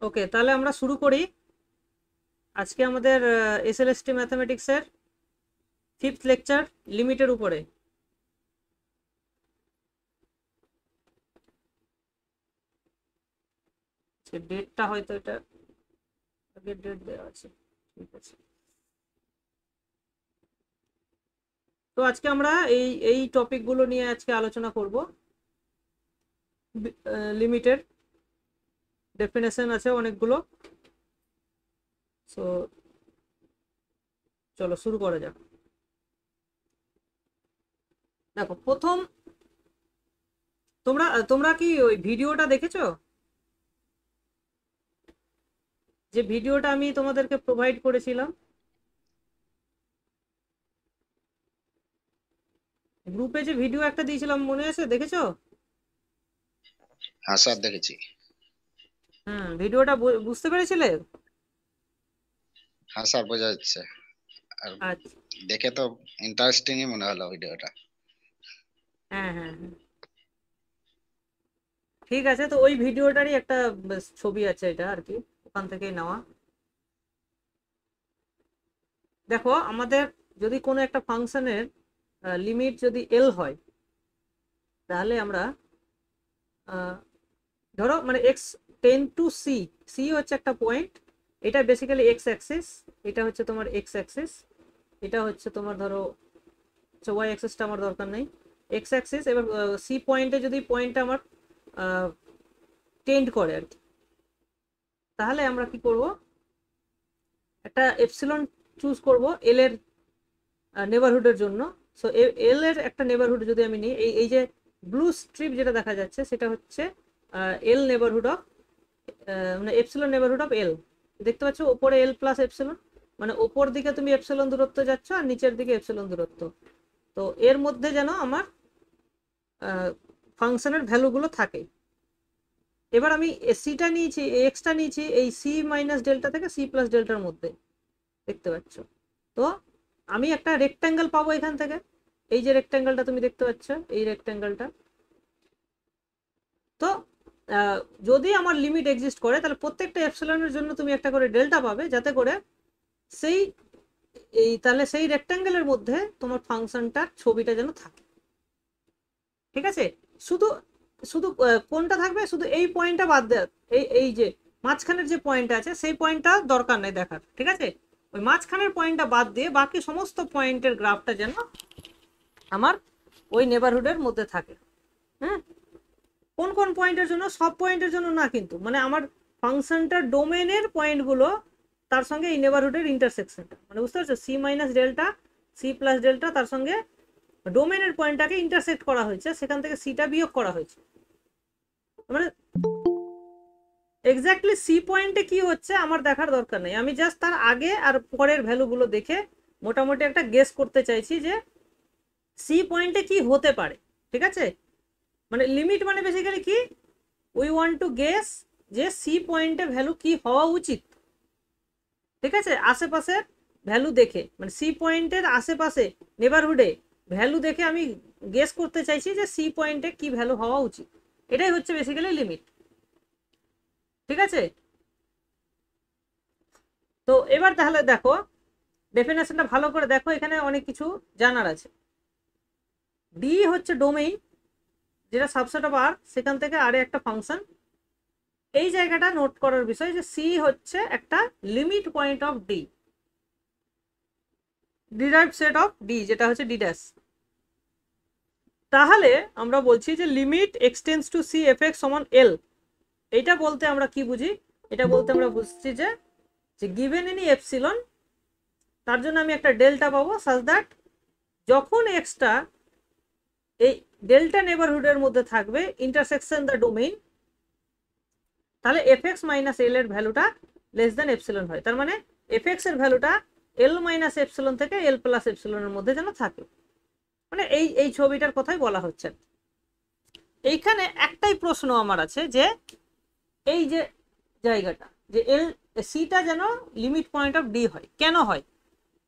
ওকে, তাহলে আমরা শুরু করি। আজকে আমাদের এসএলএসটি ম্যাথামেটিক্সের 5th লেকচার লিমিটের উপরে। ডেটটা হয়তো এটা আগের ডেট দেওয়া আছে, ঠিক আছে। তো আজকে আমরা এই এই টপিকগুলো নিয়ে আজকে আলোচনা করব। লিমিটের ডেফিনেশন আছে অনেকগুলো। সো চলো শুরু করা যাক। দেখো, প্রথম তোমরা তোমরা কি ওই ভিডিওটা দেখেছো? যে ভিডিওটা আমি তোমাদেরকে প্রোভাইড করেছিলাম গ্রুপে, যে ভিডিও একটা দিয়েছিলাম, মনে আছে? দেখেছো? হ্যাঁ স্যার, দেখেছি। ভিডিওটা বুঝতে পেরেছিলে? হ্যাঁ স্যার, বোঝা যাচ্ছে। আর আচ্ছা। দেখে তো ইন্টারেস্টিংই মনে হলো ভিডিওটা। হ্যাঁ, হ্যাঁ, হ্যাঁ, ঠিক আছে। তো ওই ভিডিওটারই একটা ছবি আছে, এটা আর কি ওখান থেকেই নেওয়া। দেখো, আমাদের যদি কোনো একটা ফাংশনের লিমিট যদি এল হয়, তাহলে আমরা ধরো মানে x tends to c, c হচ্ছে একটা পয়েন্ট। এটা বেসিক্যালি এক্স অ্যাক্সিস, এটা হচ্ছে তোমার এক্স অ্যাক্সিস, এটা হচ্ছে তোমার ধরো ওয়াই অ্যাক্সিসটা আমার দরকার নেই, এক্স অ্যাক্সিস। এবার সি পয়েন্টে যদি পয়েন্টটা আমার টেন্ড করে আর কি, তাহলে আমরা কি করব, একটা এপসিলন চুজ করব এল এর নেবারহুডের জন্য। সো এল এর একটা নেবারহুড যদি আমি নিই, এই এই যে ব্লু স্ট্রিপ যেটা দেখা যাচ্ছে, সেটা হচ্ছে এল নেবারহুড অফ, মানে এপসিলন নেবারহুড অফ এল। দেখতে পাচ্ছ ওপরে এল প্লাস এপসিলন, মানে ওপর দিকে তুমি এপসিলন দূরত্ব যাচ্ছ আর নিচের দিকে এপসিলন দূরত্ব। তো এর মধ্যে যেন আমার ফাংশনের ভ্যালুগুলো থাকে। এবার আমি সিটা নিয়েছি, এক্সটা নিয়েছি এই সি মাইনাস ডেল্টা থেকে সি প্লাস ডেল্টার মধ্যে, দেখতে পাচ্ছ। তো আমি একটা রেক্ট্যাঙ্গেল পাবো এখান থেকে। এই যে রেক্ট্যাঙ্গেলটা তুমি দেখতে পাচ্ছ, এই রেক্ট্যাঙ্গেলটা। তো আহ, যদি আমার লিমিট এক্সিস্ট করে, তাহলে প্রত্যেকটা এপসিলনের জন্য তুমি একটা করে ডেল্টা পাবে, যাতে করে সেই তাহলে সেই রেক্ট্যাঙ্গেলের মধ্যে তোমার ফাংশনটার ছবিটা যেন থাকে। ঠিক আছে? শুধু শুধু কোনটা থাকবে, শুধু এই পয়েন্টটা বাদ দেওয়া, এই এই যে মাঝখানের যে পয়েন্ট আছে, সেই পয়েন্টটা দরকার নেই দেখার। ঠিক আছে? ওই মাঝখানের পয়েন্টটা বাদ দিয়ে বাকি সমস্ত পয়েন্টের গ্রাফটা যেন আমার ওই নেবারহুডের মধ্যে থাকে। হ্যাঁ, কোন কোন পয়েন্টের জন্য? সব পয়েন্টের জন্য না কিন্তু, মানে আমার ফাংশনটার ডোমেনের পয়েন্টগুলো তার সঙ্গে এই নেবারহুডের ইন্টারসেকশনটা, মানে বুঝতে পারছো, c minus delta c plus delta, তার সঙ্গে ডোমেনের পয়েন্টটাকে ইন্টারসেক্ট করা হয়েছে, সেখান থেকে সিটা বিয়োগ করা হয়েছে। মানে এক্স্যাক্টলি সি পয়েন্টে কি হচ্ছে আমার দেখার দরকার নেই, আমি জাস্ট তার আগে আর পরের ভ্যালুগুলো দেখে মোটামুটি একটা গেস করতে চাইছি যে সি পয়েন্টে কি হতে পারে। ঠিক আছে? মানে লিমিট মানে বেসিক্যালি কি, উই ওয়ান্ট টু গেস যে সি পয়েন্টে ভ্যালু কি হওয়া উচিত। ঠিক আছে? আশেপাশে ভ্যালু দেখে, মানে সি পয়েন্টের আশেপাশে নেবারহুডে ভ্যালু দেখে আমি গেস করতে চাইছি যে সি পয়েন্টে কি ভ্যালু হওয়া উচিত। এটাই হচ্ছে বেসিক্যালি লিমিট। ঠিক আছে? তো এবার তাহলে দেখো, ডেফিনেশনটা ভালো করে দেখো, এখানে অনেক কিছু জানার আছে। ডি হচ্ছে ডোমেইন, যেটা সাবসেট অফ আর, সেখান থেকে আরে একটা ফাংশন। এই জায়গাটা নোট করার বিষয় যে সি হচ্ছে একটা limit point of D, derived set of D, যেটা হচ্ছে ডি ড্যাশ। তাহলে আমরা বলছি যে limit x tends to C F x সমান এল। এইটা বলতে আমরা কি বুঝি? এটা বলতে আমরা বুঝছি যে গিভেন এনি এপসিলন, তার জন্য আমি একটা ডেল্টা পাবো, সাজ দ্যাট যখন এক্সটা এই ডেল্টা নেবারহুডের মধ্যে থাকবে ইন্টারসেকশন দ্য ডোমেইন, তাহলে এফ এক্স মাইনাস এল এর ভ্যালুটা লেস দেন এপসিলন হয়। তার মানে এফ এক্স এর ভ্যালুটা এল মাইনাস এপসিলন থেকে এল প্লাস এপসিলনের মধ্যে যেন থাকে। মানে এই এই ছবিটার কথাই বলা হচ্ছে। এইখানে একটাই প্রশ্ন আমার আছে যে এই যে জায়গাটা, যে এল সিটা যেন লিমিট পয়েন্ট অফ ডি হয়, কেন হয়,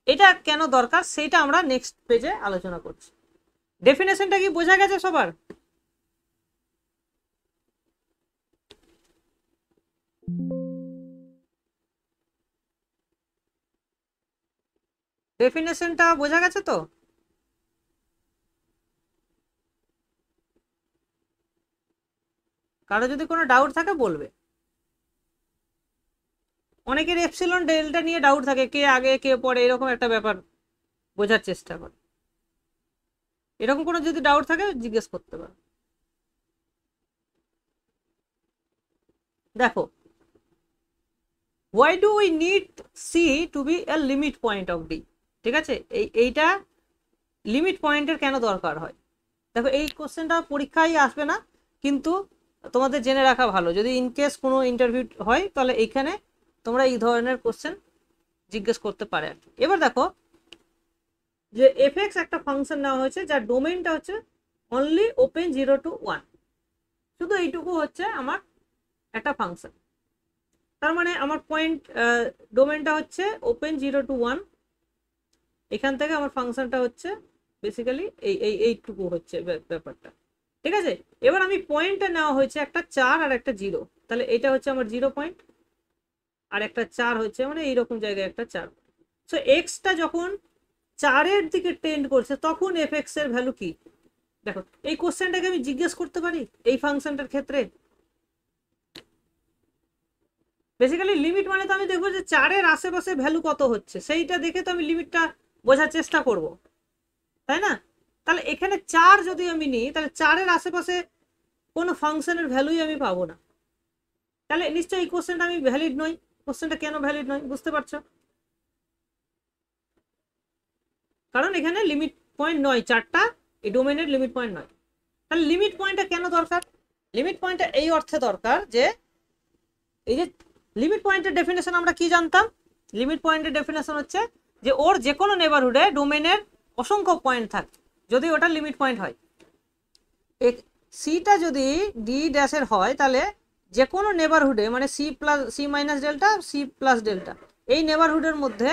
এটা কেন দরকার, সেটা আমরা নেক্সট পেজে আলোচনা করছি। ডেফিনেশনটা কি বোঝা গেছে সবার? ডেফিনেশনটা বোঝা গেছে তো? কারো যদি কোনো ডাউট থাকে বলবে। অনেকের এপসিলন ডেল্টা নিয়ে ডাউট থাকে, কে আগে কে পরে এরকম একটা ব্যাপার, বোঝার চেষ্টা করে। এরকম কোনো যদি ডাউট থাকে জিজ্ঞেস করতে পারো। দেখো, why do we need C to be a limit point of D? ঠিক আছে, এইটা লিমিট পয়েন্টের কেন দরকার হয়? দেখো, এই কোশ্চেনটা পরীক্ষায় আসবে না, কিন্তু তোমাদের জেনে রাখা ভালো, যদি ইনকেস কোনো ইন্টারভিউ হয় তাহলে এইখানে তোমরা এই ধরনের কোশ্চেন জিজ্ঞেস করতে পারে। এবার দেখো যে এফএক্স একটা ফাংশন নেওয়া হয়েছে যার ডোমেইনটা হচ্ছে অনলি ওপেন 0 to 1, শুধু এইটুকু হচ্ছে আমার একটা ফাংশন। তার মানে আমার পয়েন্ট ডোমেইনটা হচ্ছে ওপেন 0 to 1, এখান থেকে আমার ফাংশনটা হচ্ছে বেসিক্যালি এইটুকু হচ্ছে ব্যাপারটা। ঠিক আছে, এবার আমি পয়েন্টটা নেওয়া হয়েছে একটা 4 আর একটা 0, তাহলে এটা হচ্ছে আমার 0 পয়েন্ট, আর একটা 4 হচ্ছে মানে এইরকম জায়গায় একটা 4। সো এক্সটা যখন 4-এর দিকে টেন্ড করছে তখন এফ এক্স এর ভ্যালু কি? দেখো, এই কোশ্চেনটাকে আমি জিজ্ঞেস করতে পারি এই ফাংশনটার ক্ষেত্রে। বেসিক্যালি লিমিট মানে তো আমি দেখবো যে 4-এর আশেপাশে ভ্যালু কত হচ্ছে, সেইটা দেখে তো আমি লিমিটটা বোঝার চেষ্টা করব, তাই না? তাহলে এখানে 4 যদি আমি নিই তাহলে 4-এর আশেপাশে কোনো ফাংশনের ভ্যালুই আমি পাবো না, তাহলে নিশ্চয়ই এই কোশ্চেনটা আমি ভ্যালিড নই। কোশ্চেনটা কেন ভ্যালিড নয় বুঝতে পারছো? কারণ এখানে লিমিট পয়েন্ট নয়, 4টা এই ডোমেনের লিমিট পয়েন্ট নয়। তাহলে লিমিট পয়েন্টটা কেন দরকার? লিমিট পয়েন্টটা এই অর্থে দরকার যে এই যে লিমিট পয়েন্টের ডেফিনেশন আমরা কি জানতাম? লিমিট পয়েন্টের ডেফিনেশন হচ্ছে যে ওর যে কোনো নেবারহুডে ডোমেনের অসংখ্য পয়েন্ট থাকে যদি ওটা লিমিট পয়েন্ট হয়। সিটা যদি ডি ড্যাশের হয় তাহলে যে কোনো নেবারহুডে মানে c plus c minus delta c plus delta এই নেবারহুডের মধ্যে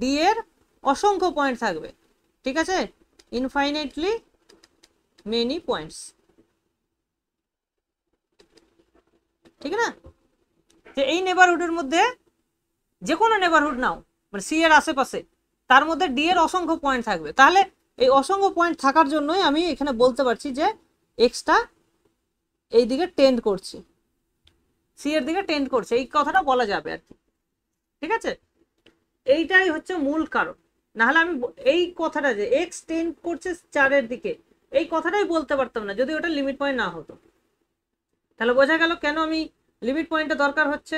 ডি এর অসংখ্য পয়েন্ট থাকবে। ঠিক আছে, ইনফাইনাইটলি মেনি পয়েন্টস। ঠিক না? যে এই নেবারহুডের মধ্যে যে কোনো নেবারহুড নাও মানে সি এর আশেপাশে, তার মধ্যে ডি এর অসংখ্য পয়েন্ট থাকবে। তাহলে এই অসংখ্য পয়েন্ট থাকার জন্যই আমি এখানে বলতে পারছি যে এক্সটা এই দিকে টেন্ড করছে, সি এর দিকে টেন্ড করছে, এই কথাটা বলা যাবে আর কি। ঠিক আছে, এইটাই হচ্ছে মূল কারণ। নাহলে আমি এই কথাটা যে এক্স টেন্ড করছে 4-এর দিকে এই কথাটাই বলতে পারতাম না যদি ওটা লিমিট পয়েন্ট না হতো। তাহলে বোঝা গেল কেন আমি লিমিট পয়েন্টটা দরকার হচ্ছে।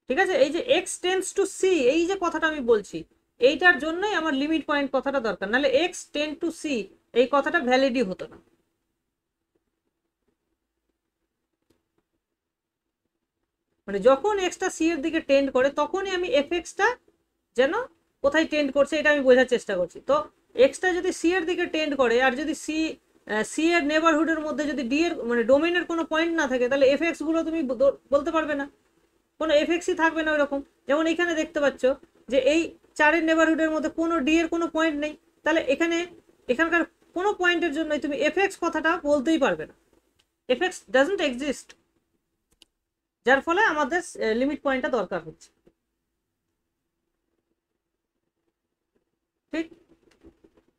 ঠিক আছে, এই যে এক্স টেন্ডস টু সি এই যে কথাটা আমি বলছি এইটার জন্যই আমার লিমিট পয়েন্ট কথাটা দরকার, নাহলে এক্স টেন্ড টু সি এই কথাটা ভ্যালিডই হতো না। মানে যখন এক্সটা সি এর দিকে টেন্ড করে তখনই আমি এফ এক্সটা যেন কোথায় টেন্ড করছে এটা আমি বোঝার চেষ্টা করছি। তো এক্সটা যদি সি এর দিকে টেন্ড করে আর যদি সি এর নেবারহুডের মধ্যে যদি ডি এর মানে ডোমেনের কোনো পয়েন্ট না থাকে তাহলে এফ এক্স গুলো তুমি বলতে পারবে না, কোনো এফ এক্সই থাকবে না ওইরকম। যেমন এখানে দেখতে পাচ্ছ যে এই 4-এর নেবারহুডের মধ্যে কোনো ডি এর কোনো পয়েন্ট নেই, তাহলে এখানকার কোনো পয়েন্টের জন্যই তুমি এফ এক্স কথাটা বলতেই পারবে না, এফ এক্স ডাজন্ট এক্সিস্ট, যার ফলে আমাদের লিমিট পয়েন্টটা দরকার হচ্ছে। ঠিক,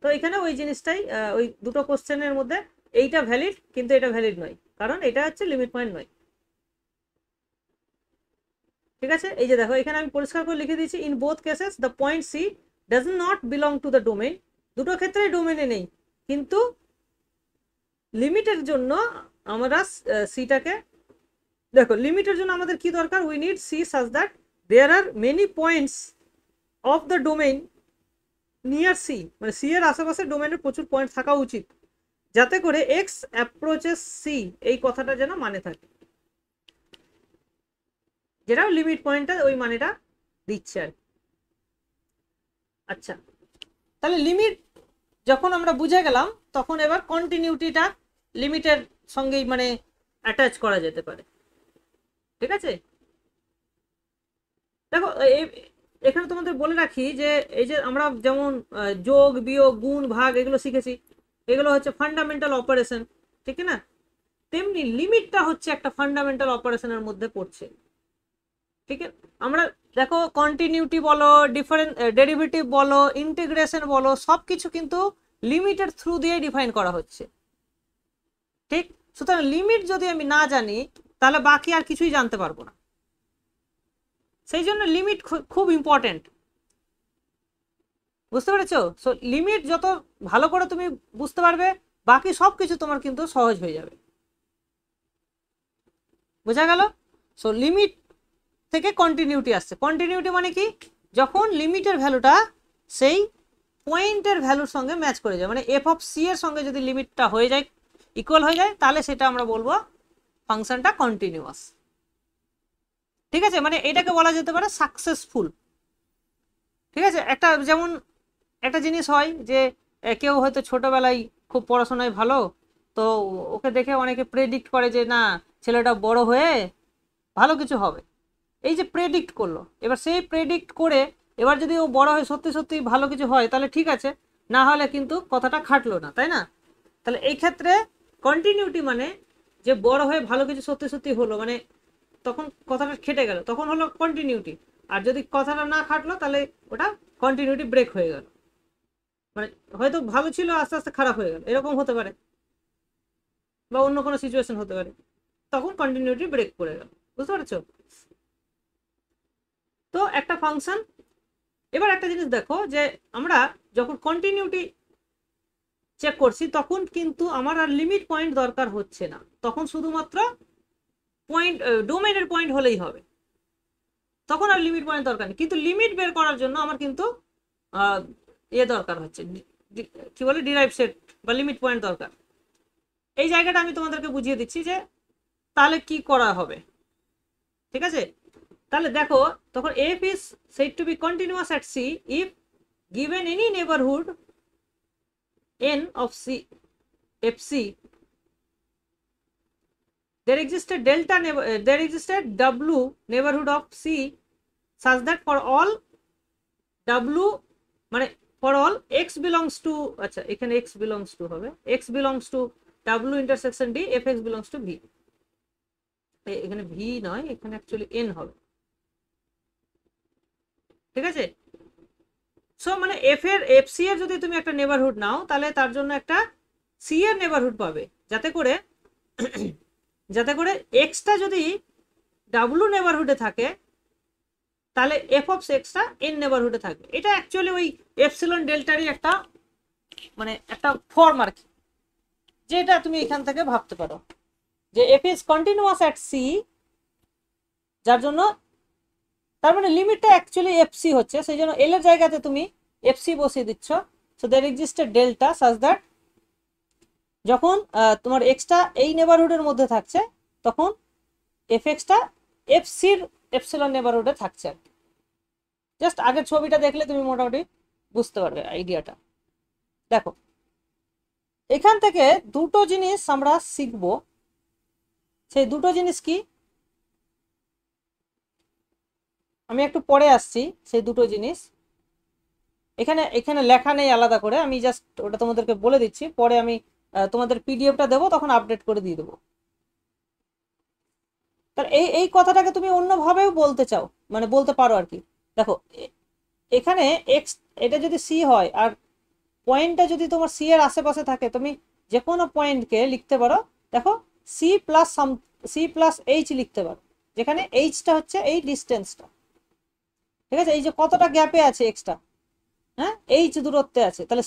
তো এখানে ওই জিনিসটাই ওই দুটো কোশ্চেনের মধ্যে এইটা ভ্যালিড কিন্তু এটা ভ্যালিড নয়, কারণ এটা হচ্ছে লিমিট পয়েন্ট নয়। ঠিক আছে, এই যে দেখো এখানে আমি পরিষ্কার করে লিখে দিয়েছি in both cases the point c does not belong to the domain. দুটো ক্ষেত্রেই ডোমেইনে নেই, কিন্তু লিমিটের জন্য আমরা সিটাকে দেখো লিমিটের জন্য আমাদের কি দরকার? We need c such that there are many points of the domain near c, মানে সি এর আশেপাশে ডোমেইনের প্রচুর পয়েন্ট থাকা উচিত যাতে করে এক্স অ্যাপ্রোচেস সি এই কথাটা যেন মানে থাকে, যেটা লিমিট পয়েন্টটা ওই মানেটা দিচ্ছে আর। আচ্ছা, তাহলে লিমিট যখন আমরা বুঝে গেলাম তখন এবার কন্টিনিউটিটা লিমিটের সঙ্গেই মানে অ্যাটাচ করা যেতে পারে। ঠিক আছে, দেখো এখানে তোমাদের বলে রাখি যে এই যে আমরা যেমন যোগ বিয়োগ গুণ ভাগ এগুলো শিখেছি, এগুলো হচ্ছে ফান্ডামেন্টাল অপারেশন, ঠিক না? তেমনি লিমিটটা হচ্ছে একটা ফান্ডামেন্টাল অপারেশনের মধ্যে পড়ছে। ঠিক আছে, আমরা দেখো কন্টিনিউটি বলো, ডিফারেন্ট ডেরিভেটিভ বলো, ইন্টিগ্রেশন বলো, সবকিছু কিন্তু লিমিটের থ্রু দিয়ে ডিফাইন করা হচ্ছে। ঠিক, সুতরাং লিমিট যদি আমি না জানি তাহলে বাকি আর কিছুই জানতে পারবো না। সেই জন্য লিমিট খুব ইম্পর্টেন্ট, বুঝতে পেরেছো? সো লিমিট যত ভালো করে তুমি বুঝতে পারবে, বাকি সব কিছু তোমার কিন্তু সহজ হয়ে যাবে। বোঝা গেল? সো লিমিট থেকে কন্টিনিউটি আসছে। কন্টিনিউটি মানে কি? যখন লিমিটের ভ্যালুটা সেই পয়েন্টের ভ্যালুর সঙ্গে ম্যাচ করে যায়, মানে এফ অফ সি এর সঙ্গে যদি লিমিটটা হয়ে যায়, ইকুয়াল হয়ে যায়, তাহলে সেটা আমরা বলবো ফাংশনটা কন্টিনিউয়াস। ঠিক আছে, মানে এটাকে বলা যেতে পারে সাকসেসফুল। ঠিক আছে, একটা যেমন একটা জিনিস হয় যে কেউ হয়তো ছোটবেলায় খুব পড়াশোনায় ভালো, তো ওকে দেখে অনেকে প্রেডিক্ট করে যে না, ছেলেটা বড় হয়ে ভালো কিছু হবে। এই যে প্রেডিক্ট করলো, এবার সেই প্রেডিক্ট করে এবার যদি ও বড় হয়ে সত্যি সত্যি ভালো কিছু হয় তাহলে ঠিক আছে, না হলে কিন্তু কথাটা খাটলো না, তাই না? তাহলে এই ক্ষেত্রে কন্টিনিউটি মানে যে বড় হয়ে ভালো কিছু সত্যি সত্যি হলো, মানে তখন কথাটা খেটে গেল, তখন হলো কন্টিনিউটি। আর যদি কথাটা না খাটলো তাহলে ওটা কন্টিনিউটি ব্রেক হয়ে গেল, মানে হয়তো ভালো ছিল আস্তে আস্তে খারাপ হয়ে গেল, এরকম হতে পারে, বা অন্য কোনো সিচুয়েশন হতে পারে, তখন কন্টিনিউটি ব্রেক করে গেল। বুঝতে পারছো? তো একটা ফাংশন, এবার একটা জিনিস দেখো যে আমরা যখন কন্টিনিউটি চেক করছি তখন কিন্তু আমার আর লিমিট পয়েন্ট দরকার হচ্ছে না, তখন শুধুমাত্র পয়েন্ট ডোমেনের পয়েন্ট হলেই হবে, তখন আর লিমিট পয়েন্ট দরকার নেই। কিন্তু লিমিট বের করার জন্য আমার কিন্তু দরকার হচ্ছে, কি বলে, ডিরাইভ সেট বা লিমিট পয়েন্ট দরকার। এই জায়গাটা আমি তোমাদেরকে বুঝিয়ে দিচ্ছি যে তাহলে কি করা হবে। ঠিক আছে, তাহলে দেখো তখন f is said to be continuous at c if given any neighborhood n of c fc there existed w neighborhood of c such that for all w মানে for all x belongs to, আচ্ছা এখানে x belongs to হবে, x belongs to w intersection d, fx belongs to v, এখানে v নয়, এখানে actually n হবে। ঠিক আছে, সো মানে এফ সি এর যদি তুমি একটা নেবারহুড নাও তাহলে তার জন্য একটা সি এর নেবারহুড পাবে, যাতে করে এক্সটা যদি ডাব্লু নেবারহুডে থাকে তাহলে এফ অফ এক্সটা এন নেবারহুডে থাকবে। এটা অ্যাকচুয়ালি ওই এপসিলন ডেল্টারই একটা মানে একটা ফর্ম আর কি, যেটা তুমি এখান থেকে ভাবতে পারো যে f is continuous at c, যার জন্য তার মানে লিমিটটা অ্যাকচুয়ালি এফসি হচ্ছে, সেই জন্য এল এর জায়গাতে তুমি এফসি বসিয়ে দিচ্ছ। So there exist a delta such that যখন তোমার এক্সটা এই নেবারহুডের মধ্যে থাকছে তখন এফ এক্সটা এফসির এপসিলন নেবারহুডে থাকছে আর কি। জাস্ট আগের ছবিটা দেখলে তুমি মোটামুটি বুঝতে পারবে আইডিয়াটা। দেখো এখান থেকে দুটো জিনিস আমরা শিখবো, সেই দুটো জিনিস কি আমি একটু পরে আসছি। সেই দুটো জিনিস এখানে এখানে লেখা নেই আলাদা করে, আমি জাস্ট ওটা তোমাদেরকে বলে দিচ্ছি, পরে আমি তোমাদের পিডিএফটা দেবো তখন আপডেট করে দিয়ে দেবো। তার এই এই কথাটাকে তুমি অন্যভাবেও বলতে চাও, মানে বলতে পারো আর কি। দেখো এখানে এক্স, এটা যদি সি হয় আর পয়েন্টটা যদি তোমার সি এর আশেপাশে থাকে, তুমি যে কোনো পয়েন্টকে লিখতে পারো, দেখো সি প্লাস এইচ লিখতে পারো, যেখানে এইচটা হচ্ছে এই ডিস্টেন্সটা। ঠিক আছে, এই যে কতটা গ্যাপে আছে এক্সটা, হ্যাঁ এইচ দূরত্বে আছে, তাহলে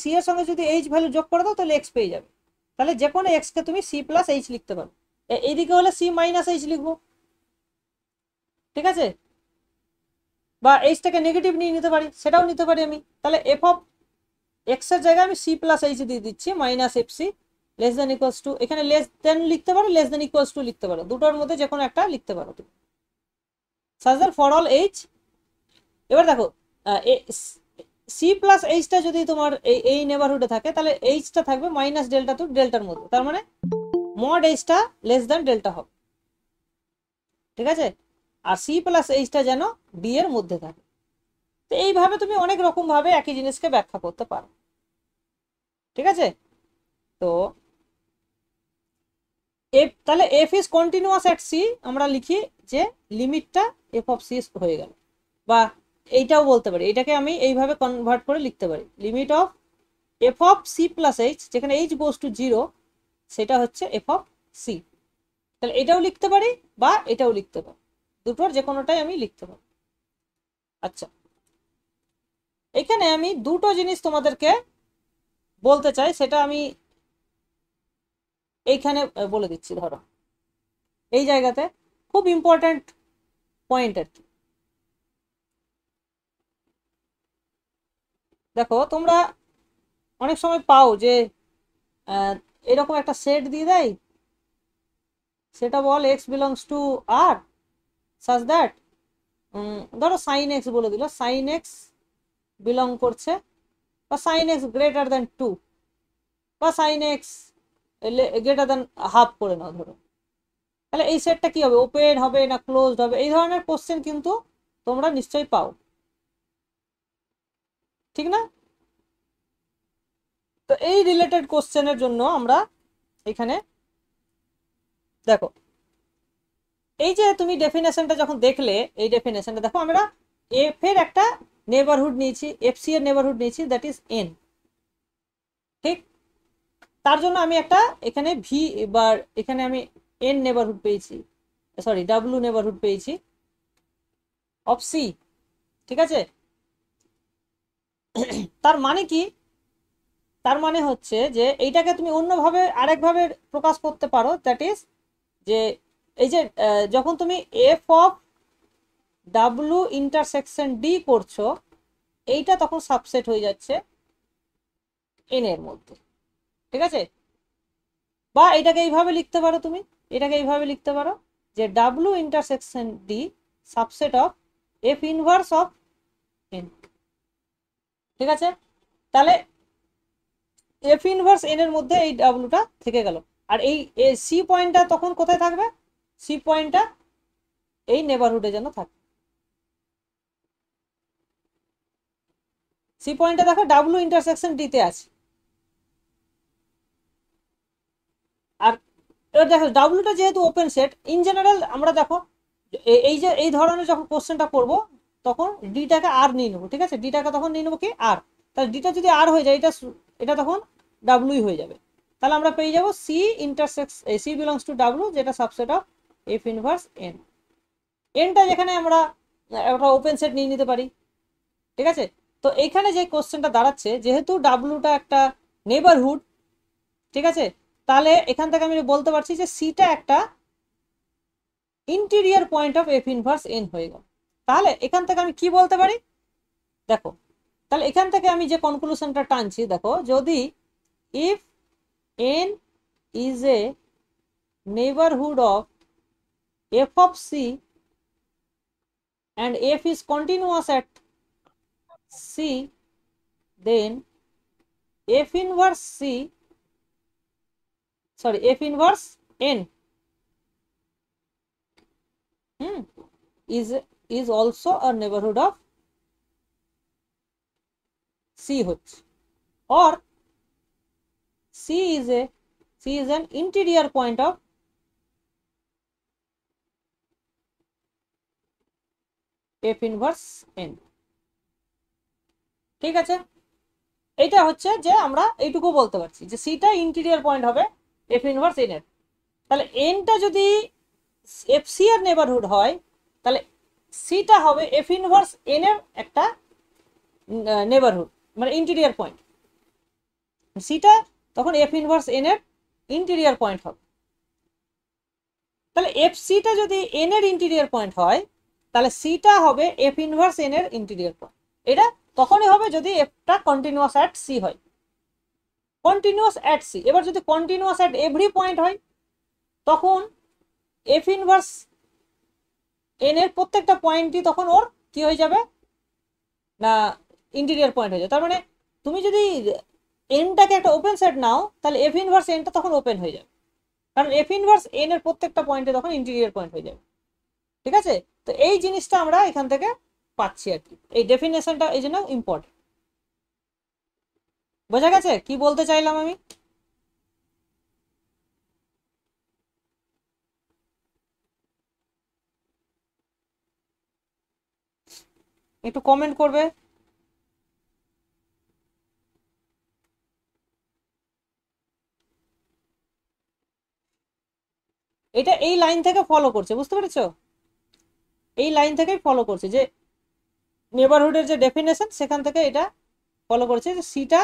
সি এর সঙ্গে যদি এইচ ভ্যালু যোগ করে দাও তাহলে এক্স পেয়ে যাবে। তাহলে যে কোনো এক্স কে তুমি সি প্লাস এইচ লিখতে পারো, এইদিকে হলে সি মাইনাস এইচ লিখবো। ঠিক আছে, বা এইচটাকে নেগেটিভ নিয়ে নিতে পারি, সেটাও নিতে পারি আমি। তাহলে এফ অফ এক্স এর জায়গায় আমি সি প্লাস এইচ দিয়ে দিচ্ছি minus f c less than equals to, এখানে লেস দেন লিখতে পারো, লেস দেন ইকুয়ালস টু লিখতে পারো, দুটোর মধ্যে যে কোনো একটা লিখতে পারো তুমি, such that for all H. এবার দেখো সি প্লাস এইচটা যদি তোমার এই নেবারহুডে থাকে তাহলে এইচটা থাকবে মাইনাস ডেল্টা টু ডেল্টার মধ্যে, তার মানে মড এইচটা লেস দেন ডেল্টা হবে। ঠিক আছে, আর সি প্লাস এইচটা যেন ডি এর মধ্যে থাকে। তো এইভাবে তুমি অনেক রকম ভাবে একই জিনিসকে ব্যাখ্যা করতে পারো। ঠিক আছে, তো তাহলে f is continuous at c আমরা লিখি যে লিমিটটা এফ অফ সি হয়ে গেল, বা এইটাও বলতে পারি, এটাকে আমি এইভাবে কনভার্ট করে লিখতে পারি, limit of f of c plus h, যেখানে এইচ গোস টু 0 সেটা হচ্ছে এফ অফ সি। তাহলে এটাও লিখতে পারি বা এটাও লিখতে পারি, দুটোর যে কোনোটাই আমি লিখতে পারি। আচ্ছা, এখানে আমি দুটো জিনিস তোমাদেরকে বলতে চাই, সেটা আমি এইখানে বলে দিচ্ছি। ধরো এই জায়গাতে খুব ইম্পর্ট্যান্ট পয়েন্ট আর কি। দেখো তোমরা অনেক সময় পাও যে এরকম একটা সেট দিয়ে দেয়, সেটা বল x belongs to R such that, ধরো সাইন এক্স বলে দিল, সাইন এক্স বিলং করছে, বা সাইন এক্স গ্রেটার দ্যান 2, বা sine x greater than half করে নাও ধরো। তাহলে এই সেটটা কি হবে, ওপেন হবে না ক্লোজড হবে, এই ধরনের কোশ্চেন কিন্তু তোমরা নিশ্চয়ই পাও, ঠিক না? তো এই রিলেটেড কোশ্চেনের জন্য আমরা এখানে দেখো, এই যে তুমি ডেফিনেশনটা যখন দেখলে, এই ডেফিনেশনটা দেখো, আমরা এফ এর একটা নেবারহুড নিয়েছি, এফ সি এর নেবারহুড নিয়েছি, দ্যাট ইজ এন, ঠিক? তার জন্য আমি একটা এখানে ভি, এবার এখানে আমি এন নেবারহুড পেয়েছি, সরি ডাব্লিউ নেবারহুড পেয়েছি অফ সি, ঠিক আছে? তার মানে কি, তার মানে হচ্ছে যে এইটাকে তুমি অন্যভাবে আরেকভাবে প্রকাশ করতে পারো, দ্যাট ইজ যে এই যে যখন তুমি F of W intersection D করছো, এইটা তখন সাবসেট হয়ে যাচ্ছে এন এর মধ্যে, ঠিক আছে? বা এটাকে এইভাবে লিখতে পারো, তুমি এটাকে এইভাবে লিখতে পারো যে W intersection D subset of F inverse of N, ঠিক আছে? তাহলে এফ ইনভার্স এন এর মধ্যে এই ডাব্লুটা থেকে গেল, আর এই সি পয়েন্টটা তখন কোথায় থাকবে, সি পয়েন্টটা এই নেবারহুডে যেন থাকে। সি পয়েন্টটা দেখো ডাব্লু ইন্টারসেকশন ডি তে আছে, আর এবার দেখো ডাব্লুটা যেহেতু ওপেন সেট, ইন জেনারেল আমরা দেখো এই যে এই ধরনের যখন কোশ্চেনটা করব তখন ডিটাকে আর নিয়ে নেবো, ঠিক আছে? ডিটাকে তখন নিয়ে নেবো কি আর, তাহলে ডিটা যদি আর হয়ে যায়, এটা এটা তখন ডাব্লুই হয়ে যাবে। তাহলে আমরা পেয়ে যাবো C intersects C belongs to W, যেটা subset of F inverse N. এনটা যেখানে আমরা একটা ওপেন সেট নিয়ে নিতে পারি, ঠিক আছে? তো এইখানে যে কোশ্চেনটা দাঁড়াচ্ছে, যেহেতু ডাব্লুটা একটা নেবারহুড, ঠিক আছে, তাহলে এখান থেকে আমি বলতে পারছি যে সিটা একটা interior point of F inverse N হয়ে গেল। তাহলে এখান থেকে আমি কি বলতে পারি, দেখো, তাহলে এখান থেকে আমি যে কনক্লুশনটা টানছি, দেখো, যদি if n is a neighbourhood of f of c and f is continuous at c, then f inverse c, sorry, f inverse n is also a neighborhood of c হচ্ছে, or c is an interior point of f inverse n, ঠিক আছে? এইটা হচ্ছে যে আমরা এইটুকু বলতে পারছি যে সিটা ইন্টিরিয়ার পয়েন্ট হবে এফ ইনভার্স এন এর। তাহলে এনটা যদি এফ সি এর নেবারহুড হয়, তাহলে সিটা হবে এফ ইনভার্স এন এর একটা নেবারহুড, মানে ইন্টিরিয়ার পয়েন্ট। সিটা তখন এফ ইনভার্স এন এর ইন্টিরিয়ার পয়েন্ট হবে। তাহলে এফ সিটা যদি এন এর ইন্টিরিয়ার পয়েন্ট হয়, তাহলে সিটা হবে এফ ইনভার্স এন এর ইন্টিরিয়ার পয়েন্ট। এটা তখনই হবে যদি এফটা কন্টিনিউয়াস অ্যাট সি হয়, কন্টিনিউয়াস অ্যাট সি। এবার যদি কন্টিনিউয়াস অ্যাট এভরি পয়েন্ট হয়, তখন এফ ইনভার্স এন এর প্রত্যেকটা পয়েন্টই তখন ওর কি হয়ে যাবে না, ইন্টিরিয়ার পয়েন্ট হয়ে যাবে। তার মানে তুমি যদি এনটাকে একটা ওপেন সেট নাও, তাহলে এফ ইনভার্স এনটা তখন ওপেন হয়ে যাবে, কারণ এফ ইনভার্স এন এর প্রত্যেকটা পয়েন্টে তখন ইন্টিরিয়ার পয়েন্ট হয়ে যাবে, ঠিক আছে? তো এই জিনিসটা আমরা এখান থেকে পাচ্ছি আর কি, এই ডেফিনেশনটা এই জন্য ইম্পর্টেন্ট। বোঝা গেছে কি বলতে চাইলাম আমি? একটু কমেন্ট করবে। এটা এই লাইন থেকে ফলো করছে, বুঝতে পেরেছো? এই লাইন থেকেই ফলো করছে যে নেবারহুডের যে ডেফিনেশন সেখান থেকে এটা ফলো করছে যে সিটা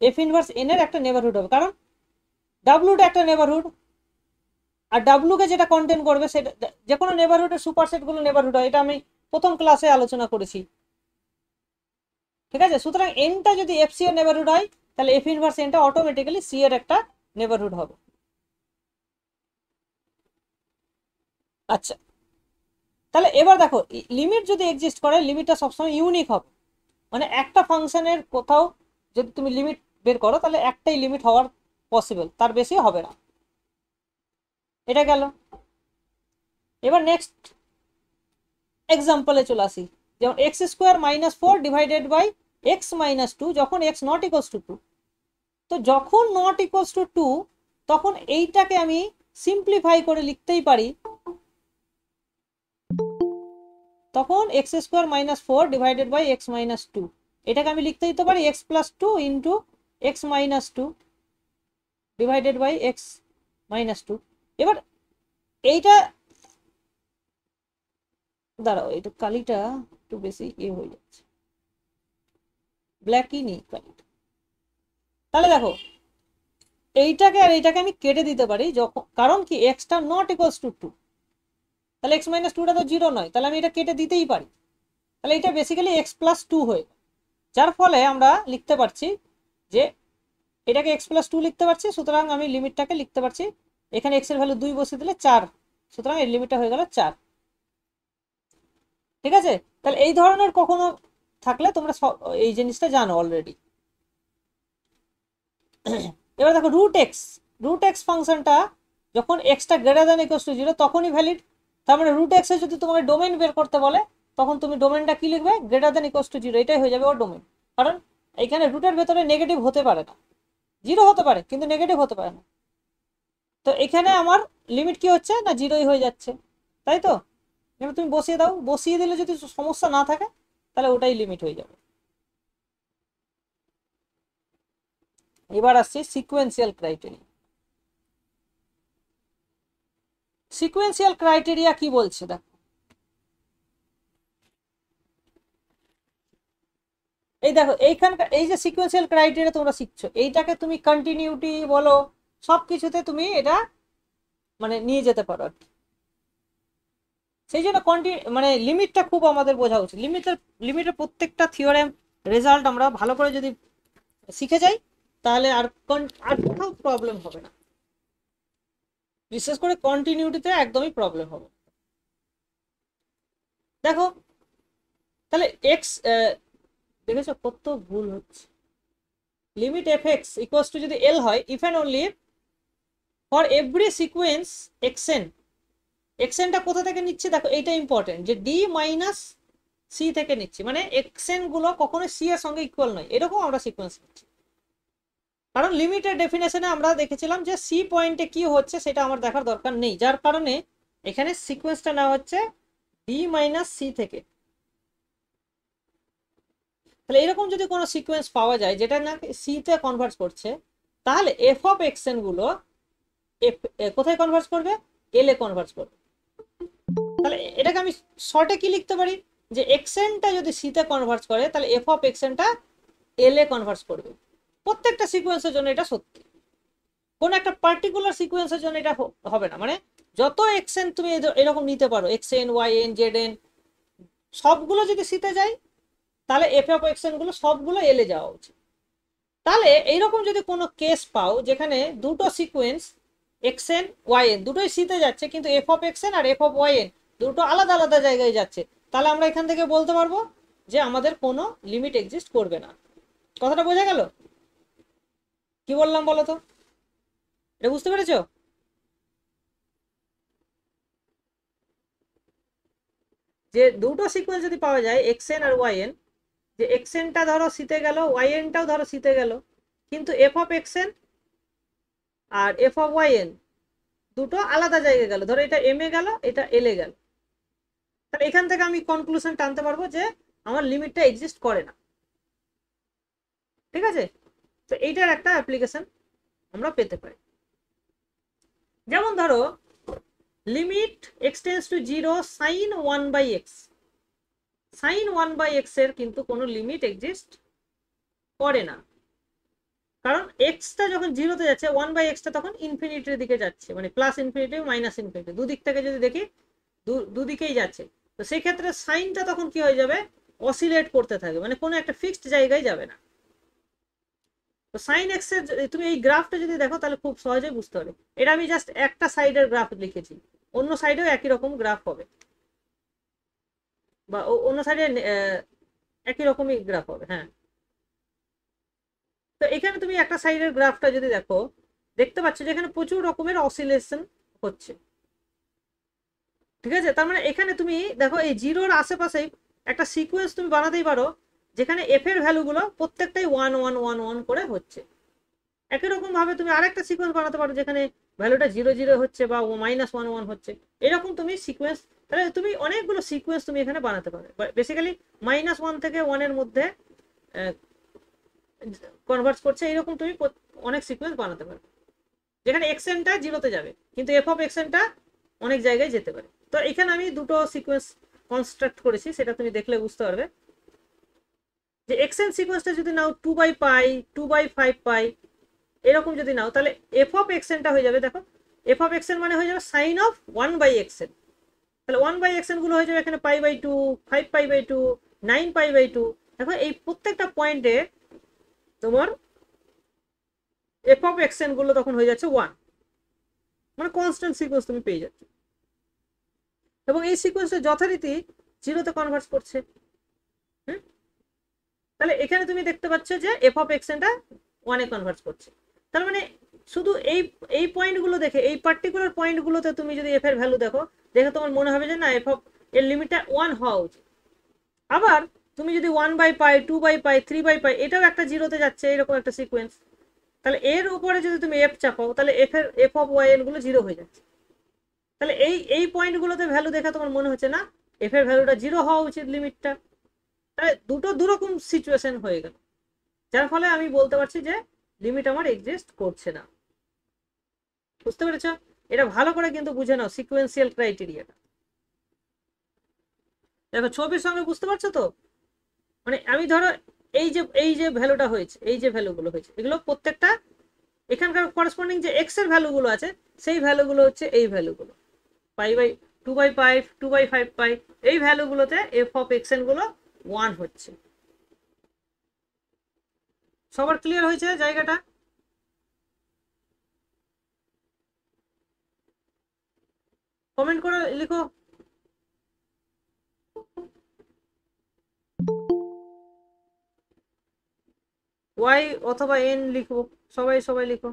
এফ ইনভার্স এন এর একটা নেবারহুড হবে, কারণ ডাব্লুটা একটা নেবারহুড, আর ডাব্লু কে যেটা কন্টেন করবে সেটা যে কোনো নেবারহুডের সুপারসেট গুলো নেবারহুড হয়, এটা আমি প্রথম ক্লাসে আলোচনা করেছি। ঠিক আছে, সুতরাং এনটা যদি এফ সি এর নেবারহুড হয় তাহলে এফ ইনভার্স এনটা অটোমেটিক্যালি সি এর একটা নেবারহুড হবে। আচ্ছা, তাহলে এবার দেখো লিমিট যদি এক্সিস্ট করে লিমিটটা সবসময় ইউনিক হবে, মানে একটা ফাংশনের কোথাও যদি তুমি লিমিট বের করো তাহলে একটাই লিমিট হওয়ার পসিবল, তার বেশি হবে না। এটা গেল। এবার নেক্সট এক্সাম্পলে চলে আসি, যেমন x square minus four divided by x minus two যখন x not equals to two. তো যখন নট ইকোয়ালস টু টু তখন এইটাকে আমি সিম্পলিফাই করে লিখতেই পারি, তখন x square minus four divided by x minus two, এটাকে আমি লিখতে দিতে পারি x plus two into x minus two divided by x minus two. এবার এইটা দাঁড়াও, এটা কালিটা একটু বেশি হয়ে যাচ্ছে, ব্ল্যাকই নেই কালিটা। তাহলে দেখো এইটাকে আর এইটাকে আমি কেটে দিতে পারি, যখন কারণ কি এক্সটা নট ইকুয়ালস টু টু, তাহলে এক্স মাইনাস টুটা তো জিরো নয়, তাহলে আমি এটা কেটে দিতেই পারি, তাহলে এটা বেসিক্যালি এক্স প্লাস টু হয়ে, যার ফলে আমরা লিখতে পারছি যে এটাকে এক্স প্লাস টু লিখতে পারছি, সুতরাং আমি লিমিটটাকে লিখতে পারছি এখানে এক্স এর ভ্যালু 2 বসিয়ে দিলে 4, সুতরাং এর লিমিটটা হয়ে গেল 4। ঠিক আছে, তাহলে এই ধরনের কখনো থাকলে তোমরা এই জিনিসটা জানো অলরেডি। এবার দেখো রুট এক্স ফাংশনটা যখন extra greater than equals two 0 তখনই ভ্যালিড, তার মানে রুট এক্স এর যদি তোমাকে ডোমেন বের করতে বলে তখন তুমি ডোমেনটা কি লিখবে, গ্রেটার দ্যান ইকুয়ালস টু 0, এটাই হয়ে যাবে ওর ডোমেন, কারণ এখানে রুটের ভেতরে নেগেটিভ হতে পারে না, 0 হতে পারে কিন্তু নেগেটিভ হতে পারে না। তো এখানে আমার লিমিট কি হচ্ছে না 0ই হয়ে যাচ্ছে, তাই তো? এবার তুমি বসিয়ে দাও, বসিয়ে দিলে যদি সমস্যা না থাকে তাহলে ওটাই লিমিট হয়ে যাবে। এবার আসছি সিকোয়েন্সিয়াল ক্রাইটেরিয়া। সিকোয়েন্সিয়াল ক্রাইটেরিয়া কি বলছে দেখো, এই দেখো এইখানকার এই যে সিকোয়েন্সিয়াল ক্রাইটেরিয়া তোমরা শিখছো, এইটাকে তুমি কন্টিনিউটি বলো, সবকিছুতে তুমি এটা মানে নিয়ে যেতে পারো আর কি। সেই জন্য মানে লিমিটটা খুব আমাদের বোঝা উচিত, লিমিটের প্রত্যেকটা থিওরেম রেজাল্ট আমরা ভালো করে যদি শিখে যাই তাহলে আর কোথাও প্রবলেম হবে না, বিশেষ করে কন্টিনিউটিতে একদমই প্রবলেম হবে। দেখো তাহলে এক্স দেখেছো কত ভুল হচ্ছে, limit f x equals to যদি এল হয় if and only for every sequence x n, এক্সএনটা কোথা থেকে নিচ্ছে দেখো, এইটা ইম্পর্টেন্ট যে ডি মাইনাস সি থেকে নিচ্ছি, মানে এক্সএন গুলো কখনো সি এর সঙ্গে ইকুয়াল নয়, এরকম আমরা সিকোয়েন্স নিচ্ছি, কারণ লিমিটের ডেফিনেশনে আমরা দেখেছিলাম যে সি পয়েন্টে কি হচ্ছে সেটা আমার দেখার দরকার নেই, যার কারণে এখানে সিকোয়েন্সটা নেওয়া হচ্ছে ডি মাইনাস সি থেকে। তাহলে এরকম যদি কোনো সিকোয়েন্স পাওয়া যায় যেটা না সি তে কনভার্ট করছে, তাহলে এফ অফ এক্সএন গুলো কোথায় কনভার্ট করবে, এল এ কনভার্ট করবে। তাহলে এটাকে আমি শর্টে কি লিখতে পারি যে এক্সএনটা যদি সি তে কনভার্ট করে তাহলে এফ অফ এক্সএনটা এল এ কনভার্ট করবে। প্রত্যেকটা সিকোয়েন্সের জন্য এটা সত্যি, কোন একটা পার্টিকুলার সিকোয়েন্সের জন্য এটা হবে না, মানে যত এক্সএন তুমি এরকম নিতে পারো x n y n z n সবগুলো যদি সিতে যায় তাহলে এফ অফ এক্সএন গুলো সবগুলো এলে যাওয়া উচিত। তাহলে এইরকম যদি কোনো কেস পাও যেখানে দুটো সিকোয়েন্স এক্সএন ওয়াই এন দুটোই সিতে যাচ্ছে কিন্তু এফ অফ এক্সএন আর এফ অফ ওয়াই এন দুটো আলাদা আলাদা জায়গায় যাচ্ছে, তাহলে আমরা এখান থেকে বলতে পারবো যে আমাদের কোনো লিমিট এক্সিস্ট করবে না। কথাটা বোঝা গেল? কি বললাম বলো তো, এটা বুঝতে পেরেছো? যে দুটো সিকোয়েন্স যদি পাওয়া যায় এক্সএন আর ওয়াই এন, যে এক্সএনটা ধরো সিতে গেল ওয়াই এনটাও ধরো সিতে গেল, কিন্তু এফ অফ এক্সএন আর এফ অফ ওয়াই এন দুটো আলাদা জায়গায় গেল, ধরো এটা এম এ গেল এটা এল এ গেল, তাহলে এখান থেকে আমি কনক্লুশন টানতে পারবো যে আমার লিমিটটা এক্সিস্ট করে না। ঠিক আছে, তো এইটার একটা অ্যাপ্লিকেশন আমরা পেতে পারি। যেমন ধরো limit x tends to zero sine one by x, sine one by x এর কিন্তু কোনো লিমিট এক্সিস্ট করে না, কারণ এক্সটা যখন জিরোতে যাচ্ছে ওয়ান বাই এক্সটা তখন ইনফিনিটির দিকে যাচ্ছে, মানে প্লাস ইনফিনিটি মাইনাস ইনফিনিটি দুদিক থেকে যদি দেখি দুদিকেই যাচ্ছে। তো সেই ক্ষেত্রে সাইনটা তখন কি হয়ে যাবে, অসিলেট করতে থাকবে, মানে কোনো একটা ফিক্সড জায়গায় যাবে না। তো সাইন এক্স এর তুমি এই গ্রাফটা যদি দেখো তাহলে খুব সহজেই বুঝতে পারবে। এটা আমি জাস্ট একটা সাইডের গ্রাফ লিখেছি, অন্য সাইডেও একই রকম গ্রাফ হবে, বা অন্য সাইডে একই রকমই গ্রাফ হবে। হ্যাঁ, তো এখানে তুমি একটা সাইডের গ্রাফটা যদি দেখো, দেখতে পাচ্ছ যে এখানে প্রচুর রকমের অসিলেশন হচ্ছে। ঠিক আছে, তার মানে এখানে তুমি দেখো এই জিরোর আশেপাশেই একটা সিকোয়েন্স তুমি বানাতেই পারো, যেখানে এফ এর ভ্যালুগুলো প্রত্যেকটাই ওয়ান ওয়ান ওয়ান ওয়ান করে হচ্ছে। একই রকম ভাবে তুমি আরেকটা সিকোয়েন্স বানাতে পারো যেখানে ভ্যালুটা জিরো জিরো হচ্ছে বা মাইনাস ওয়ান ওয়ান হচ্ছে, এরকম তুমি সিকোয়েন্স, তাহলে তুমি অনেকগুলো সিকোয়েন্স তুমি এখানে বানাতে পারো। বেসিক্যালি মাইনাস ওয়ান থেকে ওয়ানের মধ্যে কনভার্ট করছে, এরকম তুমি অনেক সিকোয়েন্স বানাতে পারো, যেখানে এক্সেনটা জিরোতে যাবে কিন্তু এফ অফ এক্সেনটা অনেক জায়গায় যেতে পারে। তো এখানে আমি দুটো সিকোয়েন্স কনস্ট্রাক্ট করেছি, সেটা তুমি দেখলে বুঝতে পারবে। যে এক্সেন সিকোয়েন্সটা যদি নাও 2/পাই 2/5 পাই এরকম যদি নাও, তাহলে এফ অফ এক্সেনটা হয়ে যাবে, দেখো এফ অফ এক্সেন মানে হয়ে যাবে সাইন অফ 1/xn, তাহলে 1/xn গুলো হয়ে যাবে এখানে π/2, 5π/2, 9π/2। দেখো এই প্রত্যেকটা পয়েন্টে তোমার এফ অফ এক্সেন গুলো তখন হয়ে যাচ্ছে 1, মানে কনস্ট্যান্ট সিকোয়েন্স তুমি পেয়ে যাচ্ছ, এবং এই সিকোয়েন্সটা যথারীতি জিরোতে কনভার্ট করছে। তাহলে এখানে তুমি দেখতে পাচ্ছ যে এফ অফ এক্সেনটা 1-এ কনভার্ট করছে। তার মানে শুধু এই এই পয়েন্টগুলো দেখে, এই পার্টিকুলার পয়েন্টগুলোতে তুমি যদি এফ এর ভ্যালু দেখো, দেখে তোমার মনে হবে যে না এফ অফ এর লিমিটটা 1 হওয়া উচিত। আবার তুমি যদি 1/পাই 2/পাই 3/পাই এটাও একটা জিরোতে যাচ্ছে, এরকম একটা সিকোয়েন্স, তাহলে এর উপরে যদি তুমি এফ চাপাও তাহলে এফ অফ ওয়াই এন গুলো জিরো হয়ে যাচ্ছে। তাহলে এই পয়েন্টগুলোতে ভ্যালু দেখে তোমার মনে হচ্ছে না এফ এর ভ্যালুটা জিরো হওয়া উচিত লিমিটটা, তাহলে দুটো দুরকম সিচুয়েশন হয়ে গেল, যার ফলে আমি বলতে পারছি যে লিমিট আমার এক্সিস্ট করছে না। বুঝতে পেরেছো? এটা ভালো করে কিন্তু বুঝে নাও সিকোয়েন্সিয়াল ক্রাইটেরিয়াটা। দেখো ছবির সঙ্গে বুঝতে পারছো তো, মানে আমি ধরো এই যে ভ্যালুটা হয়েছে, এই যে ভ্যালুগুলো হয়েছে এগুলো প্রত্যেকটা এখানকার করেসপন্ডিং যে এক্স এর ভ্যালুগুলো আছে সেই ভ্যালুগুলো হচ্ছে এই ভ্যালুগুলো, π/2/5 2/5 পাই, এই ভ্যালুগুলোতে এফ অফ এক্সএন গুলো 1 হচ্ছে। সবার ক্লিয়ার হয়েছে জায়গাটা? কমেন্ট করে লিখো। ওয়াই অথবা এন লিখো, সবাই সবাই লিখো।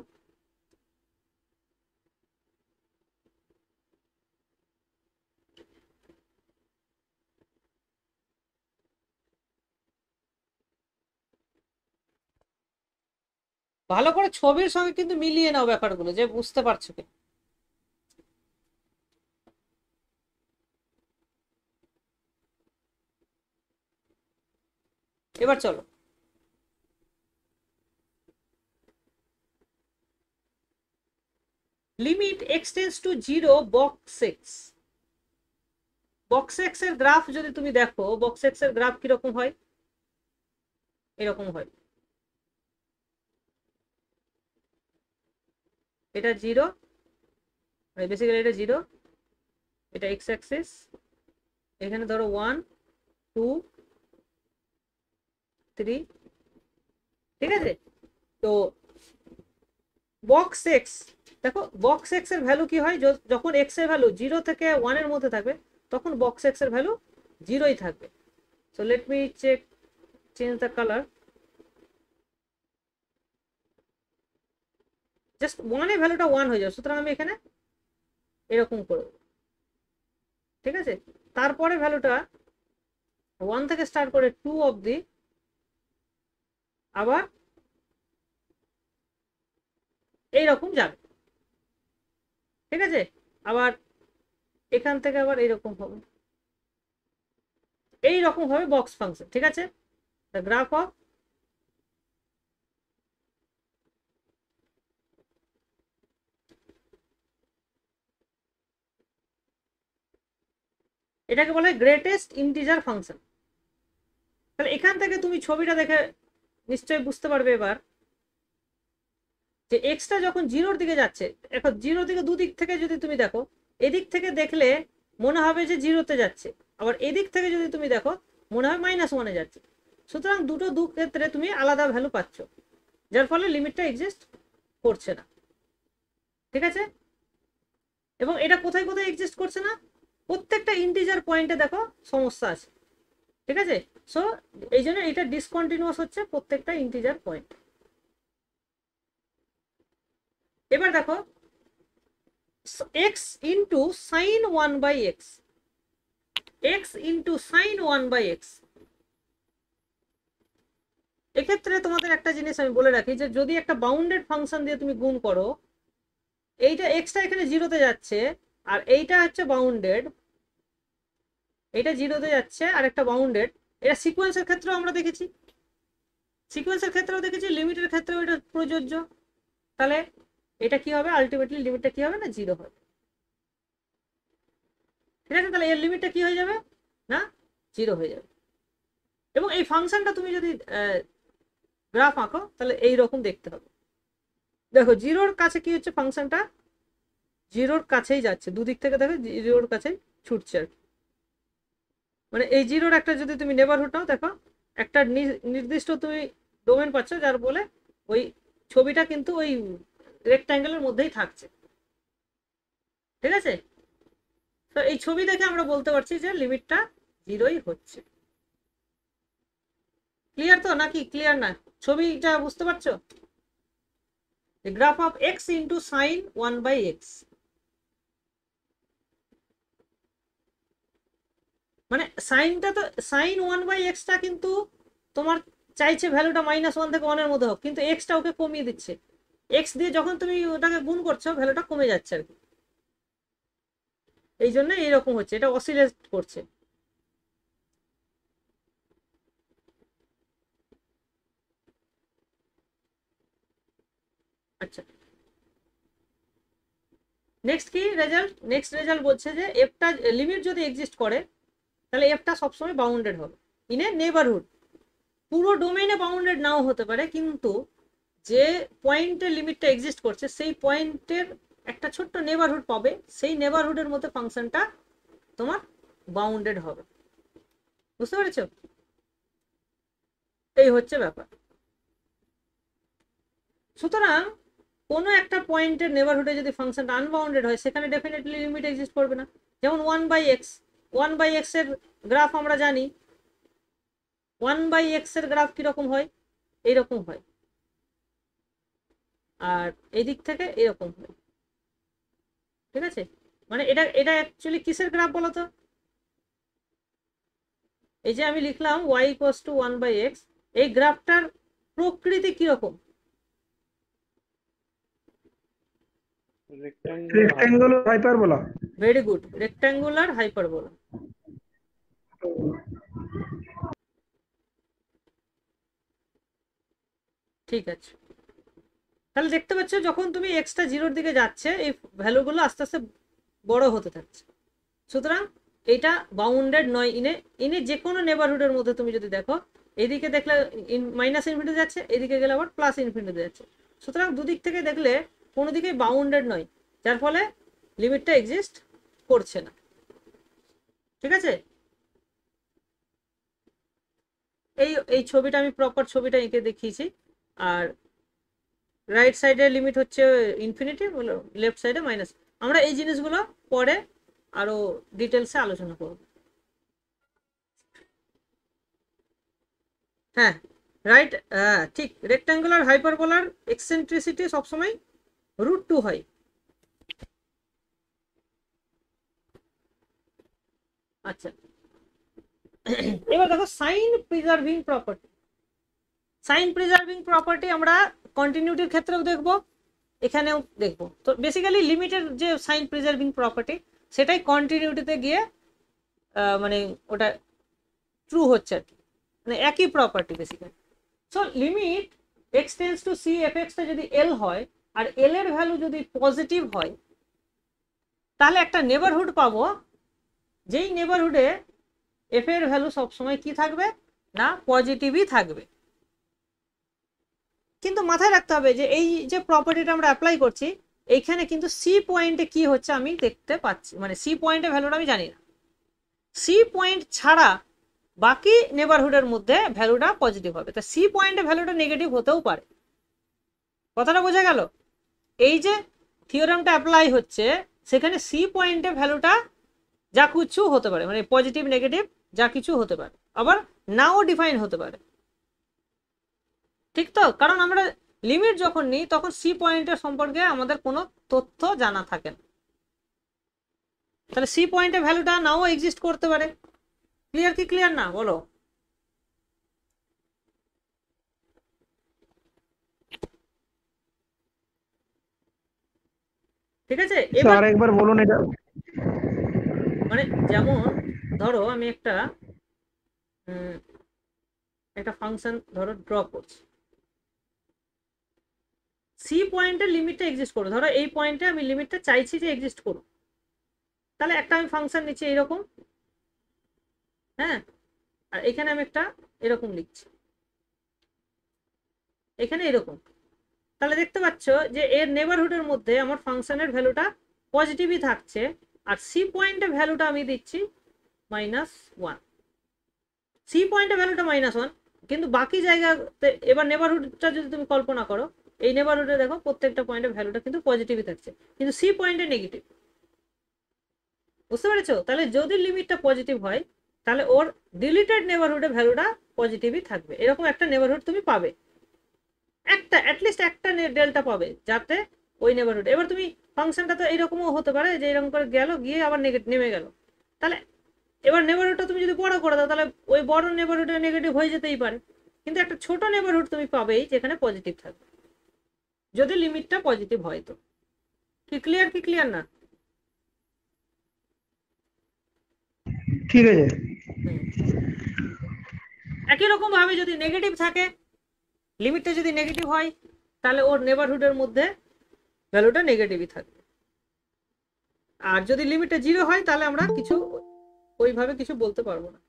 ভালো করে ছবির সঙ্গে কিন্তু মিলিয়ে নাও ব্যাপারগুলো, যে বুঝতে পারছো কি। এবার চলো limit x tends to zero box x. Box x এর গ্রাফ যদি তুমি দেখো, বক্স এক্স এর গ্রাফ কিরকম হয়, এরকম হয়। এটা জিরো, মানে বেসিক্যালি এটা জিরো, এটা এক্স অ্যাক্সিস, এখানে ধরো 1 2 3, ঠিক আছে। তো বক্স এক্স, দেখো বক্স এক্স এর ভ্যালু কি হয়, যখন এক্স এর ভ্যালু 0 থেকে 1 এর মধ্যে থাকবে তখন বক্স এক্স এর ভ্যালু 0ই থাকবে। So let me change the colour, just 1 এর ভ্যালুটা 1 হয়ে যাবে, সুতরাং আমি এখানে এরকম করব। ঠিক আছে, তারপরে ভ্যালুটা 1 থেকে স্টার্ট করে 2 অবধি আবার এইরকম যাবে। ঠিক আছে, আবার এখান থেকে আবার এইরকম হবে, এই রকম ভাবে বক্স ফাংশন, ঠিক আছে। দ্য গ্রাফ অফ এটাকে বলে গ্রেটেস্ট ইন্টিজার ফাংশন। তাহলে এখান থেকে তুমি ছবিটা দেখে নিশ্চয়ই বুঝতে পারবে এবার যে এক্সটা যখন জিরোর দিকে যাচ্ছে, এখন জিরো দিকে দুদিক থেকে যদি তুমি দেখো, এদিক থেকে দেখলে মনে হবে যে জিরোতে যাচ্ছে, আবার এদিক থেকে যদি তুমি দেখো মনে হয় -1-এ যাচ্ছে। সুতরাং দু ক্ষেত্রে তুমি আলাদা ভ্যালু পাচ্ছ, যার ফলে লিমিটটা এক্সিস্ট করছে না, ঠিক আছে। এবং এটা কোথায় কোথায় এক্সিস্ট করছে না, প্রত্যেকটা ইন্টিজার পয়েন্টে দেখো সমস্যা আছে, ঠিক আছে। সো এই জন্য এটা ডিসকন্টিনিউয়াস হচ্ছে প্রত্যেকটা ইন্টিজার পয়েন্ট। এবার দেখো x into sign 1/x, x into sign 1/x, এক্ষেত্রে তোমাদের একটা জিনিস আমি বলে রাখি যে যদি একটা বাউন্ডেড ফাংশন দিয়ে তুমি গুণ করো, এইটা এক্সটা এখানে জিরোতে যাচ্ছে আর এইটা হচ্ছে বাউন্ডেড, এটা জিরোতে যাচ্ছে আর একটা বাউন্ডেড, এটা সিকোয়েন্সের ক্ষেত্রেও আমরা দেখেছি, সিকোয়েন্সের ক্ষেত্রেও দেখেছি, লিমিটের ক্ষেত্রেও এটা প্রযোজ্য। তাহলে এটা কি হবে, আলটিমেটলি লিমিটটা কি হবে না, জিরো হবে, ঠিক আছে। তাহলে এর লিমিটটা কি হয়ে যাবে না, জিরো হয়ে যাবে। এবং এই ফাংশনটা তুমি যদি গ্রাফ আঁকো তাহলে এইরকম দেখতে হবে। দেখো জিরোর কাছে কি হচ্ছে, ফাংশনটা জিরোর কাছেই যাচ্ছে, দুদিক থেকে দেখো জিরোর কাছেই ছুটছে আর কি। মানে এই জিরোর একটা যদি তুমি নেবারহুড নাও, দেখো একটা নির্দিষ্ট তুমি ডোমেন পাচ্ছ, যার বলে ওই ছবিটা কিন্তু ওই রেক্ট্যাঙ্গেলের মধ্যেই থাকছে, ঠিক আছে। তো এই ছবি দেখে আমরা বলতে পারছি যে লিমিটটা জিরোই হচ্ছে। ক্লিয়ার তো নাকি ক্লিয়ার না, ছবিটা বুঝতে পারছো? Graph of x into sign 1/x, মানে সাইনটা তো সাইন 1/x-টা কিন্তু তোমার চাইছে ভ্যালুটা -1 থেকে 1-এর মধ্যে হোক, কিন্তু এক্সটা ওকে কমিয়ে দিচ্ছে, এক্স দিয়ে যখন তুমি ওটাকে গুণ করছো ভ্যালুটা কমে যাচ্ছে আর কি, এই জন্য এইরকম হচ্ছে, এটা অসিলেট করছে। আচ্ছা, নেক্সট কি রেজাল্ট, নেক্সট রেজাল্ট বলছে যে এফটা লিমিট যদি এক্সিস্ট করে তাহলে এফটা সবসময় বাউন্ডেড হবে ইন এ নেবারহুড। পুরো ডোমেইনে বাউন্ডেড নাও হতে পারে, কিন্তু যে পয়েন্টের লিমিটটা এক্সিস্ট করছে সেই পয়েন্টের একটা ছোট্ট নেবারহুড পাবে, সেই নেবারহুডের মধ্যে ফাংশনটা তোমার বাউন্ডেড হবে, বুঝতে পেরেছ? এই হচ্ছে ব্যাপার। সুতরাং কোনো একটা পয়েন্টের নেবারহুডে যদি ফাংশনটা আনবাউন্ডেড হয় সেখানে ডেফিনেটলি লিমিট এক্সিস্ট করবে না। যেমন 1/x, 1/x এর গ্রাফ আমরা জানি, 1/x এর গ্রাফ কিরকম হয়, এইরকম হয়, আর এদিক থেকে এরকম হয়, ঠিক আছে। মানে এটা এটা অ্যাকচুয়ালি কিসের গ্রাফ বলো তো? এই যে আমি লিখলাম y = 1/x, এই গ্রাফটার প্রকৃতি কিরকম? Rectangular hyperbola. Very good, rectangular hyperbola. ঠিক আছে, তাহলে দেখতে পাচ্ছ যখন তুমি এক্সটা জিরোর দিকে যাচ্ছে এই ভ্যালুগুলো আস্তে আস্তে বড় হতে থাকছে। সুতরাং এটা বাউন্ডেড নয় ইনে, ইনে যে কোনো নেবারহুডের মধ্যে তুমি যদি দেখো, এদিকে দেখলে -ইনফিনিটি যাচ্ছে, এদিকে গেলে আবার +ইনফিনিটি যাচ্ছে। সুতরাং দুদিক থেকে দেখলে কোনো দিকেই বাউন্ডেড নয়, যার ফলে লিমিটটা এক্সিস্ট করছে না, ঠিক আছে। এই এই ছবিটা আমি প্রপার ছবিটা এঁকে দেখিয়েছি, আর রাইট সাইডের লিমিট হচ্ছে ইনফিনিটি, লেফট সাইডে মাইনাস। আমরা এই জিনিসগুলো পরে আরো ডিটেলসে আলোচনা করব। হ্যাঁ রাইট, হ্যাঁ ঠিক, রেক্ট্যাঙ্গুলার হাইপারবোলার এক্সেন্ট্রিসিটি সবসময় √2 হয়। আচ্ছা, এবার দেখো sign preserving property. Sign preserving property আমরা কন্টিনিউটির ক্ষেত্রেও দেখব, এখানেও দেখব। তো বেসিক্যালি লিমিটের যে সাইন প্রিজার্ভিং প্রপার্টি সেটাই কন্টিনিউটিতে গিয়ে মানে ওটা ট্রু হচ্ছে আর কি, মানে একই property basically. So limit x tends to C f এক্সটা যদি এল হয় আর এল এর ভ্যালু যদি পজিটিভ হয়, তাহলে একটা নেবারহুড পাবো, যেই নেবারহুডে এফ এর ভ্যালু সবসময় কি থাকবে না পজিটিভই থাকবে। কিন্তু মাথায় রাখতে হবে যে এই যে প্রপার্টিটা আমরা অ্যাপ্লাই করছি, এইখানে কিন্তু সি পয়েন্টে কি হচ্ছে আমি দেখতে পাচ্ছি, মানে সি পয়েন্টের ভ্যালুটা আমি জানি না। সি পয়েন্ট ছাড়া বাকি নেবারহুডের মধ্যে ভ্যালুটা পজিটিভ হবে, তা সি পয়েন্টে ভ্যালুটা নেগেটিভ হতেও পারে। কথাটা বোঝা গেল? এই যে থিওরামটা অ্যাপ্লাই হচ্ছে সেখানে সি পয়েন্টে ভ্যালুটা যা কিছু হতে পারে, মানে পজিটিভ নেগেটিভ যা কিছু হতে পারে, আবার নাও ডিফাইন হতে পারে। ঠিক তো? কারণ আমরা লিমিট যখন নিই তখন সি পয়েন্টের সম্পর্কে আমাদের কোনো তথ্য জানা থাকে না, তাহলে সি পয়েন্টের ভ্যালুটা নাও এক্সিস্ট করতে পারে। ক্লিয়ার কি ক্লিয়ার না বলো? ঠিক আছে, এবার স্যার একবার বলুন এটা। মানে যেমন ধরো আমি একটা ফাংশন ধরো ড্র করছি, সি পয়েন্টের লিমিটটা এক্সিস্ট করো, ধরো এই পয়েন্টে আমি লিমিটটা চাইছি যে এক্সিস্ট করুক, তাহলে একটা আমি ফাংশন নিচ্ছি এইরকম, হ্যাঁ, আর এখানে আমি একটা এরকম লিখছি, এখানে এরকম, তাহলে দেখতে পাচ্ছ যে এর নেবারহুডের মধ্যে আমার ফাংশনের ভ্যালুটা পজিটিভই থাকছে, আর সি পয়েন্টের ভ্যালুটা আমি দিচ্ছি -1। সি পয়েন্টের ভ্যালুটা -1, কিন্তু বাকি জায়গাতে এবার নেবারহুডটা যদি তুমি কল্পনা করো, এই নেবারহুডে দেখো প্রত্যেকটা পয়েন্টের ভ্যালুটা কিন্তু পজিটিভই থাকছে, কিন্তু সি পয়েন্টে নেগেটিভ। বুঝতে পেরেছো? তাহলে যদি লিমিটটা পজিটিভ হয় তাহলে ওর ডিলিটেড নেবারহুডের ভ্যালুটা পজিটিভই থাকবে। এরকম একটা নেবারহুড তুমি পাবে, একটা অ্যাটলিস্ট একটা ডেল্টা পাবে যাতে ওই নেবারহুড। এবার তুমি ফাংশনটা তো এরকমও হতে পারে যে এরকম করে গেল গিয়ে আবার নেমে গেল, তাহলে এবার নেবারহুডটা তুমি যদি বড় করে দাও তাহলে ওই বড় নেবারহুডে নেগেটিভ হয়ে যেতেই পারে, কিন্তু একটা ছোট নেবারহুড তুমি পাবেই যেখানে পজিটিভ থাকবে, যদি লিমিটটা পজিটিভ হয়। তো কি ক্লিয়ার না? ঠিক আছে। একই রকম ভাবে যদি নেগেটিভ থাকে, লিমিটটা যদি নেগেটিভ হয় তাহলে ওর নেবারহুডের মধ্যে ভ্যালুটা নেগেটিভই থাকবে, আর যদি লিমিটটা 0 হয় তাহলে আমরা কিছু ওইভাবে কিছু বলতে পারবো না।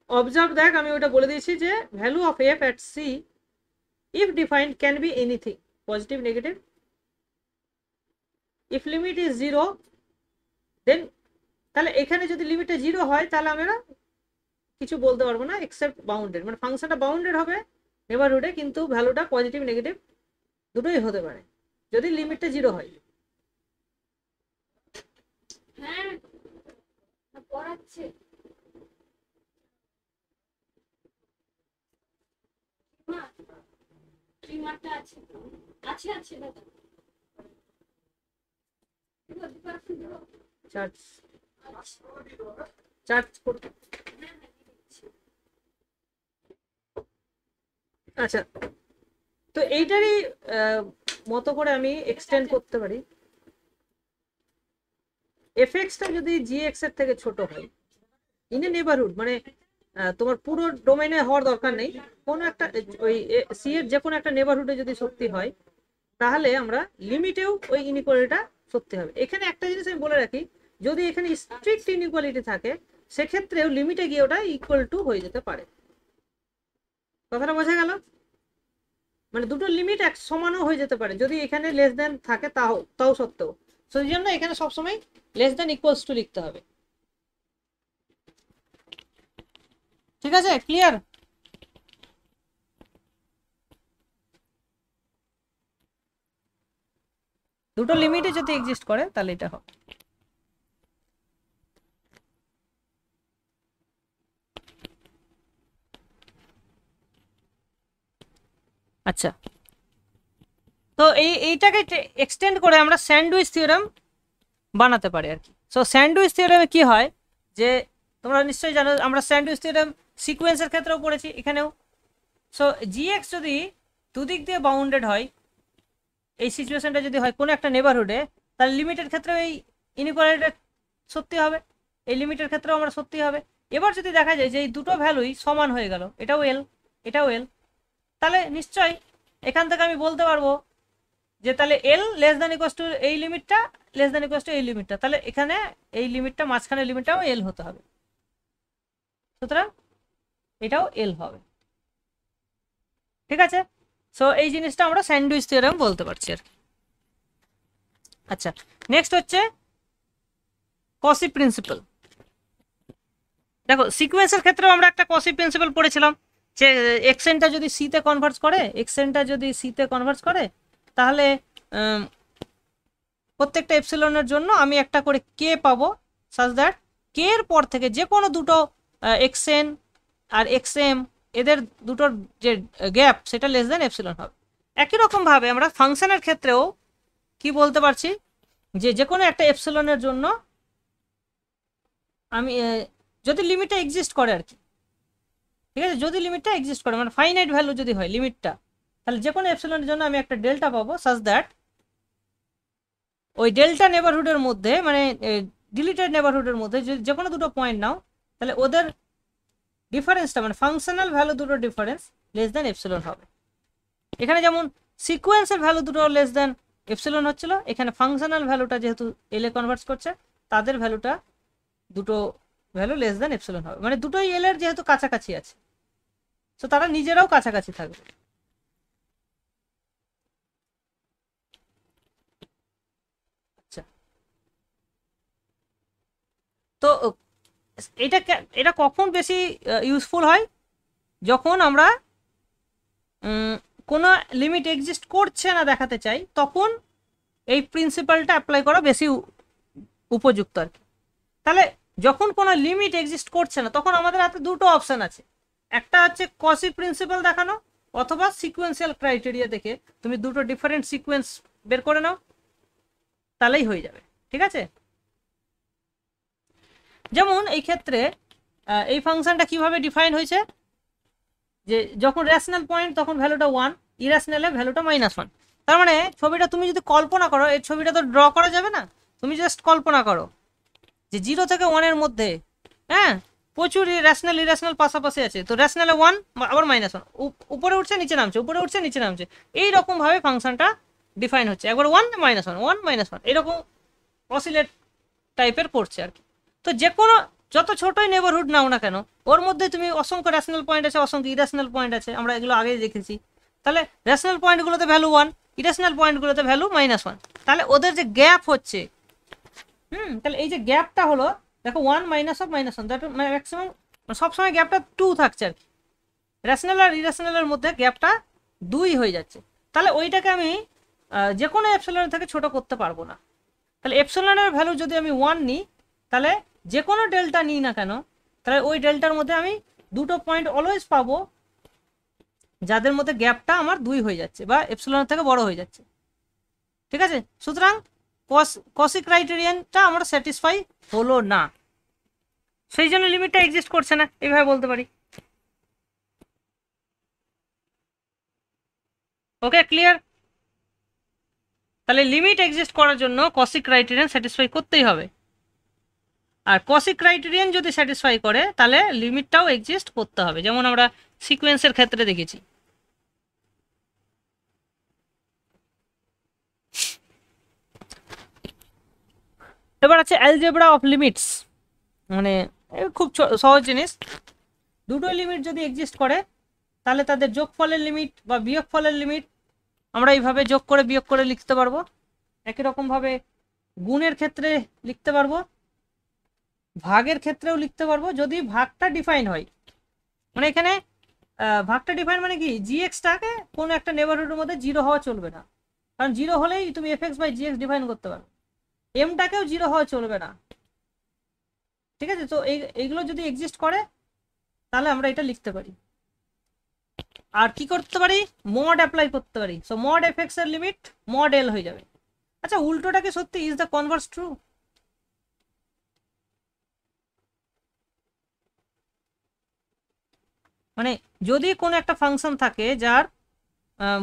অবজার্ভ দেখ, আমি ওটা বলে দিয়েছি যে value of f at c if defined can be anything, positive negative. If limit is 0 then, তাহলে এখানে যদি লিমিটটা 0 হয় তাহলে আমরা কিছু বলতে পারবো না এক্সেপ্ট বাউন্ডেড, মানে ফাংশনটা বাউন্ডেড হবে নেবারহুডে, কিন্তু ভ্যালুটা পজিটিভ নেগেটিভ দুটোই হতে পারে যদি লিমিটটা 0 হয়। হ্যাঁ পড়াচ্ছে ট্রিমারটা আছে আছে আছে দাদা চার্জ করতে। আচ্ছা, তো এইটারই মতো করে আমি এক্সটেন্ড করতে পারি। এফএক্সটা যদি জিএক্স এর থেকে ছোট হয় ইন এ নেবারহুড, মানে তোমার পুরো ডোমেইনে হওয়ার দরকার নেই, কোনো একটা ওই সি এর যে কোনো একটা নেবারহুডে যদি সত্যি হয় তাহলে আমরা লিমিটেও ওই ইনইকুয়ালিটিটা সত্যি হবে। এখানে একটা জিনিস আমি বলে রাখি, যদি এখানে স্ট্রিক্ট ইনইকুয়ালিটি থাকে সেক্ষেত্রেও লিমিটে গিয়ে ওটা ইকুয়াল টু হয়ে যেতে পারে। কথাটা বোঝা গেল? মানে দুটো লিমিট এক সমানও হয়ে যেতে পারে যদি এখানে লেস দেন থাকে তাও সত্ত্বেও। সেই জন্য এখানে সবসময় লেস দেন ইকুয়ালস টু লিখতে হবে। ঠিক আছে, ক্লিয়ার? দুটো লিমিটে যদি এক্সিস্ট করে তাহলে এটা হবে। আচ্ছা, তো এইটাকে এক্সটেন্ড করে আমরা স্যান্ডউইচ থিওরেম বানাতে পারি আর কি। সো স্যান্ডউইচ থিওরেমে কি হয় যে তোমরা নিশ্চয়ই জানো, আমরা স্যান্ডউইচ থিওরেম সিকোয়েন্সের ক্ষেত্রেও পড়েছি এখানেও। সো জিএক্স যদি দুদিক দিয়ে বাউন্ডেড হয়, এই সিচুয়েশনটা যদি হয় কোনো একটা নেবারহুডে, তাহলে লিমিটের ক্ষেত্রে এই ইনইকুয়ালিটিটা সত্যি হবে। এই লিমিটের ক্ষেত্রেও আমরা সত্যি হবে। এবার যদি দেখা যায় যে এই দুটো ভ্যালুই সমান হয়ে গেল, এটাও এল এটাও এল, তাহলে নিশ্চয়ই এখান থেকে আমি বলতে পারবো যে তাহলে L less than equals two এই লিমিটটা লেস দ্যান ইকুয়ালস টু এই লিমিটটা, তাহলে এখানে এই লিমিটটা মাঝখানে লিমিটটাও এল হতে হবে, সুতরাং এটাও এল হবে। ঠিক আছে, সো এই জিনিসটা আমরা স্যান্ডউইচ থিওরেম বলতে পারছি আর কি। আচ্ছা, নেক্সট হচ্ছে কসি প্রিন্সিপাল। দেখো সিকোয়েন্সের ক্ষেত্রেও আমরা একটা কসি প্রিন্সিপাল পড়েছিলাম যে এক্সেনটা যদি সিতে কনভার্ট করে, এক্সেনটা যদি সিতে কনভার্ট করে, তাহলে প্রত্যেকটা এপসিলনের জন্য আমি একটা করে কে পাবো, সাজ দ্যাট কে এর পর থেকে যে কোনো দুটো এক্সএন আর এক্সএম এদের দুটোর যে গ্যাপ সেটা লেস দেন এপসিলন হবে। একই রকমভাবে আমরা ফাংশনের ক্ষেত্রেও কি বলতে পারছি যে যে কোনো একটা এপসিলনের জন্য আমি যদি লিমিটটা এক্সিস্ট করে আর কি, ঠিক আছে, যদি লিমিটটা এক্সিস্ট করে মানে ফাইনাইট ভ্যালু যদি হয় লিমিটটা, তাহলে যে কোনো এপসিলনের জন্য আমি একটা ডেল্টা পাবো সাজ দ্যাট ওই ডেল্টা নেবারহুডের মধ্যে মানে ডিলিটেড নেবারহুডের মধ্যে যে কোনো দুটো পয়েন্ট নাও, তাহলে ওদের ডিফারেন্সটা মানে ফাংশনাল ভ্যালু দুটো ডিফারেন্স লেস দেন এপসিলন হবে। এখানে যেমন সিকোয়েন্সের ভ্যালু দুটো লেস দেন এপসিলন হচ্ছিল, এখানে ফাংশনাল ভ্যালুটা যেহেতু এল এ কনভার্ট করছে তাদের ভ্যালুটা দুটো ভ্যালু লেস দেন এপসিলন হবে, মানে দুটোই এল এর যেহেতু কাছাকাছি আছে, তো তারা নিজেরাও কাছাকাছি থাকবে। আচ্ছা, তো এটা এটা কখন বেশি ইউজফুল হয়, যখন আমরা কোনো লিমিট এক্সিস্ট করছে না দেখাতে চাই, তখন এই প্রিন্সিপালটা অ্যাপ্লাই করা বেশি উপযুক্ত আর কি। তাহলে যখন কোনো লিমিট এক্সিস্ট করছে না তখন আমাদের হাতে দুটো অপশন আছে, একটা হচ্ছে কসি প্রিন্সিপাল দেখানো অথবা সিকোয়েন্সিয়াল ক্রাইটেরিয়া দেখে তুমি দুটো ডিফারেন্ট সিকোয়েন্স বের করে নাও, তাহলেই হয়ে যাবে। ঠিক আছে, যেমন এই ক্ষেত্রে এই ফাংশনটা কিভাবে ডিফাইন হয়েছে, যে যখন রেশনাল পয়েন্ট তখন ভ্যালুটা 1, ইরেশনালে ভ্যালুটা -1। তার মানে ছবিটা তুমি যদি কল্পনা করো, এই ছবিটা তো ড্র করা যাবে না, তুমি জাস্ট কল্পনা করো যে 0 থেকে 1 এর মধ্যে হ্যাঁ প্রচুর রেশনাল ইরেশনাল পাশাপাশি আছে, তো রেশনালে 1 আবার -1, উপরে উঠছে নিচে নামছে, উপরে উঠছে নিচে নামছে, এইরকম ভাবে ফাংশনটা ডিফাইন হচ্ছে, একবার 1 -1 1 -1 এরকম অসিলেট টাইপের করছে আর কি। তো যে কোনো যত ছোটই নেবারহুড নাও না কেন, ওর মধ্যে তুমি অসংখ্য রেশনাল পয়েন্ট আছে, অসংখ্য ইরেশনাল পয়েন্ট আছে, আমরা এগুলো আগেই দেখেছি। তাহলে রেশনাল পয়েন্টগুলোতে ভ্যালু 1, ইরেশনাল পয়েন্টগুলোতে ভ্যালু -1, তাহলে ওদের যে গ্যাপ হচ্ছে তাহলে এই যে গ্যাপটা হলো দেখো 1 -1 দ্যাট ম্যাক্সিমাম সবসময় গ্যাপটা 2 থাকছে আর কি, রেশনাল আর ইরেশনালের মধ্যে গ্যাপটা 2 হয়ে যাচ্ছে। তাহলে ওইটাকে আমি যে কোনো এপসিলন থেকে ছোট করতে পারবো না। তাহলে এপসিলনের ভ্যালু যদি আমি 1 নিই, তাহলে যে কোনো ডেল্টা নিই না কেন, তাহলে ওই ডেল্টার মধ্যে আমি দুটো পয়েন্ট অলওয়েজ পাবো যাদের মধ্যে গ্যাপটা আমার 2 হয়ে যাচ্ছে বা এপসিলনের থেকে বড় হয়ে যাচ্ছে। ঠিক আছে, সুতরাং কসি ক্রাইটেরিয়ানটা আমরা স্যাটিসফাই হলো না, সেই জন্য লিমিটটা এক্সিস্ট করছে না, এইভাবে বলতে পারি। ওকে, ক্লিয়ার? তাহলে লিমিট এক্সিস্ট করার জন্য কসি ক্রাইটেরিয়ান স্যাটিসফাই করতেই হবে, আর কসি ক্রাইটেরিয়ান যদি স্যাটিসফাই করে তাহলে লিমিটটাও এক্সিস্ট করতে হবে, যেমন আমরা সিকোয়েন্সের ক্ষেত্রে দেখেছি। এবার আছে অ্যালজেব্রা অফ লিমিটস, মানে খুব সহজ জিনিস। দুটো লিমিট যদি এক্সিস্ট করে তাহলে তাদের যোগফলের লিমিট বা বিয়োগফলের লিমিট আমরা এইভাবে যোগ করে বিয়োগ করে লিখতে পারবো, একই রকমভাবে গুণের ক্ষেত্রে লিখতে পারবো, ভাগের ক্ষেত্রেও লিখতে পারবো যদি ভাগটা ডিফাইন হয়। মানে এখানে ভাগটা ডিফাইন মানে কি, জিএক্সটাকে কোনো একটা নেবারহুডের মধ্যে 0 হওয়া চলবে না, কারণ 0 হলেই তুমি fx/gx ডিফাইন করতে পারো, এমটাকেও 0 হওয়া চলবে না। ঠিক আছে, তো এইগুলো যদি এক্সিস্ট করে তাহলে আমরা এটা লিখতে পারি। আর কি করতে পারি, মড অ্যাপ্লাই করতে পারি, সো মড fx এর লিমিট মড l হয়ে যাবে। আচ্ছা, উল্টোটা কি সত্যি, ইজ দ্য কনভার্স ট্রু? মানে যদি কোনো একটা ফাংশন থাকে যার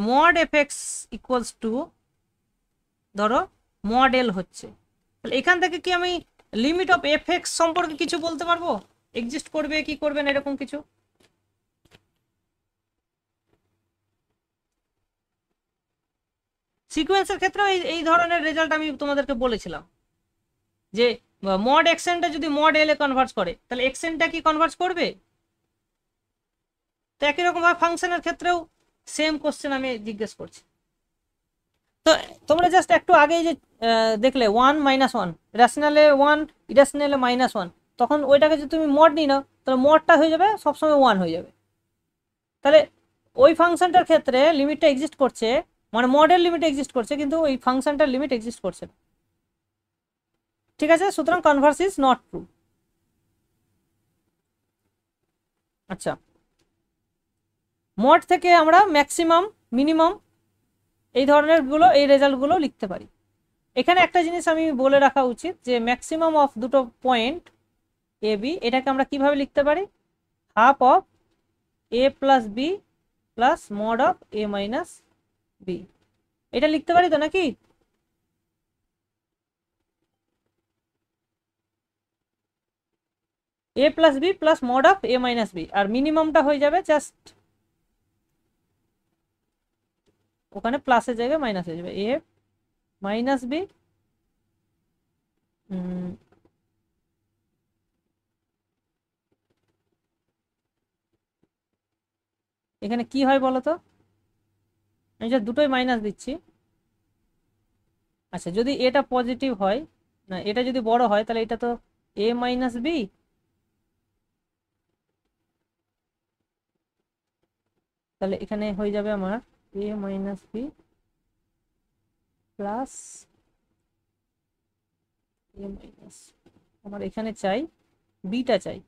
মড fx ইকুয়ালস টু ধরো মড l হচ্ছে, তাহলে এখান থেকে কি আমি লিমিট অফ এফ এক্স সম্পর্কে কিছু বলতে পারবো? এক্সিস্ট করবে কি করবে না এরকম কিছু? সিকোয়েন্সের ক্ষেত্রেও এই এই ধরনের রেজাল্ট আমি তোমাদেরকে বলেছিলাম যে মড এক্সেনটা যদি মড এল এ কনভার্ট করে তাহলে এক্সেনটা কি কনভার্ট করবে? তো একই রকম ভাবে ফাংশনের ক্ষেত্রেও সেম কোশ্চেন আমি জিজ্ঞেস করছি। তো তোমরা জাস্ট একটু আগেই যে দেখলে 1 - 1 রেশনালে 1 ইরেশনালে -1, তখন ওইটাকে যদি তুমি মড নিয়ে নাও তাহলে মডটা হয়ে যাবে সবসময় 1 হয়ে যাবে। তাহলে ওই ফাংশনটার ক্ষেত্রে লিমিটটা এক্সিস্ট করছে, মানে মডেল লিমিট এক্সিস্ট করছে কিন্তু ওই ফাংশনটার লিমিট এক্সিস্ট করছে না। ঠিক আছে, সুতরাং কনভার্স ইজ নট ট্রু। আচ্ছা, মড থেকে আমরা ম্যাক্সিমাম, মিনিমাম এই ধরনের গুলো, এই রেজাল্টগুলো লিখতে পারি। এখানে একটা জিনিস আমি বলে রাখা উচিত যে ম্যাক্সিমাম অফ দুটো পয়েন্ট এ বি, এটাকে আমরা কিভাবে লিখতে পারি? Half of A plus B plus mod of A minus B, এটা লিখতে পারি তো নাকি? A plus B plus mod of A minus B, আর মিনিমামটা হয়ে যাবে জাস্ট ওখানে প্লাসের জায়গায় মাইনাস হয়ে যাবে, এ মাইনাস বি এখানে কি হয় বলো তো? আমি যে দুটোই মাইনাস দিচ্ছি। আচ্ছা, যদি এটা পজিটিভ হয়, না এটা যদি বড় হয় তাহলে এটা তো এ মাইনাস বি, তাহলে এখানে হয়ে যাবে আমার এ মাইনাস বি প্লাস এ মাইনাস, আমার এখানে চাই বিটা চাই,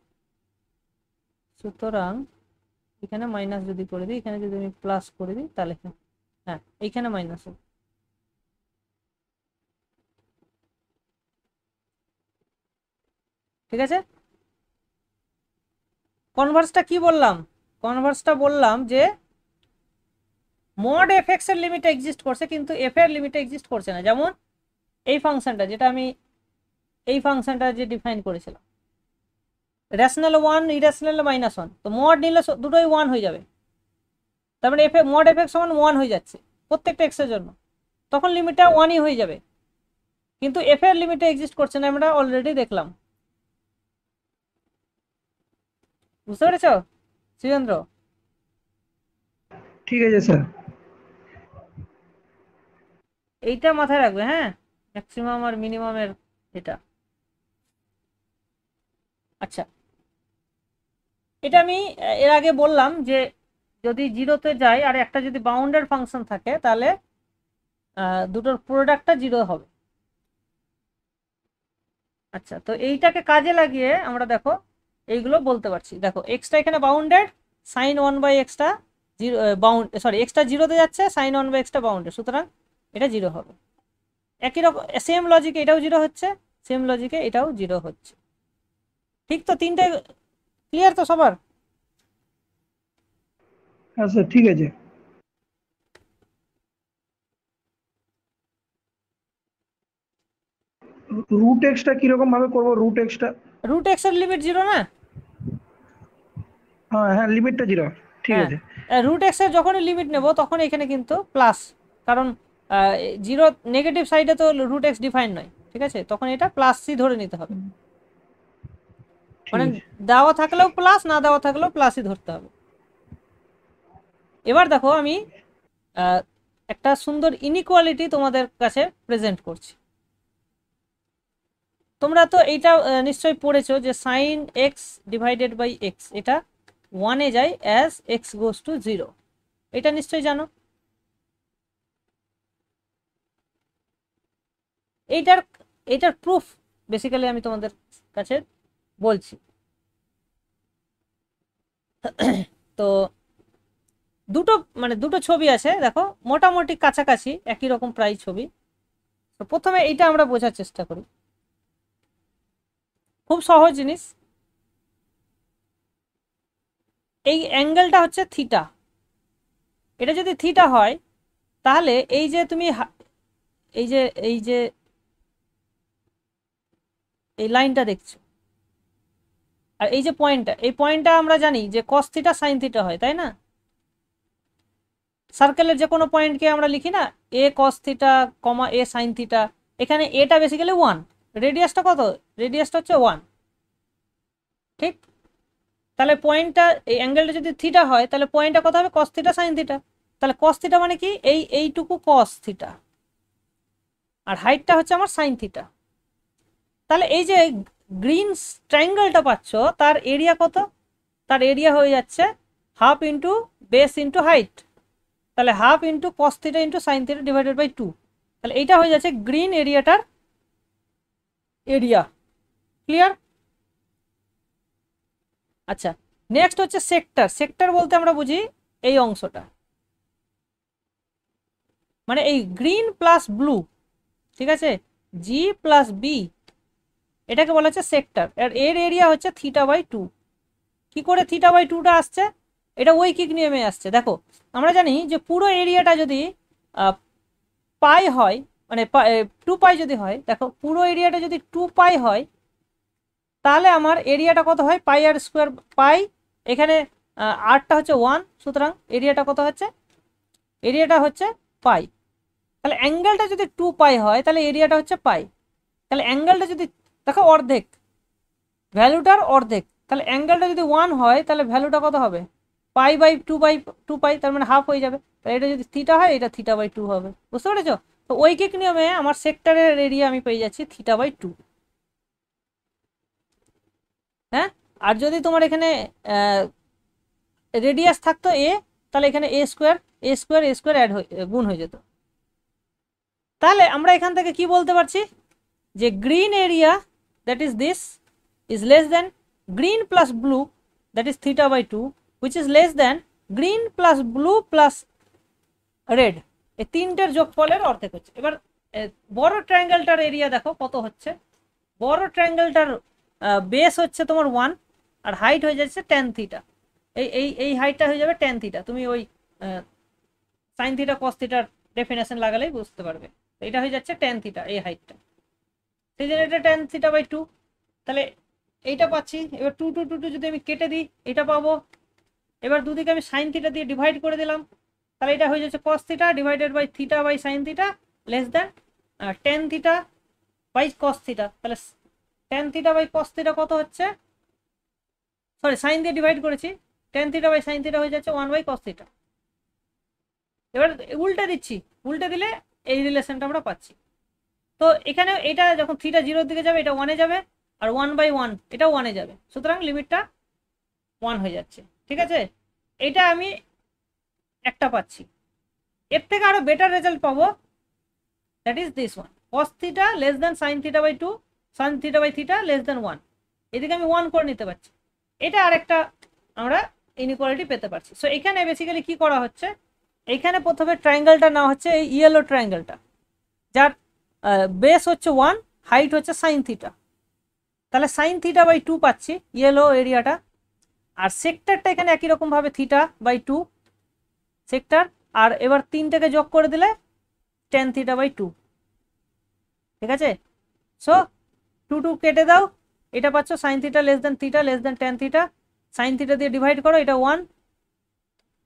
সুতরাং এখানে মাইনাস যদি করে দিই, এখানে যদি আমি প্লাস করে দিই তাহলে হ্যাঁ এইখানে মাইনাস হবে। ঠিক আছে, কনভার্সটা কি বললাম? কনভার্সটা বললাম যে মড এফ এক্স এর লিমিট এক্সিস্ট করছে কিন্তু এফ এর লিমিট এক্সিস্ট করছে না। যেমন এই ফাংশনটা, যেটা আমি এই ফাংশনটা যে ডিফাইন করেছিলাম, রেশনাল 1 ইরেশনাল -1, তো মড নিলে দুটোই 1 হয়ে যাবে, তার মানে এফ মড এফ এক্স সমান 1 হয়ে যাচ্ছে প্রত্যেকটা এক্স এর জন্য, তখন লিমিটটা 1ই হয়ে যাবে। কিন্তু এফ এর লিমিটে এক্সিস্ট করছে না, আমরা অলরেডি দেখলাম। বুঝতে পেরেছ সুরেন্দ্র? ঠিক আছে স্যার। এইটা মাথায় রাখবে, হ্যাঁ, ম্যাক্সিমাম আর মিনিমামের এটা। আচ্ছা, এটা আমি এর আগে বললাম যে যদি জিরোতে যায় আর একটা যদি বাউন্ডেড ফাংশন থাকে তাহলে দুটোর প্রোডাক্টটা জিরো হবে। আচ্ছা, তো এইটাকে কাজে লাগিয়ে আমরা দেখো এইগুলো বলতে পারছি। দেখো এক্সটা এখানে বাউন্ডেড, সাইন 1/xটা জিরো, বাউন্ড সরি এক্সটা জিরোতে যাচ্ছে, সাইন 1/xটা বাউন্ডেড, সুতরাং এটা জিরো হবে। একই রকম সেম লজিকে এটাও জিরো হচ্ছে, সেম লজিকে এটাও জিরো হচ্ছে। ঠিক তো? তিনটে ক্লিয়ার তো সবার? হ্যাঁ স্যার, ঠিক আছে। রুট এক্সটা কিরকম ভাবে করবো? রুট এক্সটা, রুট এক্স এর লিমিট জিরো না? হ্যাঁ হ্যাঁ, লিমিটটা 0, ঠিক হ্যাঁ, আছে। রুট এক্স এর যখনই লিমিট নেব তখন এখানে কিন্তু প্লাস, কারণ জিরো নেগেটিভ সাইডে তো রুট এক্স ডিফাইন নয়, ঠিক আছে, তখন এটা প্লাস সি ধরে নিতে হবে। ঠিক মানে আছে। দেওয়া থাকলেও প্লাস, না দেওয়া থাকলেও প্লাসই ধরতে হবে। এবার দেখো আমি একটা সুন্দর ইনইকুয়ালিটি তোমাদের কাছে প্রেজেন্ট করছি। তোমরা তো এইটা নিশ্চয়ই পড়েছো যে sine x divided by x, এটা 1-এ যায় অ্যাজ এক্স গোজ টু 0, এটা নিশ্চয়ই জানো। এইটার এইটার প্রুফ বেসিক্যালি আমি তোমাদের কাছে বলছি। তো দুটো ছবি আছে, দেখো মোটামুটি কাছাকাছি একই রকম প্রায় ছবি। তো প্রথমে এইটা আমরা বোঝার চেষ্টা করি, খুব সহজ জিনিস। এই অ্যাঙ্গেলটা হচ্ছে থিটা, এটা যদি থিটা হয় তাহলে এই যে তুমি এই যে এই লাইনটা দেখছো, আর এই যে পয়েন্টটা, এই পয়েন্টটা আমরা জানি যে কস থিটা সাইন থিটা হয়, তাই না? সার্কেলের যে কোনো পয়েন্টকে আমরা লিখি না এ কস থিটা কমা এ সাইন থিটা। এখানে এটা বেসিক্যালি 1, রেডিয়াসটা কত? রেডিয়াসটা হচ্ছে 1, ঠিক? তাহলে পয়েন্টটা, এই অ্যাঙ্গেলটা যদি থিটা হয় তাহলে পয়েন্টটা কত হবে? Cos theta sine theta. তাহলে কস থিটা মানে কি? এইটুকু কস থিটা, আর হাইটটা হচ্ছে আমার সাইন থিটা। তাহলে এই যে গ্রিন ট্রায়াঙ্গেলটা পাচ্ছ তার এরিয়া কত? তার এরিয়া হয়ে যাচ্ছে half into base into height. তাহলে half into cos theta into sine theta divided by 2। তাহলে এইটা হয়ে যাচ্ছে গ্রিন এরিয়াটার এরিয়া। ক্লিয়ার? আচ্ছা, নেক্সট হচ্ছে সেক্টর। সেক্টর বলতে আমরা বুঝি এই অংশটা, মানে এই গ্রিন প্লাস ব্লু, ঠিক আছে, জি প্লাস বি, এটাকে বলা হচ্ছে সেক্টর। আর এর এরিয়া হচ্ছে থিটা বাই 2। কি করে থিটা বাই 2টা আসছে? এটা ঐকিক নিয়মে আসছে। দেখো আমরা জানি যে পুরো এরিয়াটা যদি পাই হয়, মানে 2 পাই যদি হয়, দেখো পুরো এরিয়াটা যদি 2 পাই হয় তাহলে আমার এরিয়াটা কত হয়? পাই আর স্কোয়ার পাই, এখানে আরটা হচ্ছে 1, সুতরাং এরিয়াটা কত হচ্ছে? এরিয়াটা হচ্ছে পাই। তাহলে অ্যাঙ্গেলটা যদি 2 পাই হয় তাহলে এরিয়াটা হচ্ছে পাই। তাহলে অ্যাঙ্গেলটা যদি দেখো অর্ধেক, ভ্যালুটার অর্ধেক, তাহলে অ্যাঙ্গেলটা যদি 1 হয় তাহলে ভ্যালুটা কত হবে? পাই বাই 2 পাই, তার মানে হাফ হয়ে যাবে। তাহলে এটা যদি থিটা হয় এটা থিটা বাই 2 হবে। বুঝতে পেরেছো? তো ঐকিক নিয়মে আমার সেক্টরের এরিয়া আমি পেয়ে যাচ্ছি থিটা বাই 2। হ্যাঁ, আর যদি তোমার এখানে রেডিয়াস থাকতো এ, তাহলে এখানে এ স্কোয়ার অ্যাড গুণ হয়ে যেত। তাহলে আমরা এখান থেকে কি বলতে পারছি? যে green area that is this is less than green plus blue that is theta by 2 which is less than green plus blue plus red. এই তিনটের যোগফলের অর্ধেক হচ্ছে। এবার বড় ট্রায়াঙ্গেলটার এরিয়া দেখো কত হচ্ছে। বড় ট্রায়াঙ্গেলটার বেস হচ্ছে তোমার 1 আর হাইট হয়ে যাচ্ছে ট্যান থিটা। এই হাইটটা হয়ে যাবে ট্যান থিটা। তুমি ওই সাইন থিটা কস থিটার ডেফিনেশন লাগালেই বুঝতে পারবে। এটা হয়ে যাচ্ছে ট্যান থিটা, এই হাইটটা, সেই জন্য এটা ট্যান থিটা বাই 2। তাহলে এইটা পাচ্ছি। এবার 2 যদি আমি কেটে দিই এটা পাবো। এবার দুদিকে আমি সাইন থিটা দিয়ে ডিভাইড করে দিলাম, তাহলে এটা হয়ে যাচ্ছে cos theta divided by theta by sine theta less than tan theta by cos theta. তাহলে tan theta by cos theta কত হচ্ছে? সরি, সাইন দিয়ে ডিভাইড করেছি, tan theta by sine theta হয়ে যাচ্ছে 1 বাই কস থিটা। এবার উল্টে দিচ্ছি, উল্টে দিলে এই রিলেশনটা আমরা পাচ্ছি। তো এখানে এটা যখন থিটা 0-র দিকে যাবে এটা 1-এ যাবে, আর 1/1 এটাও 1-এ যাবে, সুতরাং লিমিটটা 1 হয়ে যাচ্ছে। ঠিক আছে, এটা আমি একটা পাচ্ছি। এর থেকে আরো বেটার রেজাল্ট পাবো, that is this one, cos theta less than sine theta by 2, sine theta by theta less than 1। এদিকে আমি 1 করে নিতে পারছি। এটা আরেকটা আমরা ইনইকুয়ালিটি পেতে পারছি। সো এখানে বেসিক্যালি কি করা হচ্ছে, এইখানে প্রথমে ট্রায়াঙ্গেলটা নেওয়া হচ্ছে, এই ইয়েলো ট্রায়াঙ্গেলটা, যার বেস হচ্ছে 1, হাইট হচ্ছে সাইন থিটা। তাহলে সাইন থিটা বাই 2 পাচ্ছি ইয়েলো এরিয়াটা। আর সেক্টরটা এখানে একই রকম ভাবে থিটা বাই 2 সেক্টর, আর এবার 3টাকে যোগ করে দিলে ট্যান থিটা বাই 2। ঠিক আছে, সো 2 কেটে দাও, এটা পাচ্ছ sign theta less than tan theta, sine theta দিয়ে ডিভাইড করো, এটা 1,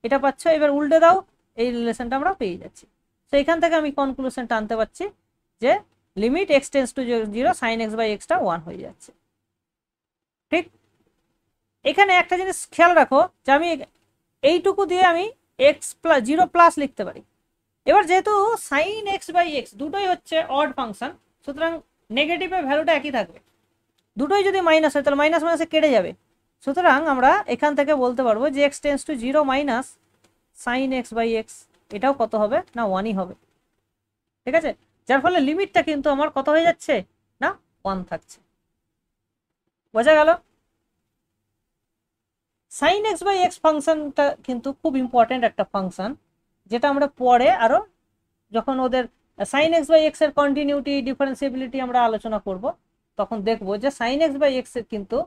এটা পাচ্ছ। এবার উল্টে দাও, এই রিলেশনটা আমরা পেয়ে যাচ্ছি। তো এখান থেকে আমি কনক্লুশনটা আনতে পারছি যে limit x tends to 0 sin x by এক্সটা 1 হয়ে যাচ্ছে। ঠিক, এখানে একটা জিনিস খেয়াল রাখো যে আমি এইটুকু দিয়ে আমি x প্লাস 0 প্লাস লিখতে পারি। এবার যেহেতু সাইন এক্স বাই এক্স দুটোই হচ্ছে অড ফাংশন, সুতরাং নেগেটিভের ভ্যালুটা একই থাকবে। দুটোই যদি মাইনাস হয় তাহলে মাইনাস মাইনাসে কেটে যাবে। সুতরাং আমরা এখান থেকে বলতে পারবো যে x tends to 0 minus sine x by x, এটাও কত হবে না 1ই হবে। ঠিক আছে, যার ফলে লিমিটটা কিন্তু আমার কত হয়ে যাচ্ছে না 1 থাকছে। বোঝা গেল? সাইন এক্স বাই এক্স ফাংশনটা কিন্তু খুব ইম্পর্টেন্ট একটা ফাংশন, যেটা আমরা পরে আরো যখন ওদের সাইন এক্স বাই এক্স এর কন্টিনিউটি ডিফারেন্সিবিলিটি আমরা আলোচনা করব, তখন দেখবো যে সাইন এক্স বাই এক্স এর কিন্তু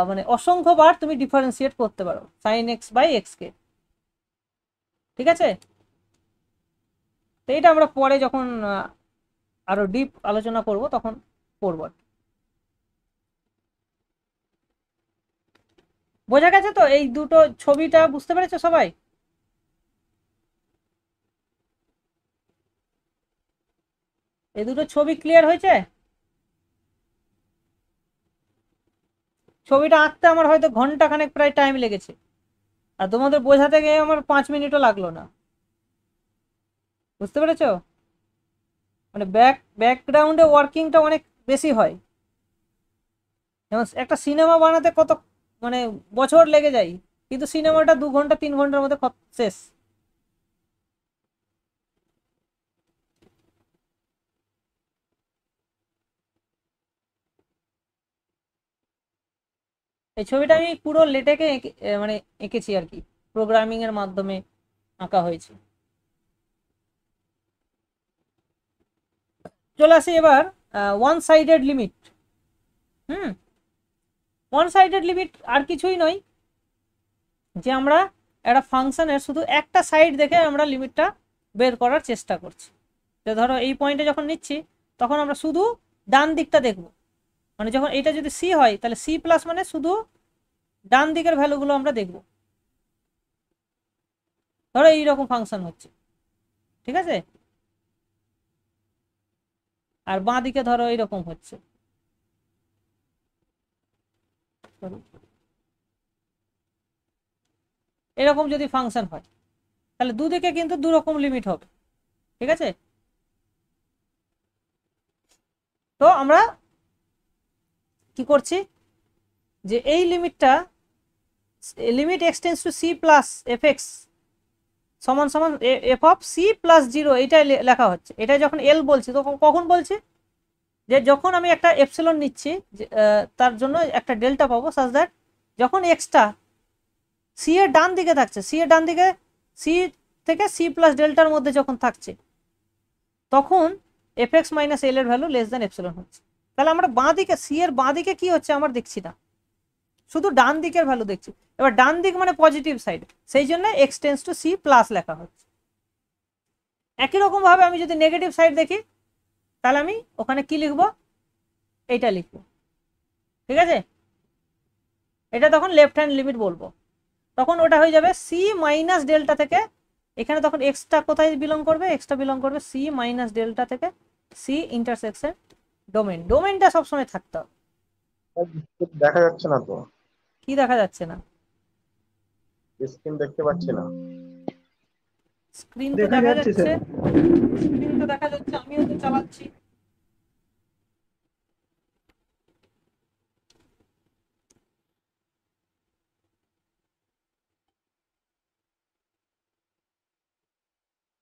মানে অসংখ্যবার তুমি ডিফারেন্সিয়েট করতে পারো সাইন এক্স বাই এক্স কে। ঠিক আছে, তো এটা আমরা পরে যখন আরো ডিপ আলোচনা করব তখন করব। বোঝা গেছে তো এই দুটো ছবিটা? বুঝতে পেরেছো সবাই? এই দুটো ছবি ক্লিয়ার হয়েছে? ছবিটা আঁকতে আমার হয়তো ঘন্টা খানেক প্রায় টাইম লেগেছে, আর তোমাদের বোঝাতে গিয়ে আমার 5 মিনিটও লাগলো না। বুঝতে পেরেছো? মানে ব্যাকগ্রাউন্ডে ওয়ার্কিংটা অনেক বেশি হয়। যেমন একটা সিনেমা বানাতে কত মানে বছর লেগে যায়, কিন্তু সিনেমাটা 2 ঘন্টা 3 ঘন্টার মধ্যে শেষ। এই ছবিটা আমি পুরো লেটেকে মানে এঁকেছি আর কি, প্রোগ্রামিং এর মাধ্যমে আঁকা হয়েছে। চলে আসি এবার one sided limit. One sided limit আর কিছুই নয়, যে আমরা একটা ফাংশনের শুধু একটা সাইড দেখে আমরা লিমিটটা বের করার চেষ্টা করছি। তো ধরো এই পয়েন্টে যখন নিচ্ছি তখন আমরা শুধু ডান দিকটা দেখব, মানে যখন এটা যদি সি হয় তাহলে সি প্লাস মানে শুধু ডান দিকের ভ্যালুগুলো আমরা দেখব। ধরো এইরকম ফাংশন হচ্ছে, ঠিক আছে, আর বাঁ দিকে ধরো এইরকম হচ্ছে। এরকম যদি ফাংশন হয় তাহলে দুদিকে কিন্তু দুরকম লিমিট হবে, ঠিক আছে। তো আমরা কি করছি, যে এই লিমিটটা limit x tends to C plus f x সমান সমান এফ অফ সি প্লাস 0, এইটাই লেখা হচ্ছে। এটা যখন এল বলছি তখন কখন বলছি, যে যখন আমি একটা এপসিলন নিচ্ছি তার জন্য একটা ডেল্টা পাবো, সাজ দ্যাট যখন এক্সটা সি এর ডান দিকে থাকছে, সি এর ডান দিকে সি থেকে সি প্লাস ডেল্টার মধ্যে যখন থাকছে, তখন এফ এক্স মাইনাস এল এর ভ্যালু লেস দ্যান এপসিলন হচ্ছে। তাহলে আমরা বাঁ দিকে সি এর বাঁ দিকে কি হচ্ছে আমার দেখছি না, শুধু ডান দিকের ভ্যালু দেখছি। এবার ডান দিক মানে পজিটিভ সাইড, সেই জন্য x tends to C plus লেখা হচ্ছে। একই রকম ভাবে আমি যদি নেগেটিভ সাইড দেখি তাহলে আমি ওখানে কি লিখবো, এইটা লিখবো, ঠিক আছে। এটা তখন লেফট হ্যান্ড লিমিট বলবো, তখন ওটা হয়ে যাবে সি মাইনাস ডেল্টা থেকে, এখানে তখন এক্সটা কোথায় বিলং করবে, এক্সটা বিলং করবে সি মাইনাস ডেল্টা থেকে সি ইন্টারসেকশন ডোমেন। ডোমেনটা সবসময় থাকতে হবে। দেখা যাচ্ছে না তো, কি দেখা যাচ্ছে না? স্ক্রিন দেখতে পাচ্ছি না। স্ক্রিন তো দেখা দেখা যাচ্ছে যাচ্ছে, স্যার। স্ক্রিন তো দেখা যাচ্ছে, আমিও তো চালাচ্ছি।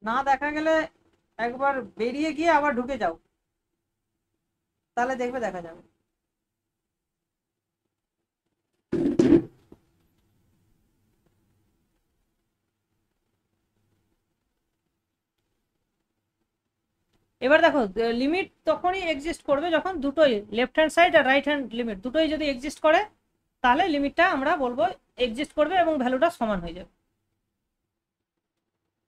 না দেখা গেলে একবার বেরিয়ে গিয়ে আবার ঢুকে যাও, তাহলে দেখবে দেখা যাবে। এবার দেখো লিমিট তখনই এক্সিস্ট করবে যখন দুটোই লেফট হ্যান্ড সাইড আর রাইট হ্যান্ড লিমিট দুটোই যদি এক্সিস্ট করে, তাহলে লিমিটটা আমরা বলবো এক্সিস্ট করবে এবং ভ্যালুটা সমান হয়ে যাবে।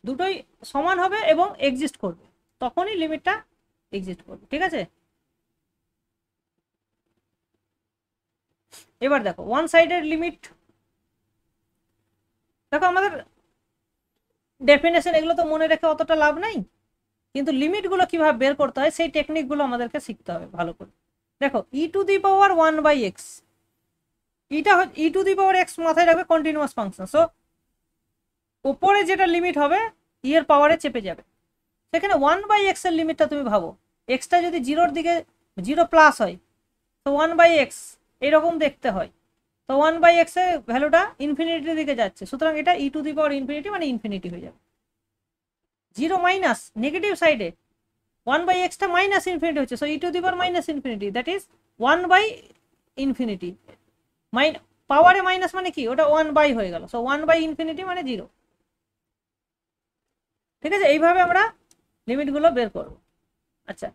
দুটোই সমান হবে এবং এক্সিস্ট করবে, তখনই লিমিটটা এক্সিস্ট করবে, ঠিক আছে। এবার দেখো ওয়ান সাইডেড লিমিট, দেখো আমাদের ডেফিনেশন এগুলো তো মনে রেখে অতটা লাভ নাই, কিন্তু লিমিটগুলো কিভাবে বের করতে হয় সেই টেকনিকগুলো আমাদেরকে শিখতে হবে ভালো করে। দেখো ই টু দি পাওয়ার 1/x, এটা e to the power x মাথায় রাখবে কন্টিনিউয়াস ফাংশন। সো উপরে যেটা লিমিট হবে ই এর পাওয়ারে চেপে যাবে, সেখানে 1/x এর লিমিটটা তুমি ভাবো, এক্সটা যদি 0-র দিকে 0 প্লাস হয় তো 1/x এরকম দেখতে হয়, তো 1/x এর ভ্যালুটা ইনফিনিটির দিকে যাচ্ছে, সুতরাং এটা e to the power infinity মানে ইনফিনিটি হয়ে যাবে। 0 মাইনাস নেগেটিভ সাইডে 1/x টা মাইনাস ইনফিনিটি হচ্ছে, so e to the power minus infinity, that is one by infinity. পাওয়ারে মাইনাস মানে কি, ওটা 1/, হয়ে গেল, সো 1/ইনফিনিটি মানে 0, ঠিক আছে। এইভাবে আমরা লিমিটগুলো বের করব। আচ্ছা,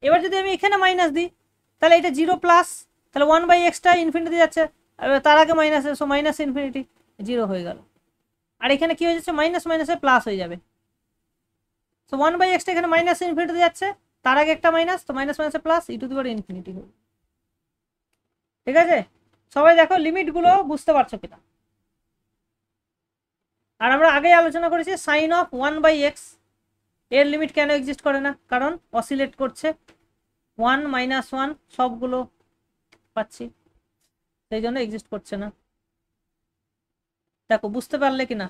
এবার যদি আমি এখানে মাইনাস দিই তাহলে এটা 0 প্লাস, তাহলে 1/x টা ইনফিনিটি যাচ্ছে, তার আগে মাইনাস, সো মাইনাস ইনফিনিটি 0 হয়ে গেল। আর এখানে কি হয়ে যাচ্ছে, মাইনাস মাইনাসে প্লাস হয়ে যাবে, সো 1/x টা এখানে মাইনাস ইনফিনিটি যাচ্ছে, তার আগে একটা মাইনাস, তো মাইনাস মাইনাসে plus, E to the power infinity হবে, ঠিক আছে। সবাই দেখো লিমিটগুলো বুঝতে পারছো কিনা। আর আমরা আগেই আলোচনা করেছি সাইন অফ 1/x এর লিমিট কেন এক্সিস্ট করে না, কারণ অসিলেট করছে, 1 -1 সবগুলো পাচ্ছি, সেই জন্য এক্সিস্ট করছে না। দেখো বুঝতে পারলে কিনা।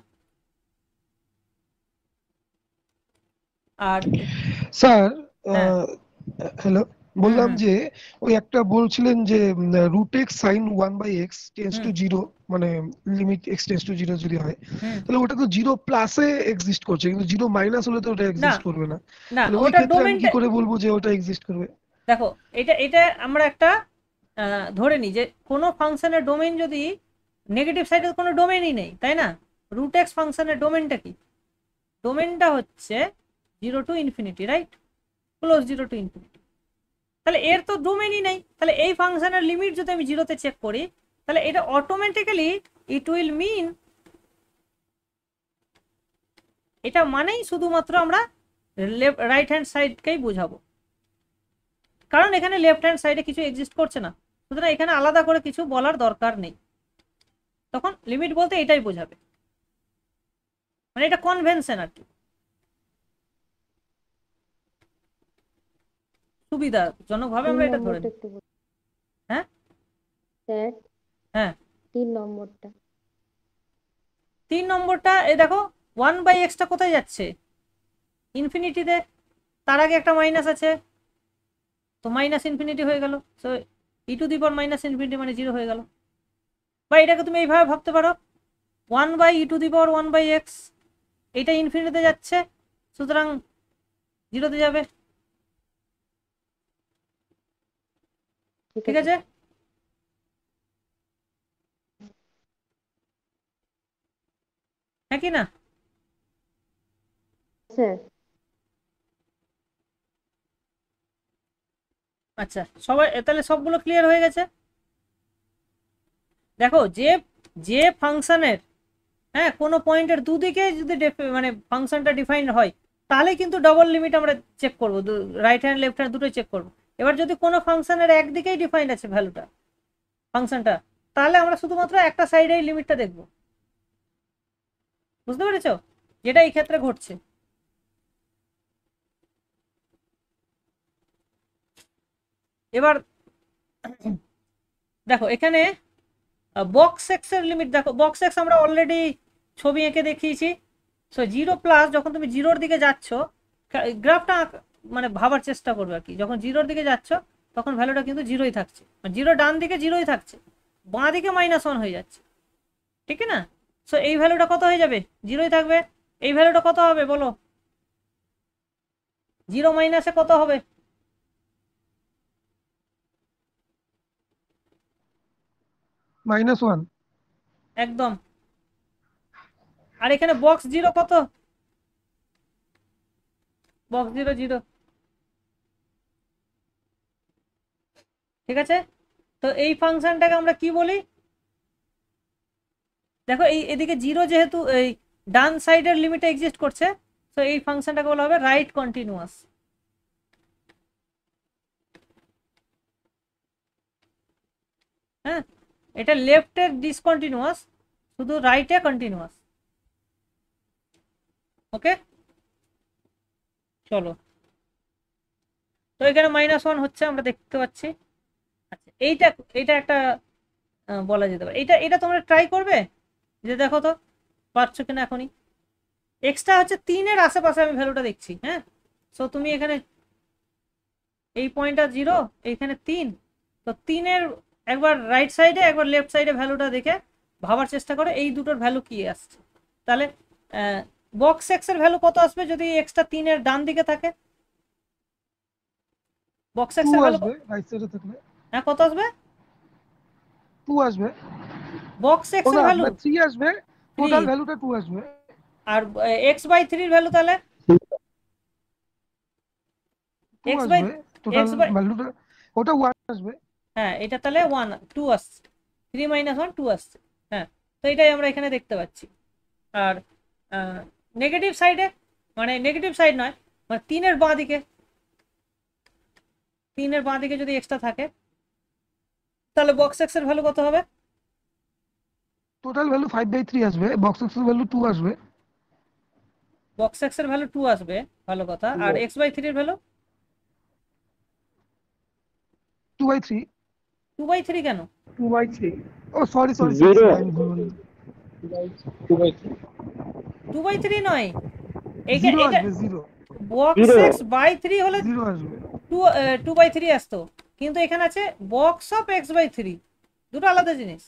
আর স্যার, হ্যাঁ হ্যালো, হুম বললাম হুম যে ওই একটা বলছিলেন যে root x sine 1/x tends hmm to 0, মানে লিমিট এক্স টেন্স টু 0 যদি হয়, হুম তাহলে ওটা তো 0 প্লাসে এক্সিস্ট করছে, কিন্তু 0 মাইনাস হলে তো ওটা না এক্সিস্ট করবে না। না, তাহলে ওই ওটা ক্ষেত্রে আমি কি ডোমেনটা করে বলবো যে ওটা এক্সিস্ট করবে? দেখো, এটা এটা আমরা একটা ধরে নিই যে কোনো ফাংশনের ডোমেইন যদি নেগেটিভ সাইডের কোনো ডোমেইনই নেই, তাই না? রুট এক্স ফাংশনের ডোমেইনটা কি? ডোমেইনটা হচ্ছে 0 to infinity, right? Close 0 to infinity. তাহলে এর তো ডোমেইনই নেই, তাহলে এই ফাংশনের লিমিট যদি আমি 0 তে চেক করি, তাহলে এটা অটোমেটিক্যালি ইট উইল মিন, এটা মানেই শুধুমাত্র আমরা রাইট হ্যান্ড সাইডকেই বোঝাবো, কারণ এখানে লেফট হ্যান্ড সাইডে কিছু এক্সিস্ট করছে না, সুতরাং এখানে আলাদা করে কিছু বলার দরকার নেই। তখন লিমিট বলতে এটাই বোঝাবে, মানে এটা কনভেনশন আর কি, সুবিধাজনকভাবে আমরা এটা ধরে নিই। হ্যাঁ স্যার, হ্যাঁ 3 নম্বরটা। 3 নম্বরটা এই দেখো 1/x টা কোথায় যাচ্ছে? ইনফিনিটিতে, তার আগে একটা মাইনাস আছে, তো মাইনাস ইনফিনিটি হয়ে গেল, so e to the power minus infinity মানে 0 হয়ে গেল। বা এটাকে তুমি এইভাবে ভাবতে পারো, 1/e two the power 1/x, এটা ইনফিনিটিতে যাচ্ছে, সুতরাং 0 তে যাবে। ঠিক আছে, হ্যাঁ কি না? স্যার, আচ্ছা, সবাই তাহলে সবগুলো ক্লিয়ার হয়ে গেছে। দেখো যে যে ফাংশনের, হ্যাঁ, কোনো পয়েন্টের দুদিকে যদি মানে ফাংশনটা ডিফাইন্ড হয়, তাহলে কিন্তু ডবল লিমিট আমরা চেক করবো, রাইট হ্যান্ড লেফট হ্যান্ড দুটোই চেক করবো। এবার যদি কোনো ফাংশনের একদিকেই ডিফাইন্ড আছে ভ্যালুটা, ফাংশনটা, তাহলে আমরা শুধুমাত্র একটা সাইডেই লিমিটটা দেখব। বুঝতে পেরেছো? যেটা এই ক্ষেত্রে ঘটছে। এবার দেখো এখানে বক্স এক্স এর লিমিট দেখো, বক্স এক্স আমরা অলরেডি ছবি এঁকে দেখিয়েছি। সো 0+ যখন তুমি 0-র দিকে যাচ্ছ, গ্রাফটা মানে ভাবার চেষ্টা করবে আর কি, যখন 0-র দিকে যাচ্ছ তখন ভ্যালুটা কিন্তু 0ই থাকছে, 0 ডান দিকে 0ই থাকছে, বাঁ দিকে -1 হয়ে যাচ্ছে, ঠিক না? সো এই ভ্যালুটা কত হয়ে যাবে? 0ই থাকবে। এই ভ্যালুটা কত হবে বলো? 0 মাইনাসে কত হবে? -1। একদম। আর এখানে বক্স 0 কত? বক্স 0 0। ঠিক আছে, তো এই ফাংশনটাকে আমরা কি বলি? দেখো এই এদিকে 0 যেহেতু এই ডান সাইডের লিমিটে এক্সিস্ট করছে, তো এই ফাংশনটাকে বলা হবে রাইট কন্টিনিউয়াস। হ্যাঁ, এটা লেফটের ডিসকন্টিনিউয়াস, শুধু রাইটে কন্টিনিউয়াস। ওকে, চলো, তো এখানে -1 হচ্ছে আমরা দেখতে পাচ্ছি। আচ্ছা, এইটা এইটা একটা বলা যেতে পারে, এটা এটা তোমরা ট্রাই করবে যে দেখো তো পারছো কিনা এখনই। এক্সট্রা হচ্ছে 3-এর আশেপাশে আমি ভ্যালুটা দেখছি, হ্যাঁ। সো তুমি এখানে এই পয়েন্টটা 0, এইখানে 3, তো 3-এর একবার রাইট সাইডে একবার লেফট সাইডে ভ্যালুটা দেখে ভাবার চেষ্টা করো এই দুটোর ভ্যালু কি আসছে। তাহলে বক্স এক্স এর ভ্যালু কত আসবে যদি এক্সট্রা 3-এর ডান দিকে থাকে? বক্স এক্স 2 এর ভ্যালু আসবে রাইট সাইডে থাকলে, হ্যাঁ কত আসবে? 2 আসবে। বক্স এক্স এর ভ্যালু 3 আসবে, টোটাল ভ্যালুটা 2 আসবে। আর x/3 এর ভ্যালু তাহলে 2 x আসবে, টোটাল x বাই, ভ্যালুটা ওটা 1 আসবে। হ্যাঁ এটা তাহলে 2 আসছে, 3 - 1 2 আসছে। হ্যাঁ, তো এটাই আমরা এখানে দেখতে পাচ্ছি। আর নেগেটিভ সাইডে, মানে নেগেটিভ সাইড নয়, মানে 3-এর বাঁ দিকে, 3-এর বাঁ দিকে যদি এক্সট্রা থাকে তাহলে বক্স এক্স এর ভ্যালু কত হবে? টোটাল ভ্যালু 5/3 আসবে, বক্স এক্স এর ভ্যালু 2 আসবে। বক্স এক্স এর ভ্যালু 2 আসবে, ভালো কথা। আর x/3 এর ভ্যালু 2/3। 2/3 কেন? 2/3 ও সরি সরি সরি, Zero. আমি ভুল বললাম। 2/3 নয়, এটা জিরো এটা আসবে, zero box Zero. X by 3 হলে জিরো আসবে। 2/3 আসতো, কিন্তু এখানে আছে বক্স অফ x/3, দুটো আলাদা জিনিস,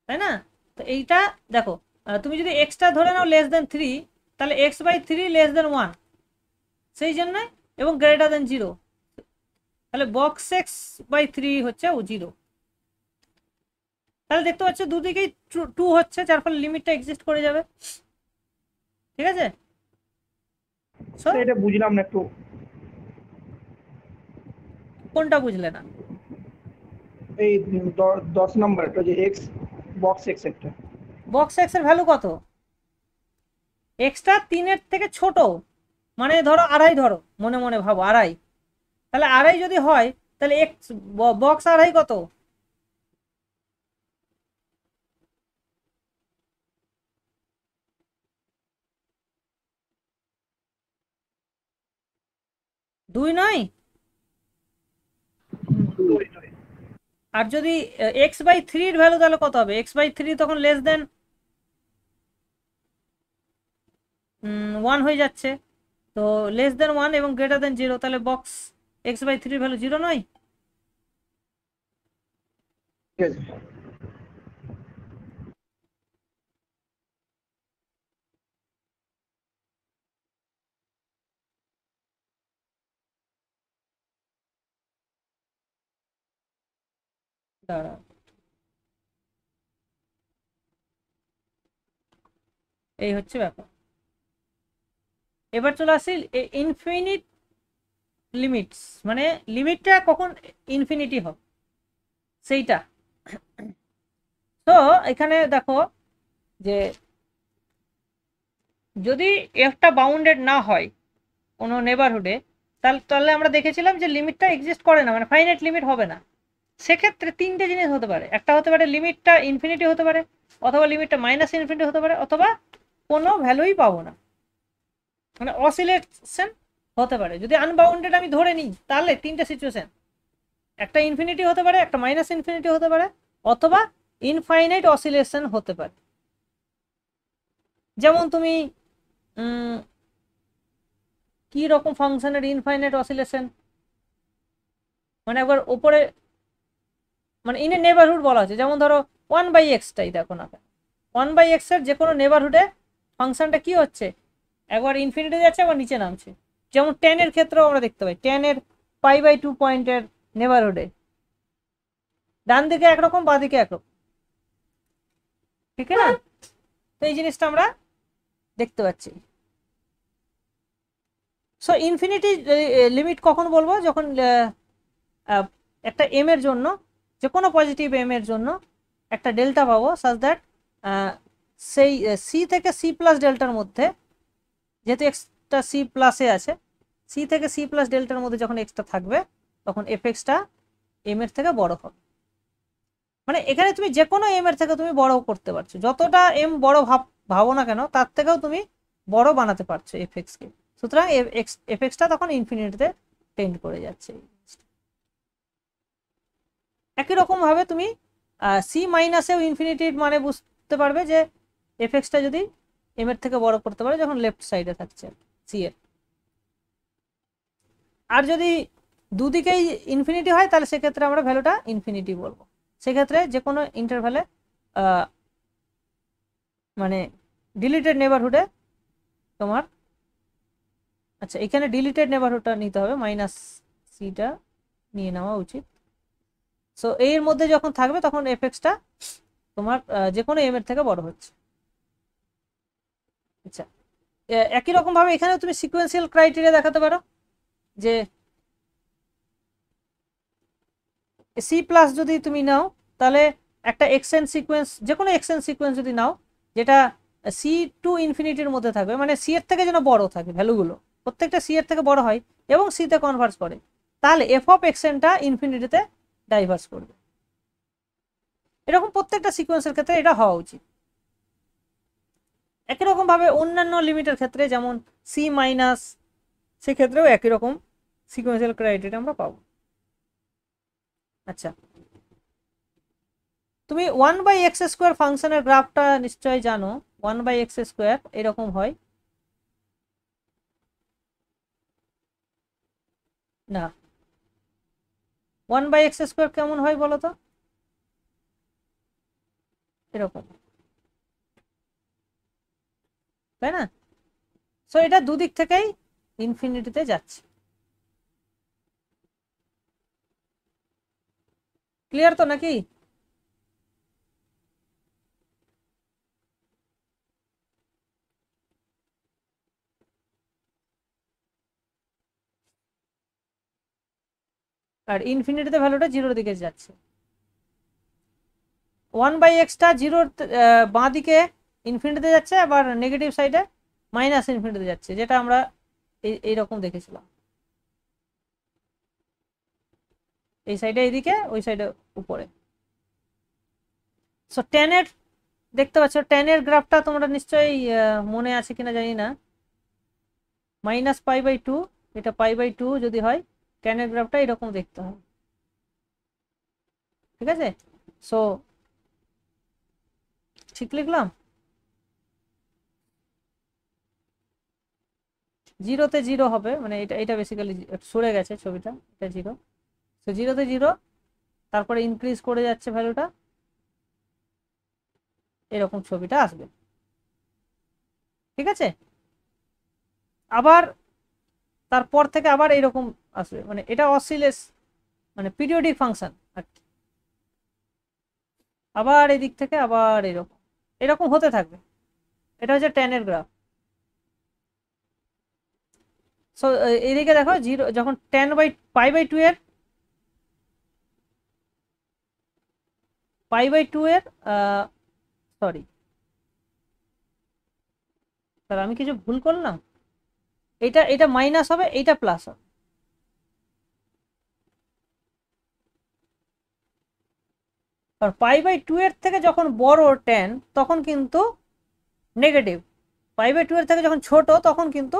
তাই না? তো এইটা দেখো, তুমি যদি এক্সটা ধরে নাও <3, তাহলে x/3 <1, সেই জন্য, এবং <0, তাহলে বক্স x/3 হচ্ছে 0। তাহলে দেখতে পাচ্ছ দুদিকেই 2 হচ্ছে, যার ফলে লিমিটটা এক্সিস্ট করে যাবে। ঠিক আছে? So, এটা বুঝলাম না একটু। কোনটা বুঝলে না? এই 10 নম্বরটা যে এক্স বক্স এক্স একটা, বক্স এক্স এর ভ্যালু কত? এক্সটা 3 এর থেকে ছোট, মানে ধরো 2.5, ধরো মনে মনে ভাবো 2.5, তাহলে 2.5 যদি হয় তাহলে এক্স বক্স 2.5 কত? দুই নয়? আর যদি x/3 এর ভ্যালু তাহলে কত হবে? x/3 তখন >1 হয়ে যাচ্ছে, তো <1 এবং <0, তাহলে বক্স x/3 ভ্যালু 0 নয়? ঠিক আছে। দাঁড়াও, এই হচ্ছে ব্যাপার। এবার চলে আসি ইনফিনিট লিমিটস, মানে লিমিটটা কখন ইনফিনিটি হবে সেইটা। তো এখানে দেখো যে যদি এফটা বাউন্ডেড না হয় কোনো নেবারহুডে, তাহলে আমরা দেখেছিলাম যে লিমিটটা এক্সিস্ট করে না, মানে ফাইনাইট লিমিট হবে না। সেক্ষেত্রে তিনটে জিনিস হতে পারে, একটা হতে পারে লিমিটটা ইনফিনিটি হতে পারে, অথবা লিমিটটা -ইনফিনিটি হতে পারে, অথবা কোনো ভ্যালুই পাবো না, মানে অসিলেশন হতে পারে। যদি আনবাউন্ডেড আমি ধরে নিই তাহলে তিনটে সিচুয়েশন, একটা ইনফিনিটি হতে পারে, একটা -ইনফিনিটি হতে পারে, অথবা ইনফাইনাইট অসিলেশন হতে পারে। যেমন তুমি কি রকম ফাংশনের ইনফাইনাইট অসিলেশন, মানে একবার উপরে, মানে ইন এ নেবারহুড বলা হচ্ছে, যেমন ধরো 1/x-টাই দেখো না, 1/x এর যে কোনো নেবারহুডে ফাংশনটা কি হচ্ছে, একবার ইনফিনিটি যাচ্ছে, একবার নিচে নামছে। যেমন 10 এর ক্ষেত্রেও আমরা দেখতে পাই, 10 এর π/2 পয়েন্টের নেবারহুডে ডান দিকে একরকম, বাঁ দিকে একরকম, ঠিক না? তো এই জিনিসটা আমরা দেখতে পাচ্ছি। সো ইনফিনিটি লিমিট কখন বলবো? যখন একটা এম এর জন্য, যে কোনো পজিটিভ এম এর জন্য একটা ডেল্টা পাবো, সাজ দ্যাট সেই সি থেকে সি প্লাস ডেল্টার মধ্যে, যেহেতু এক্সটা সি প্লাসে আছে, সি থেকে সি প্লাস ডেল্টার মধ্যে যখন এক্সটা থাকবে, তখন এফ এক্সটা এম এর থেকে বড় হবে। মানে এখানে তুমি যে কোনো এম এর থেকে তুমি বড় করতে পারছো, যতটা এম বড় ভাবো না কেন, তার থেকেও তুমি বড় বানাতে পারছো এফ এক্স কে। সুতরাং এফ এক্সটা তখন ইনফিনিটিতে টেন্ড করে যাচ্ছে। একই রকম ভাবে তুমি সি মাইনাসেও ইনফিনিটির মানে বুঝতে পারবে, যে এফ এক্সটা যদি এম এর থেকে বড় করতে পারে যখন লেফট সাইডে থাকছে সি এর। আর যদি দুদিকেই ইনফিনিটি হয় তাহলে সেক্ষেত্রে আমরা ভ্যালুটা ইনফিনিটি বলবো। সেক্ষেত্রে যে কোনো ইন্টারভ্যালে মানে ডিলিটেড নেবারহুডে তোমার, আচ্ছা এখানে ডিলিটেড নেবারহুডটা নিতে হবে, -c-টা নিয়ে নেওয়া উচিত। সো এর মধ্যে যখন থাকবে তখন এফ এক্সটা তোমার যে কোনো এম এর থেকে বড় হচ্ছে। আচ্ছা, একই রকম ভাবে এখানে তুমি সিকোয়েন্সিয়াল ক্রাইটেরিয়া দেখাতে পারো, যে সি প্লাস যদি তুমি নাও, তাহলে একটা এক্সেন সিকোয়েন্স, যে কোনো এক্সেন সিকোয়েন্স যদি নাও, যেটা সি টু ইনফিনিটির মধ্যে থাকবে, মানে সি এর থেকে যেন বড় থাকে, ভ্যালুগুলো প্রত্যেকটা সি এর থেকে বড় হয় এবং সি তে কনভার্জ করে, তাহলে এফ অফ এক্সেনটা ইনফিনিটিতে ডাইভার্স করবে। এরকম প্রত্যেকটা সিকোয়েন্সের ক্ষেত্রে এটা হওয়া উচিত। একই রকম ভাবে অন্যান্য লিমিটের ক্ষেত্রে যেমন সি মাইনাস, সেক্ষেত্রেও একই রকম সিকোয়েন্সিয়াল ক্রাইটেরিয়া আমরা পাবো। আচ্ছা, তুমি 1/x² ফাংশনের গ্রাফটা নিশ্চয়ই জানো। 1/x² এরকম হয় না? 1/x² কেমন হয় বলো তো? এরকম, তাই না? সো এটা দুদিক থেকেই ইনফিনিটিতে যাচ্ছে। ক্লিয়ার তো নাকি? আর ইনফিনিটিতে ভ্যালুটা জিরোর দিকে যাচ্ছে। 1/xটা জিরোর বাঁ দিকে ইনফিনিটিতে যাচ্ছে, আবার নেগেটিভ সাইডে মাইনাস ইনফিনিটিতে যাচ্ছে, যেটা আমরা এইরকম দেখেছিলাম। এই সাইডে এইদিকে, ওই সাইডে উপরে। সো টেনের দেখতে পাচ্ছ, টেনের গ্রাফটা তোমরা নিশ্চয়ই মনে আছে কিনা জানি না। -π/2, এটা π/2 যদি হয়, টেনের গ্রাফটা এরকম দেখতে হয়। ঠিক আছে? সো ঠিক লিখলাম। জিরোতে জিরো হবে, মানে এটা এটা বেসিক্যালি সরে গেছে ছবিটা, এটা জিরো। তো জিরোতে জিরো, তারপরে ইনক্রিজ করে যাচ্ছে ভ্যালুটা, এরকম ছবিটা আসবে। ঠিক আছে? আবার তারপর থেকে আবার এরকম আসবে, মানে এটা অসিলেস, মানে পিরিয়ডিক ফাংশন আর কি। আবার এদিক থেকে আবার এরকম এরকম হতে থাকবে। এটা হচ্ছে টেনের গ্রাফ। সো এদিকে দেখো, জিরো যখন π/2 এর π/2 এর সরি, তাহলে আমি কিছু ভুল করলাম। এটা এটা মাইনাস হবে, এটা প্লাস হবে। আর π/2 এর থেকে যখন বড় টেন, তখন কিন্তু নেগেটিভ। π/2 এর থেকে যখন ছোট, তখন কিন্তু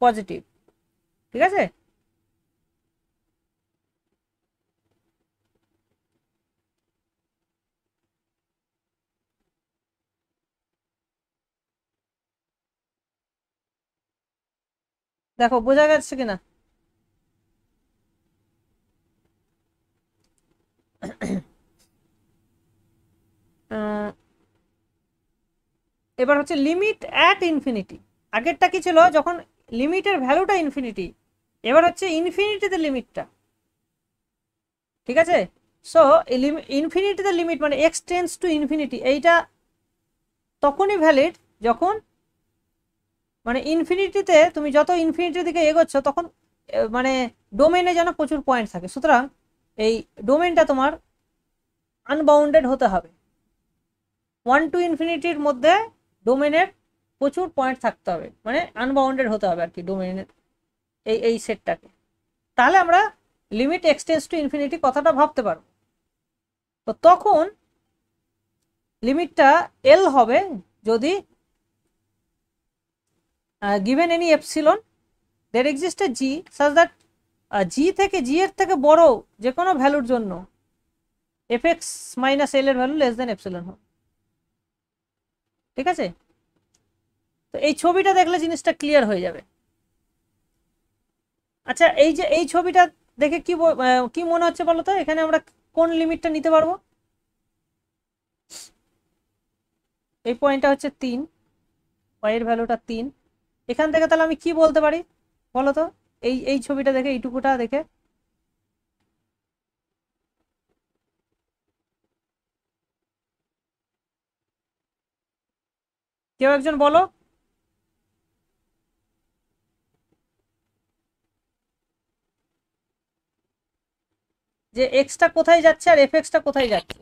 পজিটিভ। ঠিক আছে? দেখো বোঝা যাচ্ছে কিনা? এবার হচ্ছে লিমিট অ্যাট ইনফিনিটি। আগেরটা কি ছিল? যখন লিমিটের ভ্যালুটা ইনফিনিটি, এবার হচ্ছে ইনফিনিটিতে লিমিটটা। ঠিক আছে? সো ইনফিনিটিতে লিমিট মানে এক্স টেন্স টু ইনফিনিটি, এইটা তখনই ভ্যালিড যখন, মানে ইনফিনিটিতে তুমি যত ইনফিনিটির দিকে এগোচ্ছ, তখন মানে ডোমেনে যেন প্রচুর পয়েন্ট থাকে। সুতরাং এই ডোমেনটা তোমার আনবাউন্ডেড হতে হবে। 1 to ইনফিনিটির মধ্যে ডোমেনের প্রচুর পয়েন্ট থাকতে হবে, মানে আনবাউন্ডেড হতে হবে আর কি ডোমেনের এই সেটটাকে। তাহলে আমরা লিমিট এক্সটেন্স টু ইনফিনিটি কথাটা ভাবতে পারবো। তো তখন লিমিটটা এল হবে যদি given any epsilon there exists a g such that g থেকে g এর থেকে বড় যে কোনো ভ্যালুর জন্য fx minus l এর ভ্যালু লেস দেন এপসিলন হবে। ঠিক আছে? তো এই ছবিটা দেখলে জিনিসটা ক্লিয়ার হয়ে যাবে। আচ্ছা, এই যে এই ছবিটা দেখে কি মনে হচ্ছে বলো তো? এখানে আমরা কোন লিমিটটা নিতে পারবো? এই পয়েন্টটা হচ্ছে 3, y এর ভ্যালুটা 3। এখান থেকে তাহলে আমি কি বলতে পারি বলো তো? এই ছবিটা দেখে, এইটুকুটা দেখে কেউ একজন বলো। যে এক্সটা কোথায় যাচ্ছে আর এফএক্সটা কোথায় যাচ্ছে?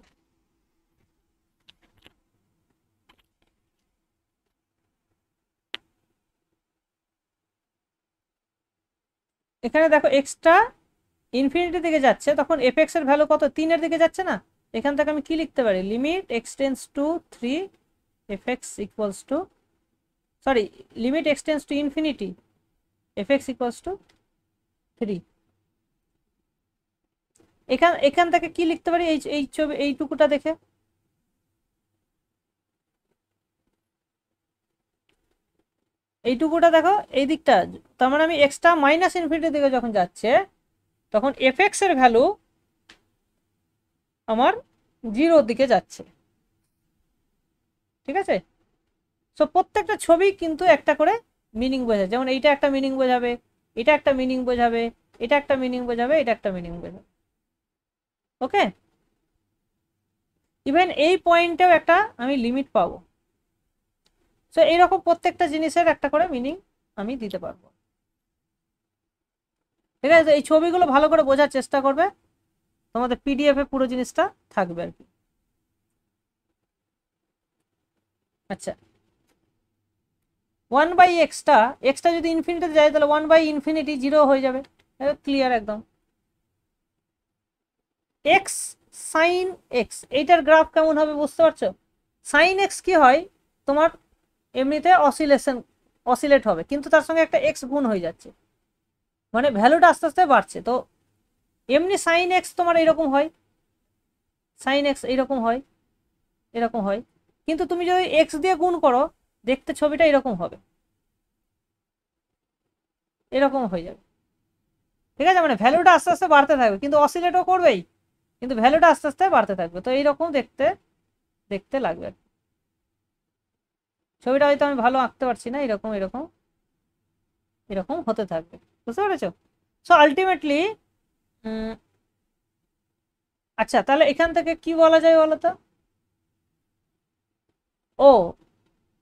এখানে দেখো এক্সটা ইনফিনিটি দিকে যাচ্ছে তখন এফ এক্স এর ভ্যালু কত 3 এর দিকে যাচ্ছে না, এখান থেকে আমি কি লিখতে পারি limit x tends two 3 F x equals two sorry limit x tends to infinity F x equals two 3। এখান থেকে কি লিখতে পারি এই ছবি এইটুকুটা দেখে এইটুকুটা দেখো এই দিকটা, তার মানে আমি এক্সটা মাইনাস ইনফিনিটির দিকে যখন যাচ্ছে তখন এফ এক্স এর ভ্যালু আমার 0 দিকে যাচ্ছে। ঠিক আছে, সো প্রত্যেকটা ছবি কিন্তু একটা করে মিনিং বোঝায়, যেমন এইটা একটা মিনিং বোঝাবে, এটা একটা মিনিং বোঝাবে, এটা একটা মিনিং বোঝাবে, এটা একটা মিনিং বোঝাবে। ওকে, ইভেন এই পয়েন্টেও একটা আমি লিমিট পাবো। সো এইরকম প্রত্যেকটা জিনিসের একটা করে মিনিং আমি দিতে পারবো। ঠিক আছে, এই ছবিগুলো ভালো করে বোঝার চেষ্টা করবে, তোমাদের পিডিএফ এ পুরো জিনিসটা থাকবে আর কি। আচ্ছা, 1/xটা যদি ইনফিনিটিতে যায় তাহলে 1/ইনফিনিটি 0 হয়ে যাবে, ক্লিয়ার একদম। এক্স সাইন এক্স এইটার গ্রাফ কেমন হবে বুঝতে পারছো? সাইন এক্স কি হয় তোমার এমনিতে অসিলেট হবে, কিন্তু তার সঙ্গে একটা এক্স গুণ হয়ে যাচ্ছে, মানে ভ্যালুটা আস্তে আস্তে বাড়ছে। তো এমনি সাইন এক্স তোমার এরকম হয়, সাইন এক্স এইরকম হয়, এরকম হয়, কিন্তু তুমি যদি এক্স দিয়ে গুণ করো দেখতে ছবিটা এরকম হবে, এরকম হয়ে যাবে। ঠিক আছে, মানে ভ্যালুটা আস্তে আস্তে বাড়তে থাকবে, কিন্তু অসিলেটও করবেই, কিন্তু ভ্যালুটা আস্তে আস্তে বাড়তে থাকবে। তো এইরকম দেখতে দেখতে লাগবে। ছবিটা হয়তো আমি ভালো আঁকতে পারছি না, এরকম এরকম এরকম হতে থাকবে, বুঝতে পেরেছো? সো আলটিমেটলি আচ্ছা, তাহলে এখান থেকে কি বলা যায় বলো তো? ও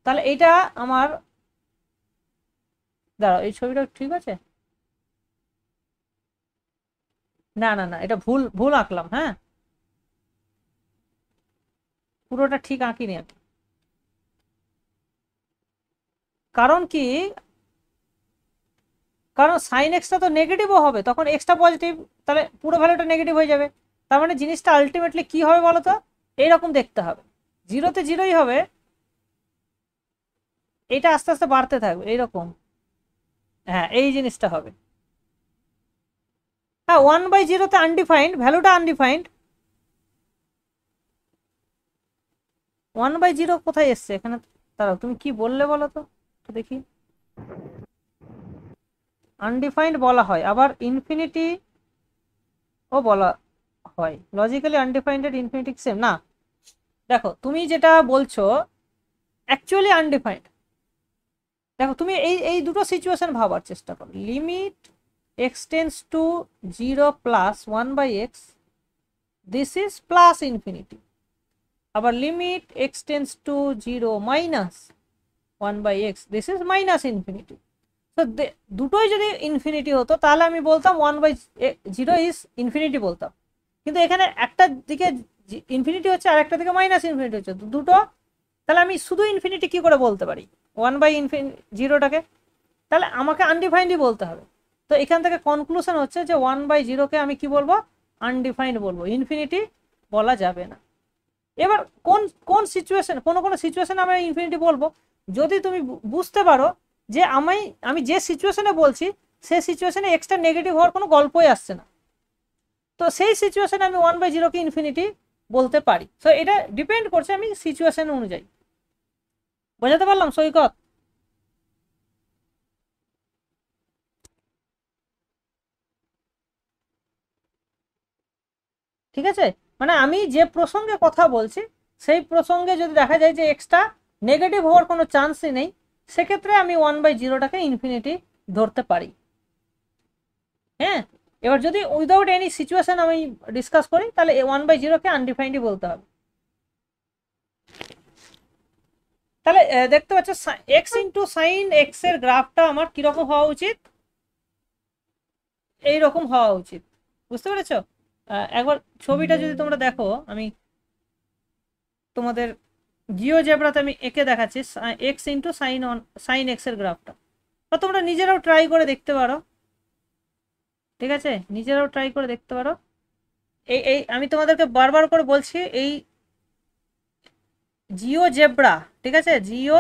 তাহলে এইটা আমার, দাঁড়াও এই ছবিটা ঠিক আছে, না না না এটা ভুল ভুল আঁকলাম। হ্যাঁ, পুরোটা ঠিক আঁকিনি আমি, কারণ কি, কারণ সাইন এক্সটা তো নেগেটিভও হবে, তখন এক্সটা পজিটিভ, তাহলে পুরো ভ্যালুটা নেগেটিভ হয়ে যাবে। তার মানে জিনিসটা আলটিমেটলি কি হবে বলো তো, এইরকম দেখতে হবে, 0-তে 0ই হবে, এটা আস্তে আস্তে বাড়তে থাকবে এইরকম। হ্যাঁ, এই জিনিসটা হবে। হ্যাঁ, 1/0-তে আনডিফাইন্ড, ভ্যালুটা আনডিফাইন্ড। 1/0 কোথায় এসছে এখানে? দাঁড়াও, তুমি কি বললে বলো তো দেখি। আনডিফাইন্ড বলা হয়, আবার ইনফিনিটি ও বলা হয়। লজিক্যালি আনডিফাইন্ড ইনফিনিটি সেম না। দেখো তুমি যেটা বলছো অ্যাকচুয়ালি আনডিফাইন্ড। দেখো তুমি এই দুটো সিচুয়েশন ভাবার চেষ্টা করো। Limit x tends to 0 plus 1/x, this is plus infinity. আবার limit x tends to 0 minus 1/x, this is minus infinity. তো দুটোই যদি ইনফিনিটি হতো তাহলে আমি বলতাম 1/0 ইজ ইনফিনিটি বলতাম, কিন্তু এখানে একটা দিকে ইনফিনিটি হচ্ছে আর একটা দিকে মাইনাস ইনফিনিটি হচ্ছে, দুটো, তাহলে আমি শুধু ইনফিনিটি কি করে বলতে পারি 1/0টাকে? তাহলে আমাকে আনডিফাইন্ডই বলতে হবে। তো এখান থেকে কনক্লুশন হচ্ছে যে 1/0কে আমি কি বলবো, আনডিফাইন্ড বলবো, ইনফিনিটি বলা যাবে না। এবার কোন কোন সিচুয়েশন, কোন সিচুয়েশনে আমরা ইনফিনিটি বলবো, যদি তুমি বুঝতে পারো যে আমি যে সিচুয়েশনে বলছি সেই সিচুয়েশনে এক্সট্রা নেগেটিভ হওয়ার কোনো গল্পই আসছে না, তো সেই সিচুয়েশনে আমি 1/0কে ইনফিনিটি বলতে পারি। সো এটা ডিপেন্ড করছে আমি সিচুয়েশন অনুযায়ী। বোঝাতে পারলাম সৈকত? ঠিক আছে, মানে আমি যে প্রসঙ্গে কথা বলছি সেই প্রসঙ্গে যদি দেখা যায় যে এক্সট্রা নেগেটিভ হওয়ার কোনো চান্সই নেই, সেক্ষেত্রে আমি 1/0টাকে ইনফিনিটি ধরতে পারি। হ্যাঁ, এবার যদি উইদাউট এনি সিচুয়েশন আমি ডিসকাস করি তাহলে 1/0কে আনডিফাইন্ডই বলতে হবে। তাহলে দেখতে পাচ্ছ এক্স ইন্টু সাইন এক্স এর গ্রাফটা আমার কিরকম হওয়া উচিত, এইরকম হওয়া উচিত, বুঝতে পেরেছ? একবার ছবিটা যদি তোমরা দেখো, আমি তোমাদের জিওজেব্রাতে আমি এঁকে দেখাচ্ছি এক্স ইন্টু সাইন এক্স এর গ্রাফটা, বা তোমরা নিজেরাও ট্রাই করে দেখতে পারো। ঠিক আছে, নিজেরাও ট্রাই করে দেখতে পারো। এই এই আমি তোমাদেরকে বারবার করে বলছি, এই জিও জেব্রা, ঠিক আছে, জিও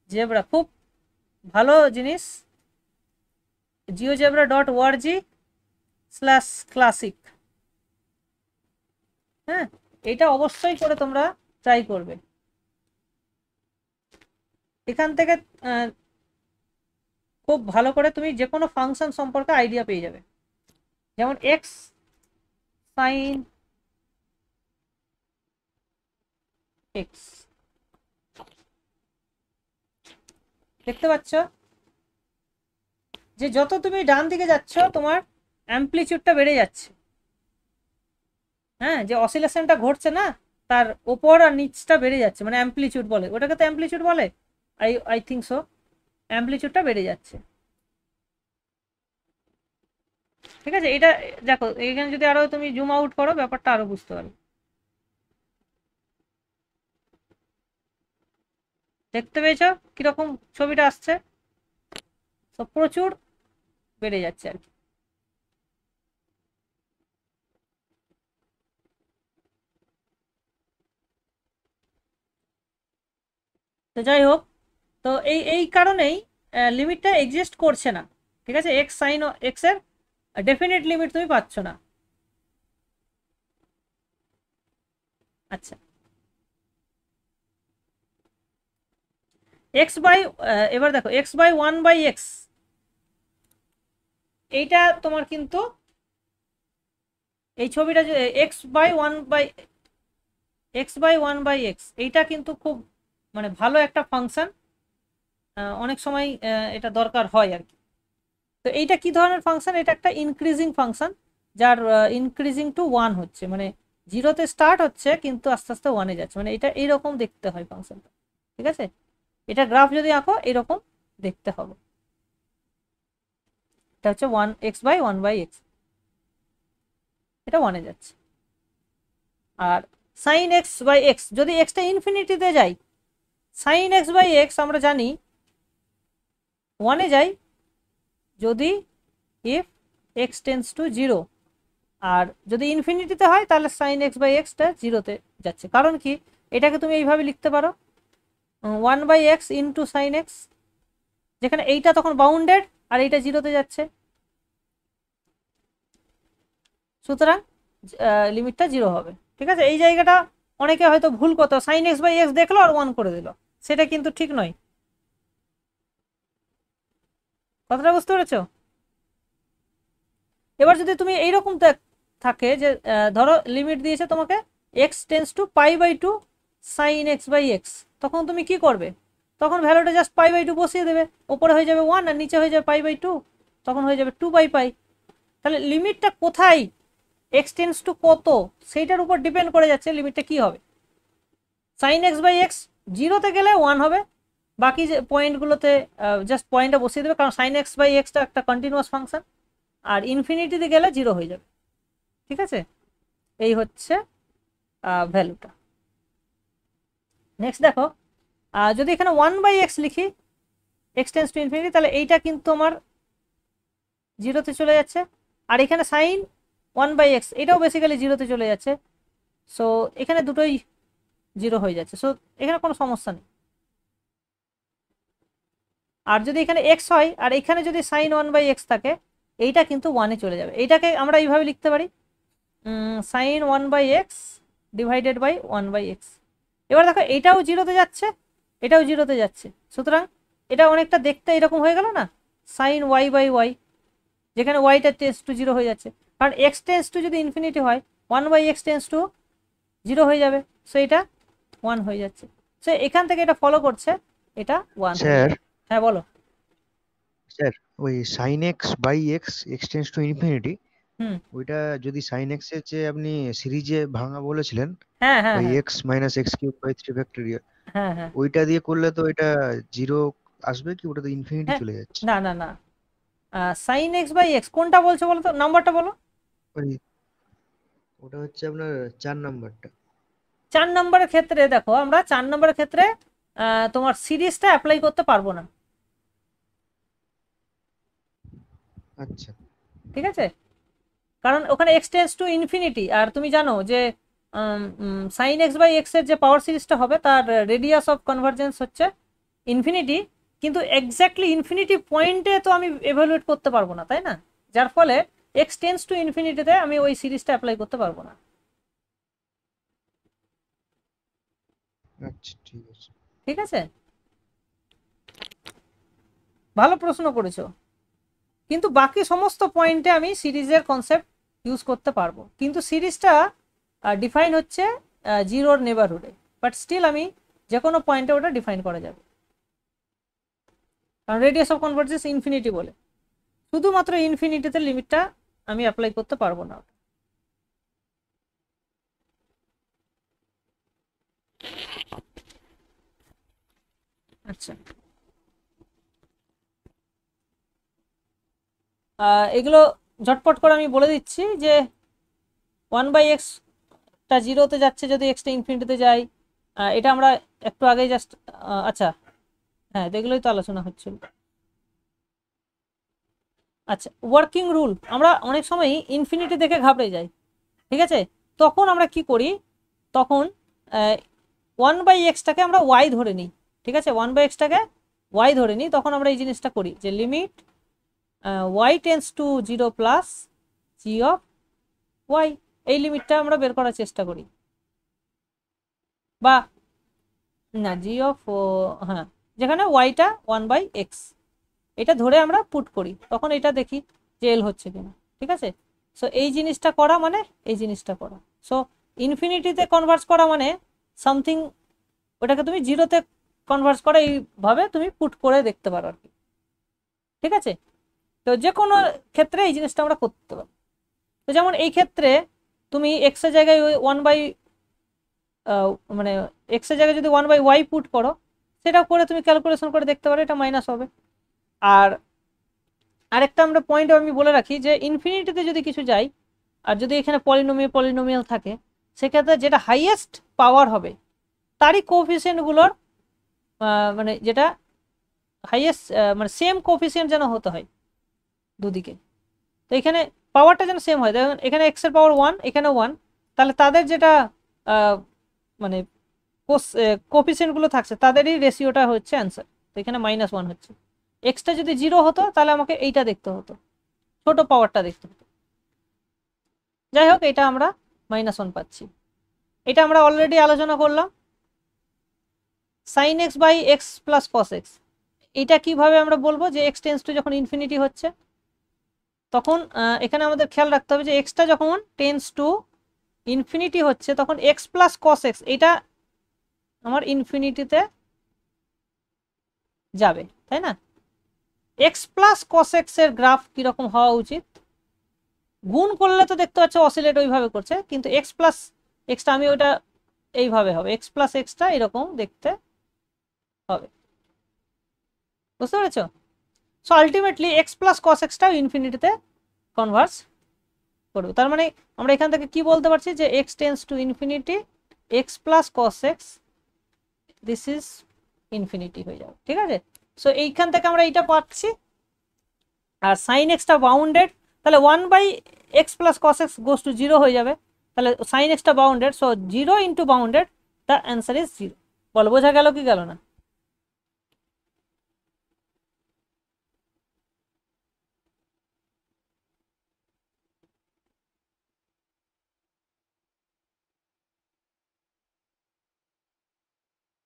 জেব্রা খুব ভালো জিনিস, geojebra.org/classic। হ্যাঁ, এটা অবশ্যই করে তোমরা ট্রাই করবে। এখান থেকে খুব ভালো করে তুমি যে কোনো ফাংশন সম্পর্কে আইডিয়া পেয়ে যাবে। যেমন এক্স সাইন এক্স, দেখতে পাচ্ছ যে যত তুমি ডান দিকে যাচ্ছ তোমার অ্যাম্পলিটিউডটা বেড়ে যাচ্ছে। হ্যাঁ, যে অসিলেশনটা ঘটছে না, তার ওপর আর নিচটা বেড়ে যাচ্ছে, মানে অ্যাম্পলিটিউড বলে, ওটাকে তো অ্যাম্পলিটিউড বলে, আই থিঙ্ক সো। অ্যাম্পলিটিউডটা বেড়ে যাচ্ছে, ঠিক আছে। এটা দেখো, এখানে যদি আরো তুমি জুম আউট করো ব্যাপারটা আরো বুঝতে পারবে। দেখতে পেয়েছো কিরকম ছবিটা আসছে? সব প্রচুর বেড়ে যাচ্ছে আর কি। তো যাই হোক, তো এই এই কারণেই লিমিটটা এক্সিস্ট করছে না, ঠিক আছে। এক্স সাইন এক্স এর ডেফিনিট লিমিট তুমি পাচ্ছ না। আচ্ছা, এক্স বাই, এবার দেখো এক্স বাই 1/x, এইটা তোমার কিন্তু এই ছবিটা যে এক্স বাই 1/x, এইটা কিন্তু খুব মানে ভালো একটা ফাংশন, অনেক সময় এটা দরকার হয় আর কি। তো এইটা কি ধরনের ফাংশন? এটা একটা ইনক্রিজিং ফাংশন, যার ইনক্রিজিং টু 1 হচ্ছে, মানে 0-তে স্টার্ট হচ্ছে কিন্তু আস্তে আস্তে 1-এ যাচ্ছে, মানে এটা এইরকম দেখতে হয় ফাংশনটা, ঠিক আছে। এটা গ্রাফ যদি আঁকো এইরকম দেখতে হবে। এটা হচ্ছে 1x বাই 1/x, এটা 1-এ যাচ্ছে। আর সাইন এক্স বাই এক্স, যদি এক্সটা ইনফিনিটিতে যায়, সাইন এক্স বাই এক্স আমরা জানি 1-এ যায় যদি ইফ এক্স টেন্স টু 0, আর যদি ইনফিনিটিতে হয় তাহলে সাইন এক্স বাই এক্সটা 0-তে যাচ্ছে। কারণ কি, এটাকে তুমি এইভাবে লিখতে পারো 1/x ইন্টু সাইন এক্স, যেখানে এইটা তখন বাউন্ডেড আর এইটা 0-তে যাচ্ছে, সুতরাং লিমিটটা 0 হবে, ঠিক আছে। এই জায়গাটা অনেকে হয়তো ভুল করতো, সাইন এক্স বাই এক্স দেখলো আর 1 করে দিল, সেটা কিন্তু ঠিক নয়। কথাটা বুঝতে পেরেছো? এবার যদি তুমি এইরকম থাকে যে ধরো লিমিট দিয়েছে তোমাকে x tends to π/2 sine x by x, তখন তুমি কি করবে? তখন ভ্যালুটা জাস্ট π/2 বসিয়ে দেবে, ওপরে হয়ে যাবে 1 আর নিচে হয়ে যাবে π/2, তখন হয়ে যাবে 2/π। তাহলে লিমিটটা কোথায়, এক্স টেন্স টু কত, সেইটার উপর ডিপেন্ড করে যাচ্ছে লিমিটটা কি হবে। সাইন এক্স বাই এক্স 0-তে গেলে 1 হবে, বাকি যে পয়েন্টগুলোতে জাস্ট পয়েন্টটা বসিয়ে দেবে, কারণ সাইন এক্স বাই এক্সটা একটা কন্টিনিউয়াস ফাংশন, আর ইনফিনিটিতে গেলে 0 হয়ে যাবে, ঠিক আছে। এই হচ্ছে ভ্যালুটা। নেক্সট দেখো, যদি এখানে 1/x লিখি, এক্স টেন্স টু ইনফিনিটি, তাহলে এইটা কিন্তু আমার 0-তে চলে যাচ্ছে, আর এখানে সাইন 1/x এটাও বেসিক্যালি 0-তে চলে যাচ্ছে, সো এখানে দুটোই 0 হয়ে যাচ্ছে, সো এখানে কোনো সমস্যা নেই। আর যদি এখানে এক্স হয় আর এখানে যদি সাইন 1/x থাকে, এইটা কিন্তু 1-এ চলে যাবে। এইটাকে আমরা এইভাবে লিখতে পারি sign 1/x divided by 1/x। এবার দেখো এটাও 0-তে যাচ্ছে, এটাও 0-তে যাচ্ছে, সুতরাং এটা অনেকটা দেখতে এরকম হয়ে গেল না, সাইন y/y, যেখানে ওয়াইটা টেন্স টু 0 হয়ে যাচ্ছে, কারণ এক্স টেন্স টু যদি ইনফিনিটি হয় 1/x টেন্স টু 0 হয়ে যাবে, সো এটা 1 হয়ে যাচ্ছে। সো এখান থেকে এটা ফলো করছে এটা 1। স্যার, হ্যাঁ বলো। স্যার ওই sin x by x x tends to infinity, hmm, ওইটা যদি sin x এর যে আপনি সিরিজে ভাঙা বলেছিলেন, হ্যাঁ হ্যাঁ ওই হ্যাঁ x minus x cube by 3 factorial, হ্যাঁ হ্যাঁ ওইটা দিয়ে করলে তো এটা 0 আসবে কি? ওটা তো ইনফিনিটি হ্যাঁ, চলে যাচ্ছে। না না না, সাইন এক্স বাই এক্স কোনটা বলছো বলো তো, নাম্বারটা বলো। ওই ওটা হচ্ছে আপনার 4 নাম্বারটা। 4 নম্বরের ক্ষেত্রে দেখো, আমরা 4 নম্বরের ক্ষেত্রে তোমার সিরিজটা অ্যাপ্লাই করতে পারবো না। আচ্ছা, ঠিক আছে, কারণ ওখানে এক্স টেন্স টু ইনফিনিটি, আর তুমি জানো যে সাইন এক্স বাই এক্স এর যে পাওয়ার সিরিজটা হবে তার রেডিয়াস অফ কনভার্জেন্স হচ্ছে ইনফিনিটি, কিন্তু এক্স্যাক্টলি ইনফিনিটি পয়েন্টে তো আমি এভালুয়েট করতে পারবো না, তাই না? যার ফলে এক্স টেন্স টু ইনফিনিটিতে আমি ওই সিরিজটা অ্যাপ্লাই করতে পারবো না। আচ্ছা ঠিক আছে। ঠিক আছে, ভালো প্রশ্ন করেছো, কিন্তু বাকি সমস্ত পয়েন্টে আমি সিরিজের কনসেপ্ট ইউজ করতে পারবো, কিন্তু সিরিজটা ডিফাইন হচ্ছে জিরোর নেবারহুডে, বাট স্টিল আমি যে কোনো পয়েন্টে ওটা ডিফাইন করা যাবে, কারণ রেডিয়াস অফ কনভার্জেন্স ইনফিনিটি বলে, শুধুমাত্র ইনফিনিটিতে লিমিটটা আমি অ্যাপ্লাই করতে পারবো না। আচ্ছা, এগুলো ঝটপট করে আমি বলে দিচ্ছি যে 1/x জিরোতে যাচ্ছে যদি এক্সটা ইনফিনিটিতে যায়, এটা আমরা একটু আগেই জাস্ট আচ্ছা হ্যাঁ এগুলোই তো আলোচনা হচ্ছিল। আচ্ছা, ওয়ার্কিং রুল, আমরা অনেক সময় ইনফিনিটি দেখে ঘাবড়ে যাই, ঠিক আছে, তখন আমরা কি করি, তখন 1/xটাকে আমরা ওয়াই ধরে নিই, ঠিক আছে, 1/xটাকে ওয়াই ধরে নিই, তখন আমরা এই জিনিসটা করি যে limit y tends to 0 plus g of y, এই লিমিটটা আমরা বের করার চেষ্টা করি, বা না জি অফ হ্যাঁ যেখানে ওয়াইটা 1/x এটা ধরে আমরা পুট করি, তখন এটা দেখি যে এল হচ্ছে কিনা, ঠিক আছে। সো এই জিনিসটা করা মানে এই জিনিসটা করা, সো ইনফিনিটিতে কনভার্স করা মানে সামথিং ওটাকে তুমি জিরোতে কনভার্স করা, এইভাবে তুমি পুট করে দেখতে পারো আর কি, ঠিক আছে। তো যে কোনো ক্ষেত্রে এই জিনিসটা আমরা করতে পারি, তো যেমন এই ক্ষেত্রে তুমি এক্স এর জায়গায় মানে এক্স এর জায়গায় যদি 1/y পুট করো, সেটা করে তুমি ক্যালকুলেশন করে দেখতে পারো এটা মাইনাস হবে। আর আরেকটা আমরা পয়েন্ট আমি বলে রাখি যে ইনফিনিটিতে যদি কিছু যাই আর যদি এখানে পলিনোমিয়াল থাকে, সেক্ষেত্রে যেটা হাইয়েস্ট পাওয়ার হবে তারই কোএফিসিয়েন্টগুলোর মানে যেটা হাইয়েস্ট মানে সেম কোএফিসিয়েন্ট যেন হতে হয় দুদিকে, তো এখানে পাওয়ারটা যেন সেম হয়, দেখুন এখানে এক্স এর পাওয়ার 1 এখানে 1, তাহলে তাদের যেটা মানে কোএফিসিয়েন্টগুলো থাকছে তাদেরই রেশিওটা হচ্ছে অ্যান্সার, তো এখানে -1 হচ্ছে। এক্সটা যদি 0 হতো তাহলে আমাকে এইটা দেখতে হতো, ছোট পাওয়ারটা দেখতে হতো। যাই হোক, এটা আমরা -1 পাচ্ছি, এটা আমরা অলরেডি আলোচনা করলাম। sin x by x plus cos x, এটা কিভাবে আমরা বলবো যে এক্স টেন্স টু যখন ইনফিনিটি হচ্ছে, তখন এখানে আমাদের খেয়াল রাখতে হবে যে এক্সটা যখন টেন্স টু ইনফিনিটি হচ্ছে তখন এক্স প্লাস কস এক্স এটা আমার ইনফিনিটিতে যাবে, তাই না? এক্স প্লাস কস এক্স এর গ্রাফ কিরকম হওয়া উচিত, গুণ করলে তো দেখতে পাচ্ছ অসিলেট ওইভাবে করছে, কিন্তু এক্স প্লাস এক্সটা আমি ওইটা এইভাবে হবে, এক্স প্লাস এক্সটা এরকম দেখতে হবে, বুঝতে পেরেছ? So ultimately x plus cos এক্সটাও ইনফিনিটিতে কনভার্স করবে, তার মানে আমরা এখান থেকে কি বলতে পারছি যে x tends to infinity x plus cos x this is infinity হয়ে যাবে, ঠিক আছে। সো এইখান থেকে আমরা এইটা পাচ্ছি, আর সাইন এক্সটা বাউন্ডেড, তাহলে 1/x plus cos x goes to 0 হয়ে যাবে, তাহলে সাইন এক্সটা bounded, so 0 into bounded, the answer is 0। বলো বোঝা গেল কি গেল না?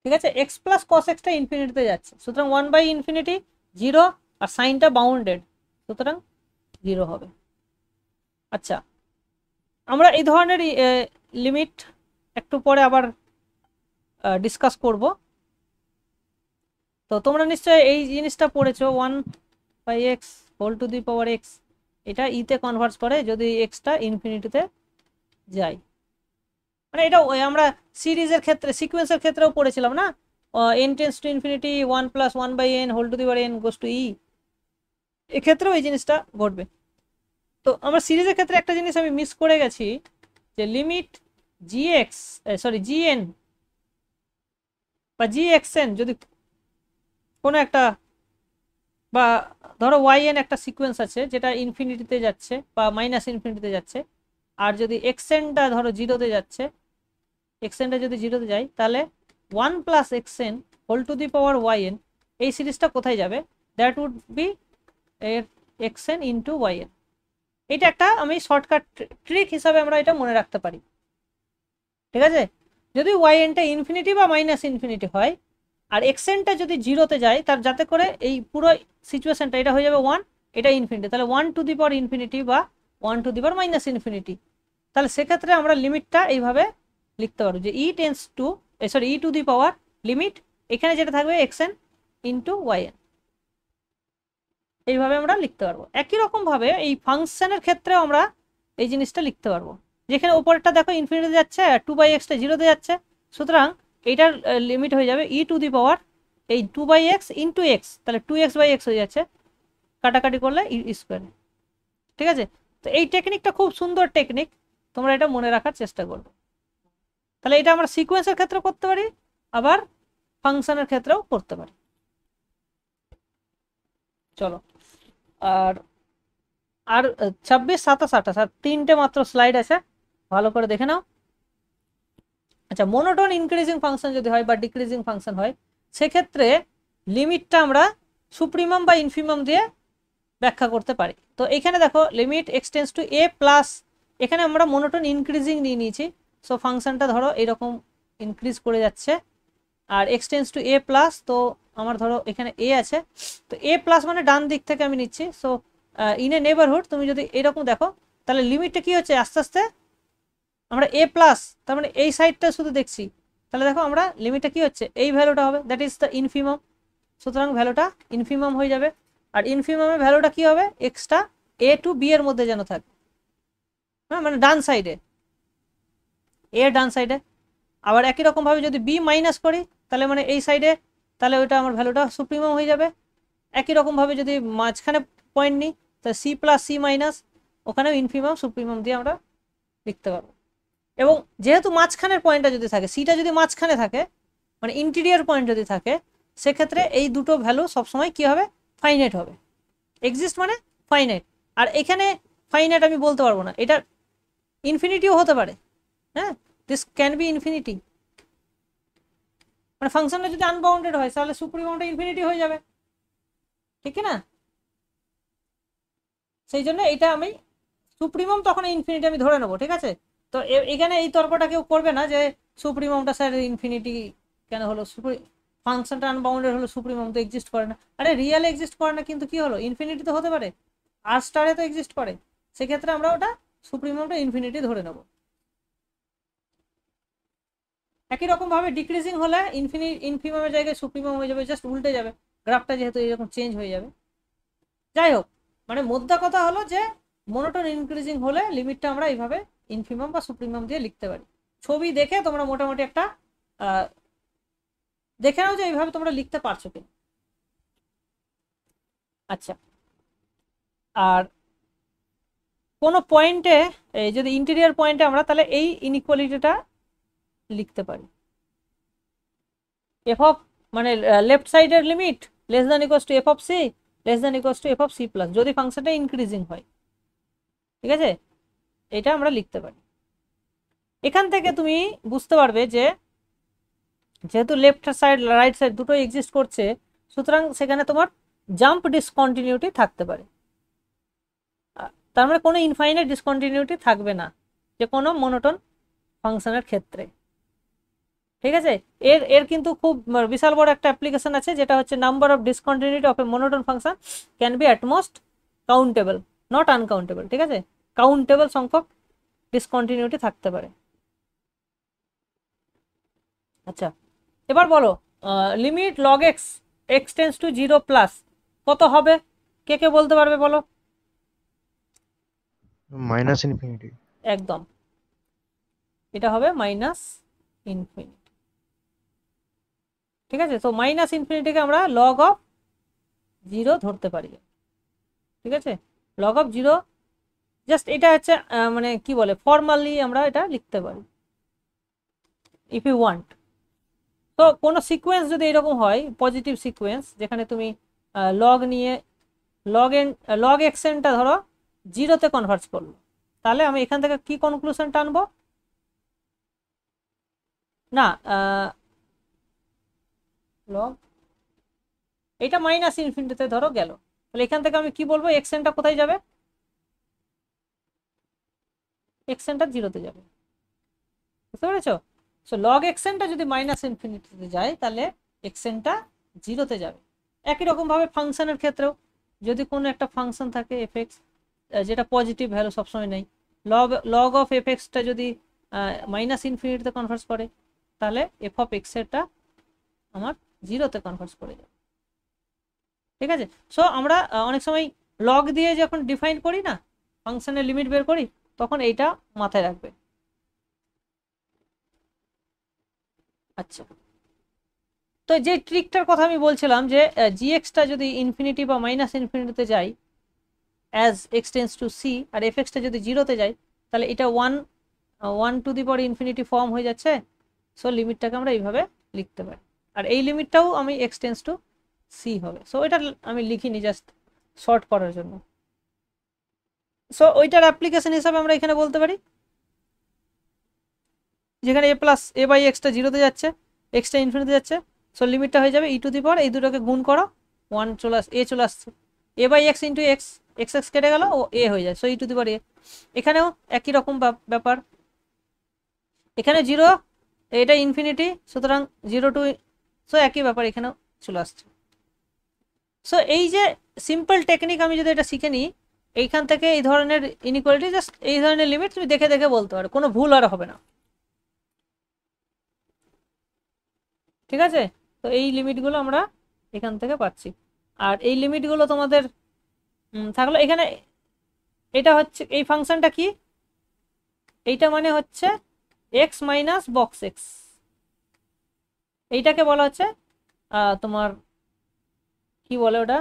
ঠিক আছে, এক্স প্লাস কস এক্সটা ইনফিনিটিতে যাচ্ছে, সুতরাং 1/∞ 0, আর সাইনটা বাউন্ডেড, সুতরাং 0 হবে। আচ্ছা, আমরা এই ধরনের লিমিট একটু পরে আবার ডিসকাস করব। তো তোমরা নিশ্চয়ই এই জিনিসটা পড়েছো 1/x whole to the power x, এটা ইতে কনভার্স করে যদি এক্সটা ইনফিনিটিতে যায়, মানে এটা আমরা সিরিজের ক্ষেত্রে সিকোয়েন্সের ক্ষেত্রেও পড়েছিলাম না, n tends to infinity 1 + 1/n whole to the power n goes to e, এক্ষেত্রেও এই জিনিসটা ঘটবে। তো আমরা সিরিজের ক্ষেত্রে একটা জিনিস আমি মিস করে গেছি, যে লিমিট gn বা gxn যদি কোনো একটা বা ধরো yn একটা সিকোয়েন্স আছে যেটা ইনফিনিটিতে যাচ্ছে বা মাইনাস ইনফিনিটিতে যাচ্ছে, আর যদি xnটা ধরো জিরোতে যাচ্ছে, xnটা যদি জিরোতে যায় তাহলে 1 plus xn whole to the power yn, এই সিরিজটা কোথায় যাবে? That would be xn into yn। এটা একটা আমি শর্টকাট ট্রিক হিসাবে আমরা এটা মনে রাখতে পারি, ঠিক আছে? যদি yn-টা ইনফিনিটি বা মাইনাস ইনফিনিটি হয় আর xn-টা যদি জিরোতে যায়, তার যাতে করে এই পুরো সিচুয়েশনটা এটা হয়ে যাবে 1, এটা ইনফিনিটি, তাহলে 1 টু দি পাওয়ার ইনফিনিটি বা 1 two the power minus infinity. তাহলে সেক্ষেত্রে আমরা লিমিটটা এইভাবে লিখতে পারবো যে ই টু দি পাওয়ার লিমিট, এখানে যেটা থাকবে xn ইন্টু yn, এইভাবে আমরা লিখতে পারবো। একই রকম ভাবে এই ফাংশনের ক্ষেত্রেও আমরা এই জিনিসটা লিখতে পারবো, যেখানে উপরেরটা দেখো ইনফিনিটি যাচ্ছে আর 2/x-টা জিরোতে যাচ্ছে, সুতরাং এইটার লিমিট হয়ে যাবে ই টু দি পাওয়ার এই 2/x ইন্টু x, তাহলে 2x/x হয়ে যাচ্ছে, কাটাকাটি করলে ই স্কোয়ার, ঠিক আছে? তো এই টেকনিকটা খুব সুন্দর টেকনিক, তোমরা এটা মনে রাখার চেষ্টা করবে। তাহলে এটা আমরা সিকোয়েন্সের ক্ষেত্রে করতে পারি, আবার ফাংশনের ক্ষেত্রেও করতে পারি। চলো, আর আর 26, 27, 28 আর 3টে মাত্র স্লাইড আছে, ভালো করে দেখে নাও। আচ্ছা, মোনোটোন ইনক্রিজিং ফাংশন যদি হয় বা ডিক্রিজিং ফাংশন হয়, সেক্ষেত্রে লিমিটটা আমরা সুপ্রিমাম বা ইনফিমাম দিয়ে ব্যাখ্যা করতে পারি। তো এখানে দেখো limit x tends to a plus, এখানে আমরা মোনোটোন ইনক্রিজিং নিয়ে নিয়েছি, সো ফাংশনটা ধরো এরকম ইনক্রিজ করে যাচ্ছে, আর এক্সটেন্স টু a প্লাস, তো আমার ধরো এখানে a আছে, তো a প্লাস মানে ডান দিক থেকে আমি নিচ্ছি, সো ইন এ নেবারহুড তুমি যদি এরকম দেখো, তাহলে লিমিটটা কি হচ্ছে আস্তে আস্তে আমরা a প্লাস, তার মানে এই সাইডটা শুধু দেখছি, তাহলে দেখো আমরা লিমিটটা কি হচ্ছে এই ভ্যালুটা হবে, দ্যাট ইজ দ্য ইনফিমাম, সুতরাং ভ্যালুটা ইনফিমাম হয়ে যাবে। আর ইনফিমামের ভ্যালুটা কি হবে? এক্সটা a টু b এর মধ্যে যেন থাকে, হ্যাঁ, মানে ডান সাইডে, a ডান সাইডে। আবার একই রকম ভাবে যদি b মাইনাস করি, তাহলে মানে এই সাইডে, তাহলে ওইটা আমার ভ্যালুটা সুপ্রিমাম হয়ে যাবে। একই রকম ভাবে যদি মাঝখানে পয়েন্ট নিই, তাহলে c প্লাস c মাইনাস, ওখানেও ইনফিমাম সুপ্রিমাম দিয়ে আমরা লিখতে পারবো। এবং যেহেতু মাঝখানের পয়েন্টটা যদি থাকে, সিটা যদি মাঝখানে থাকে, মানে ইন্টিরিয়ার পয়েন্ট যদি থাকে, সেক্ষেত্রে এই দুটো ভ্যালু সবসময় কি হবে? ফাইনাইট হবে। এক্সিস্ট মানে ফাইনাইট, আর এখানে ফাইনাইট আমি বলতে পারবো না, এটা ইনফিনিটিও হতে পারে, হ্যাঁ, দিস ক্যান বি ইনফিনিটি, মানে ফাংশনটা যদি আনবাউন্ডেড হয় তাহলে সুপ্রিমামটা ইনফিনিটি হয়ে যাবে, ঠিক না? সেই জন্য এটা আমি সুপ্রিমাম তখন ইনফিনিটি আমি ধরে নেবো, ঠিক আছে? তো এখানে এই তর্কটা কেউ করবে না যে সুপ্রিমামটা স্যার ইনফিনিটি কেন হলো, ফাংশনটা আনবাউন্ডেড হলো, সুপ্রিমাম তো এক্সিস্ট করে না। আরে রিয়েল এক্সিস্ট করে না, কিন্তু কি হলো, ইনফিনিটি তো হতে পারে, আর স্টারে তো এক্সিস্ট করে, সেক্ষেত্রে আমরা ওটা সুপ্রিমামটা ইনফিনিটি ধরে নেব। একই রকম ভাবে ডিক্রিজিং হলে ইনফিমামের জায়গায় সুপ্রিমাম হয়ে যাবে, জাস্ট উল্টে যাবে, গ্রাফটা যেহেতু এরকম চেঞ্জ হয়ে যাবে। যাই হোক, মানে মোদ্দা কথা হলো যে মোনোটোন ইনক্রিজিং হলে লিমিটটা আমরা এইভাবে ইনফিমাম বা সুপ্রিমাম দিয়ে লিখতে পারি। ছবি দেখে তোমরা মোটামুটি একটা দেখে নাও যে এইভাবে তোমরা লিখতে পারছো কিনা। আচ্ছা, আর কোনো পয়েন্টে যদি ইন্টেরিয়র পয়েন্টে আমরা তাহলে এই ইনইকুয়ালিটিটা লিখতে পারি, এফ অফ মানে লেফট সাইডের limit less than equals to f of c less than equals to f of c plus, যদি ফাংশনটা ইনক্রিজিং হয়, ঠিক আছে? এটা আমরা লিখতে পারি। এখান থেকে তুমি বুঝতে পারবে যে যেহেতু লেফট সাইড রাইট সাইড দুটো এক্সিস্ট করছে, সুতরাং সেখানে তোমার জাম্প ডিসকন্টিনিউটি থাকতে পারে, তার মানে কোনো ইনফাইনাইট ডিসকন্টিনিউটি থাকবে না যে কোনো মোনোটোন ফাংশনের ক্ষেত্রে, ঠিক আছে? এর কিন্তু খুব বিশাল বড় একটা অ্যাপ্লিকেশন আছে, যেটা হচ্ছে number of discontinuity of A monotone function can be at most countable, not uncountable, ঠিক আছে? কাউন্টেবল সংখ্যক ডিসকন্টিনিউটি থাকতে পারে। আচ্ছা, এবার বলো limit log x এক্সটেন্স two 0 plus কত হবে? কে কে বলতে পারবে বলো? Minus infinity. একদম, এটা হবে মাইনাস ইনফিনিটি, ঠিক আছে? তো মাইনাস ইনফিনিটিকে আমরা লগ অফ 0 ধরতে পারি, ঠিক আছে? লগ অফ 0, জাস্ট এটা হচ্ছে মানে কি বলে, ফর্মালি আমরা এটা লিখতে পারি ইফ ইউ ওয়ান্ট। তো কোনো সিকোয়েন্স যদি এরকম হয়, পজিটিভ সিকোয়েন্স, যেখানে তুমি লগ নিয়ে লগ এক্সেনটা ধরো 0-তে কনভার্ট করলো, তাহলে আমি এখান থেকে কি কনক্লুশন টানবো না, লগ এটা মাইনাস ইনফিনিটিতে ধরো গেল, তাহলে এখান থেকে আমি কি বলবো এক্সেনটা কোথায় যাবে, এক্সেনটা 0-তে যাবে, বুঝতে পেরেছো? সো লগ এক্সেনটা যদি মাইনাস ইনফিনিটিতে যায় তাহলে এক্সেনটা 0-তে যাবে। একই রকম ভাবে ফাংশনের ক্ষেত্রেও যদি কোনো একটা ফাংশন থাকে এফএক্স যেটা পজিটিভ ভ্যালু সবসময় নেই, লগ অফ এফএক্সটা যদি মাইনাস ইনফিনিটিতে কনভার্ট করে তাহলে এফ অফ এক্সেরটা আমার 0-তে কনভার্ট করে যাবে, ঠিক আছে? সো আমরা অনেক সময় লগ দিয়ে যখন ডিফাইন করি না ফাংশনের লিমিট বের করি, তখন এইটা মাথায় রাখবে। আচ্ছা, তো যে ট্রিকটার কথা আমি বলছিলাম যে জিএক্সটা যদি ইনফিনিটি বা মাইনাস ইনফিনিটিতে যায় as x tends to c, আর এফ এক্সটা যদি 0-তে যায় তাহলে এটা 1 টু দি ফর্ম হয়ে যাচ্ছে। সো লিমিটটাকে আমরা এইভাবে লিখতে পারি, আর এই লিমিটটাও আমি এক্স টেন্স টু সি হবে। সো এটা আমি লিখিনি জাস্ট শর্ট করার জন্য। সো ওইটার অ্যাপ্লিকেশন হিসাবে আমরা এখানে বলতে পারি যেখানে এ বাই এক্সটা 0-তে যাচ্ছে, এক্সটা ইনফিনিটিতে যাচ্ছে, সো লিমিটটা হয়ে যাবে e⁻, এই দুটোকে গুণ করো 1 চলে আসছে, a by x into x, x x কেটে গেল ও এ হয়ে যায়, সো e⁻a। এখানেও একই রকম ব্যাপার, এখানে 0, এটা ইনফিনিটি, সুতরাং 0 টু, সো একই ব্যাপার এখানেও চলে আসছে। সো এই যে সিম্পল টেকনিক আমি যদি এটা শিখে নিই, এইখান থেকে এই ধরনের ইনইকুয়ালিটি জাস্ট এই ধরনের লিমিট তুমি দেখে দেখে বলতে পারো, কোনো ভুল আর হবে না, ঠিক আছে? তো এই লিমিটগুলো আমরা এখান থেকে পাচ্ছি, আর এই লিমিটগুলো তোমাদের থাকলো এখানে। এটা হচ্ছে এই ফাংশনটা কি, এইটা মানে হচ্ছে এক্স মাইনাস বক্স এক্স, এইটাকে বলা হচ্ছে তোমার কি বলে ওটা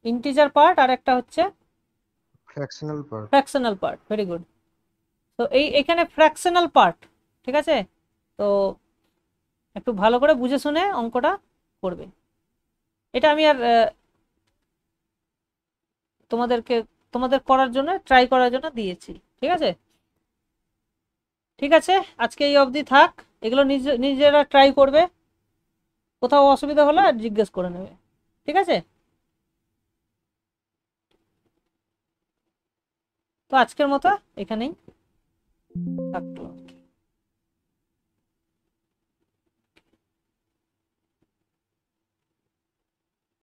ইন্টিজার পার্ট, আর একটা হচ্ছে ফ্র্যাকশনাল পার্ট। Very good. তো এখানে ফ্র্যাকশনাল পার্ট, ঠিক আছে? তো একটু ভালো করে বুঝে শুনে অঙ্কটা করবে। এটা আমি আর তোমাদের করার জন্য ট্রাই করার জন্য দিয়েছি, ঠিক আছে? ঠিক আছে, আজকে এই অবধি থাক, এগুলো নিজেরা ট্রাই করবে, কোথাও অসুবিধা হলে আর জিজ্ঞেস করে নেবে, ঠিক আছে? তো আজকের মতো এখানেই থাকলো।